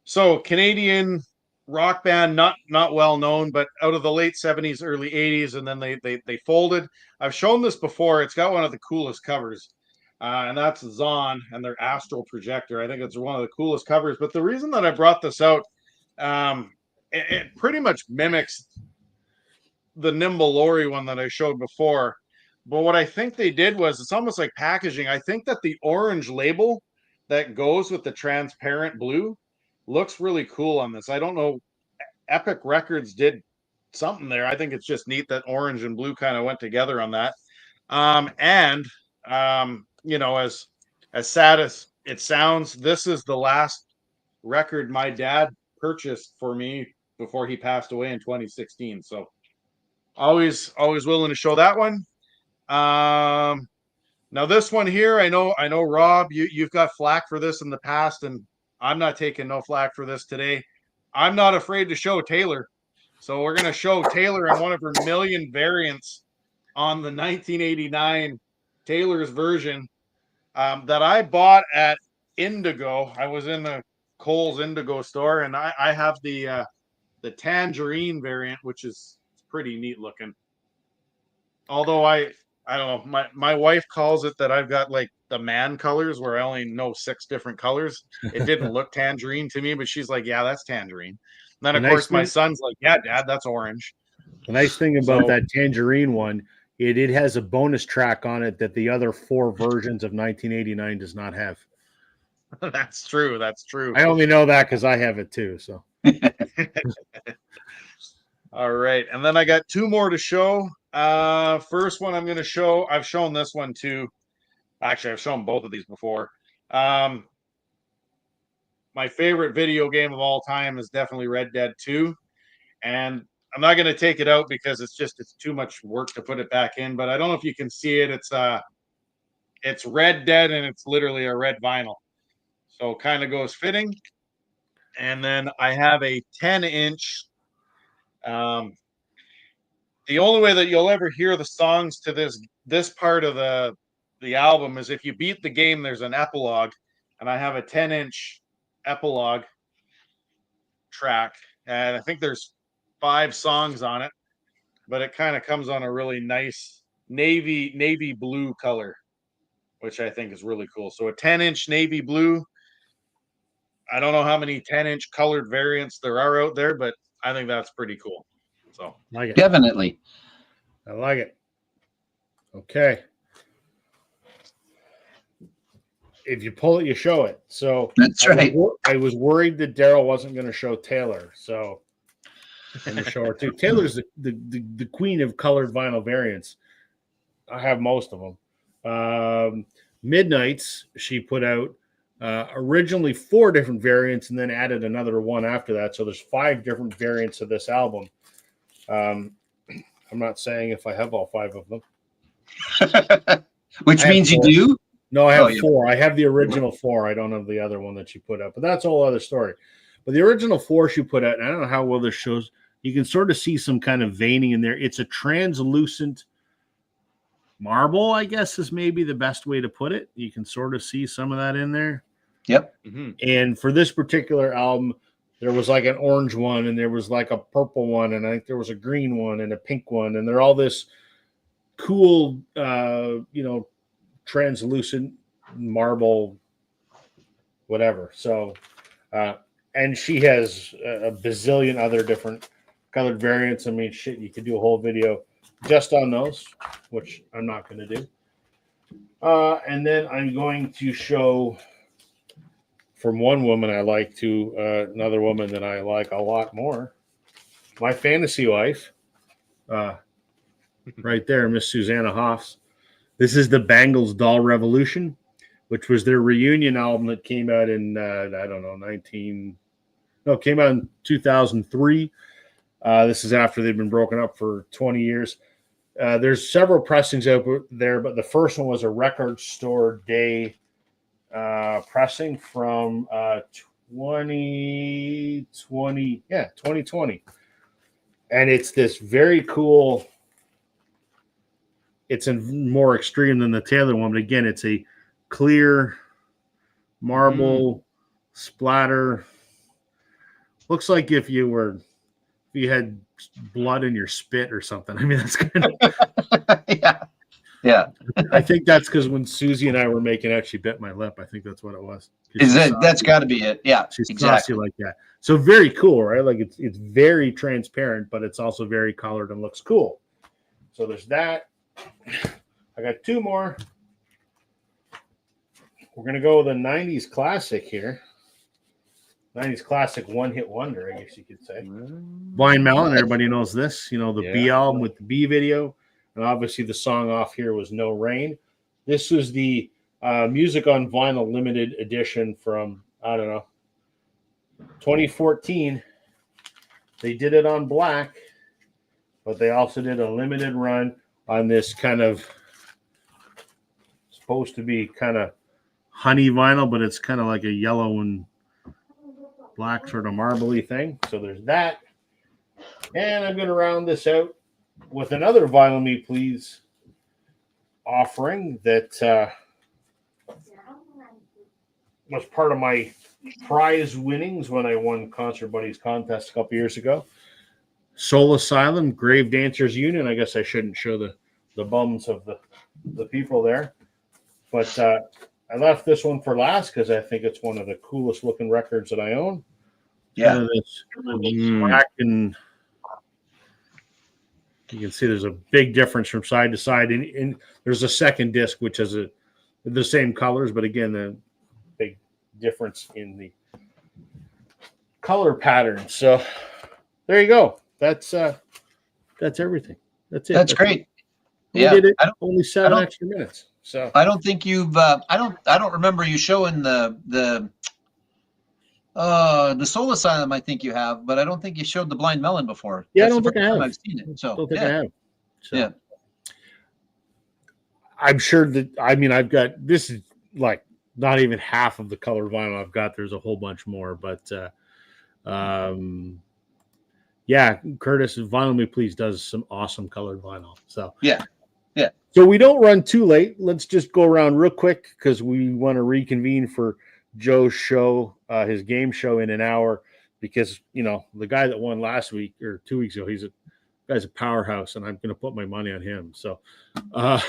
So Canadian rock band, not well known, but out of the late 70s, early 80s, and then they folded. I've shown this before. It's got one of the coolest covers, and that's Zon and their Astral Projector. I think it's one of the coolest covers. But the reason that I brought this out, it pretty much mimics the Nimble Lorry one that I showed before. But what I think they did was, it's almost like packaging. I think that the orange label that goes with the transparent blue looks really cool on this. I don't know. Epic Records did something there. I think it's just neat that orange and blue kind of went together on that. You know, as sad as it sounds, this is the last record my dad purchased for me before he passed away in 2016. So always willing to show that one. Now this one here, I know Rob, you've got flack for this in the past, and I'm not taking no flack for this today. I'm not afraid to show Taylor. So we're going to show Taylor in one of her million variants on the 1989 Taylor's version that I bought at Indigo. I was in the Kohl's Indigo store, and I have the tangerine variant, which is pretty neat looking. Although I don't know, my wife calls it that I've got like the man colors where I only know 6 different colors. It didn't look tangerine to me, but she's like, yeah, that's tangerine. And then of course my son's like, yeah, Dad, that's orange. The nice thing about that tangerine one, it has a bonus track on it that the other 4 versions of 1989 does not have. That's true. That's true. I only know that because I have it too. So all right. And then I got 2 more to show. First one I'm going to show, I've shown this one too. Actually, I've shown both of these before. My favorite video game of all time is definitely Red Dead 2. And I'm not going to take it out because it's too much work to put it back in, but I don't know if you can see it. It's Red Dead, and it's literally a red vinyl. So kind of goes fitting. And then I have a 10-inch. The only way that you'll ever hear the songs to this part of the album is if you beat the game, there's an epilogue, and I have a 10-inch epilogue track, and I think there's 5 songs on it, but it kind of comes on a really nice navy blue color, which I think is really cool. So a 10-inch navy blue. I don't know how many 10-inch colored variants there are out there, but I think that's pretty cool. So like it. Definitely. I like it. Okay. If you pull it, you show it. So that's right. I was worried that Daryl wasn't going to show Taylor. So I'm going to show her too. Taylor's the queen of colored vinyl variants. I have most of them. Midnights, she put out originally 4 different variants and then added another one after that. So there's 5 different variants of this album. I'm not saying if I have all 5 of them. Which means 4. You do? No, I have 4. I have the original 4. I don't have the other one that she put out, but that's a whole other story. But the original 4 she put out, and I don't know how well this shows, you can sort of see some kind of veining in there. It's a translucent marble, I guess is maybe the best way to put it. You can sort of see some of that in there. Yep. Mm-hmm. And for this particular album, there was like an orange one, and there was like a purple one, and I think there was a green one and a pink one, and they're all this cool, translucent marble, whatever. So, and she has a bazillion other different colored variants. I mean, shit, you could do a whole video just on those, which I'm not going to do. And then I'm going to show from one woman I like to another woman that I like a lot more. My fantasy wife, right there, Miss Susanna Hoffs. This is the Bangles Doll Revolution, which was their reunion album that came out in came out in 2003. This is after they've been broken up for 20 years. There's several pressings out there, but the first one was a Record Store Day pressing from 2020. And it's this very cool. It's more extreme than the Taylor one, but again, it's a clear marble splatter. Looks like if you had blood in your spit or something. I mean, that's kind of yeah. I think that's because when Susie and I were making out, she bit my lip. I think that's what it was. That's got to be it. Yeah, she's exactly like that. So very cool, right? Like it's very transparent, but it's also very colored and looks cool. So there's that. I got two more. We're gonna go with a '90s classic here. '90s classic one-hit wonder, I guess you could say. Blind Melon, everybody knows this. You know, the B album with the B video. And obviously the song off here was No Rain. This was the Music on Vinyl limited edition from, 2014. They did it on black, but they also did a limited run on this kind of supposed to be kind of honey vinyl, but it's kind of like a yellow and black sort of marbly thing. So there's that. And I'm going to round this out with another Vinyl Me Please offering that was part of my prize winnings when I won Concert Buddies contest a couple years ago. Soul Asylum, Grave Dancers Union. I guess I shouldn't show the bums of the people there. But I left this one for last because I think it's one of the coolest looking records that I own. Yeah. Kind of this black and you can see there's a big difference from side to side. And there's a second disc, which has the same colors, but again, the big difference in the color pattern. So there you go. That's everything. That's it. That's great. We did it only 7 extra minutes. So I don't think you've. I don't remember you showing the Soul Asylum. I think you have, but I don't think you showed the Blind Melon before. Yeah, That's I don't the think I first have. time I've seen it. So I have. So, yeah. I'm sure that I've got this is like not even half of the color vinyl I've got. There's a whole bunch more, but yeah, Curtis Vinyl Me Please does some awesome colored vinyl. So yeah. So we don't run too late. Let's just go around real quick because we want to reconvene for Joe's show, his game show in an hour. Because the guy that won last week or 2 weeks ago, guy's a powerhouse, and I'm going to put my money on him. So we'll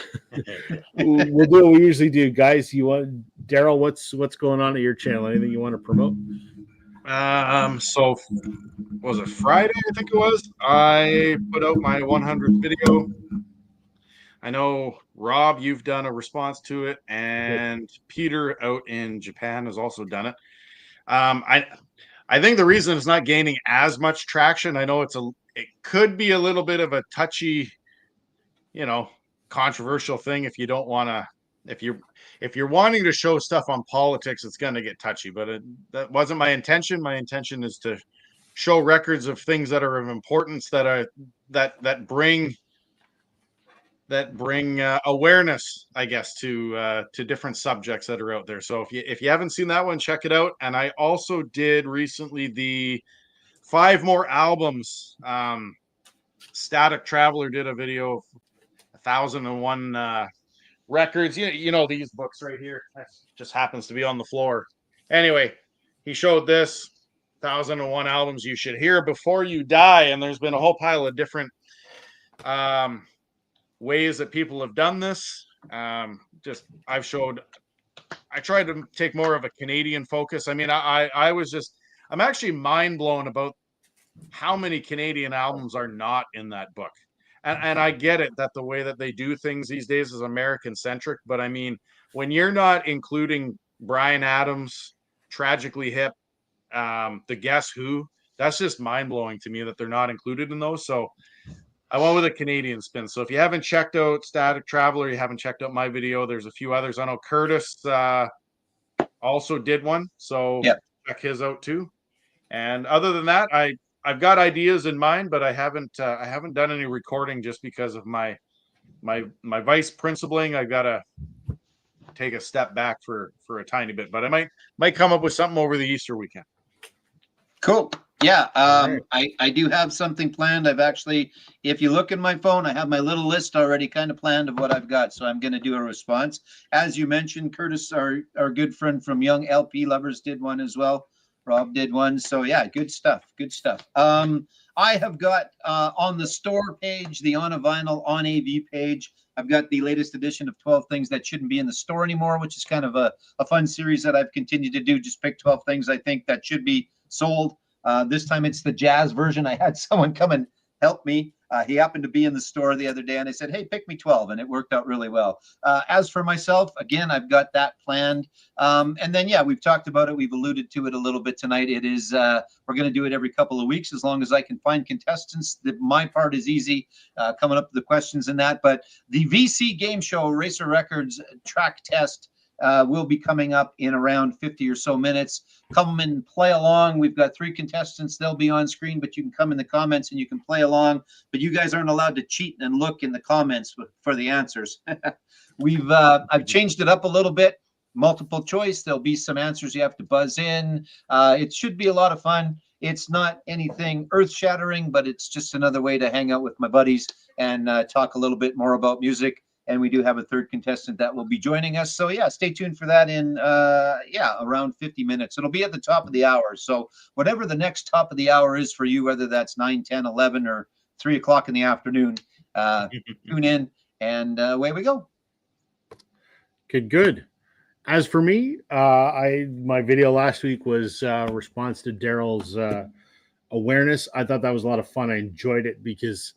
do what we usually do, guys. Daryl? What's going on at your channel? Anything you want to promote? So was it Friday? I think it was. I put out my 100th video. I know, Rob, you've done a response to it, and Peter out in Japan has also done it. I think the reason it's not gaining as much traction, I know it could be a little bit of a touchy, controversial thing if you don't want to. If you're wanting to show stuff on politics, it's going to get touchy. But that wasn't my intention. My intention is to show records of things that are of importance that bring awareness, I guess, to different subjects that are out there. So if you haven't seen that one, check it out. And I also did recently the 5 more albums. Static Traveler did a video of 1,001 records. You know these books right here. That just happens to be on the floor. Anyway, he showed this 1,001 albums you should hear before you die, and there's been a whole pile of different ways that people have done this. I tried to take more of a Canadian focus. I mean, I'm actually mind blown about how many Canadian albums are not in that book. And I get it that the way that they do things these days is American centric, but I mean, when you're not including Bryan Adams, Tragically Hip, the Guess Who. That's just mind blowing to me that they're not included in those. So I went with a Canadian spin. So if you haven't checked out Static Traveler, you haven't checked out my video, there's a few others. I know Curtis also did one, so check his out too. And other than that, I've got ideas in mind, but I haven't done any recording just because of my vice principling. I gotta take a step back for a tiny bit, but I might come up with something over the Easter weekend. Cool. Yeah, right. I do have something planned. I've actually, if you look in my phone, I have my little list already kind of planned of what I've got. So I'm going to do a response. As you mentioned, Curtis, our good friend from Young LP Lovers, did one as well. Rob did one. So yeah, good stuff. Good stuff. I have got on the store page, the On a Vinyl On AV page, I've got the latest edition of 12 Things That Shouldn't Be in the Store Anymore, which is kind of a fun series that I've continued to do. Just pick 12 things I think that should be sold. This time it's the jazz version. I had someone come and help me. He happened to be in the store the other day and I said, hey, pick me 12. And it worked out really well. As for myself, again, I've got that planned. And then, yeah, we've talked about it. We've alluded to it a little bit tonight. It is, we're going to do it every couple of weeks as long as I can find contestants. My part is easy, coming up with the questions and that. But the VC game show, Racer Records track test, will be coming up in around 50 or so minutes. Come and play along. We've got 3 contestants. They'll be on screen, but you can come in the comments and you can play along. But you guys aren't allowed to cheat and look in the comments for the answers. I've changed it up a little bit. Multiple choice. There'll be some answers you have to buzz in. It should be a lot of fun. It's not anything earth-shattering, but it's just another way to hang out with my buddies and talk a little bit more about music. And we do have a third contestant that will be joining us. So yeah, stay tuned for that in, around 50 minutes. It'll be at the top of the hour. So whatever the next top of the hour is for you, whether that's 9, 10, 11, or 3 o'clock in the afternoon, tune in and away we go. Good. As for me, my video last week was response to Daryl's awareness. I thought that was a lot of fun. I enjoyed it because,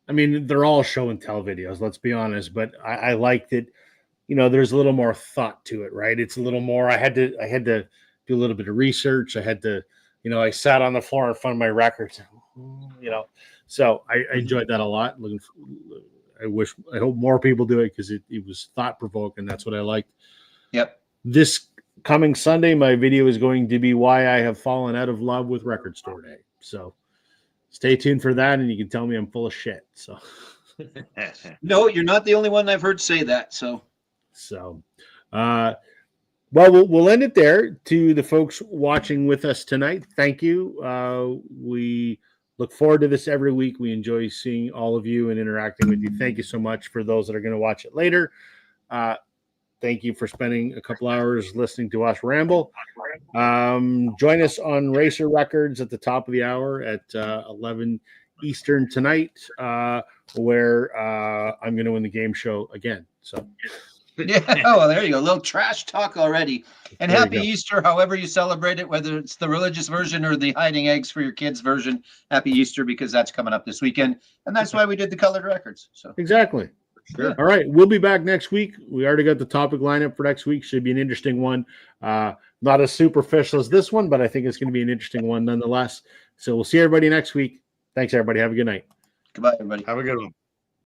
I mean, they're all show and tell videos, let's be honest, but I liked it. You know, there's a little more thought to it, right? It's a little more, I had to do a little bit of research. I had to, I sat on the floor in front of my records, so I enjoyed that a lot. I hope more people do it because it was thought provoking. That's what I liked. Yep. This coming Sunday, my video is going to be why I have fallen out of love with Record Store Day. So stay tuned for that, and you can tell me I'm full of shit. So, no, you're not the only one I've heard say that. So, well, we'll end it there. To the folks watching with us tonight, thank you. We look forward to this every week. We enjoy seeing all of you and interacting with you. Thank you so much for those that are going to watch it later. Thank you for spending a couple hours listening to us ramble. Join us on Racer Records at the top of the hour at 11 Eastern tonight, where I'm going to win the game show again. So, yeah, well, there you go. A little trash talk already. And There you happy go. Easter, however you celebrate it, whether it's the religious version or the hiding eggs for your kids version. Happy Easter, because that's coming up this weekend. And that's why we did the colored records. So exactly. Sure. All right. We'll be back next week. We already got the topic lineup for next week. Should be an interesting one. Not as superficial as this one, but I think it's going to be an interesting one nonetheless. So we'll see everybody next week. Thanks, everybody. Have a good night. goodbye, everybody. Have a good one.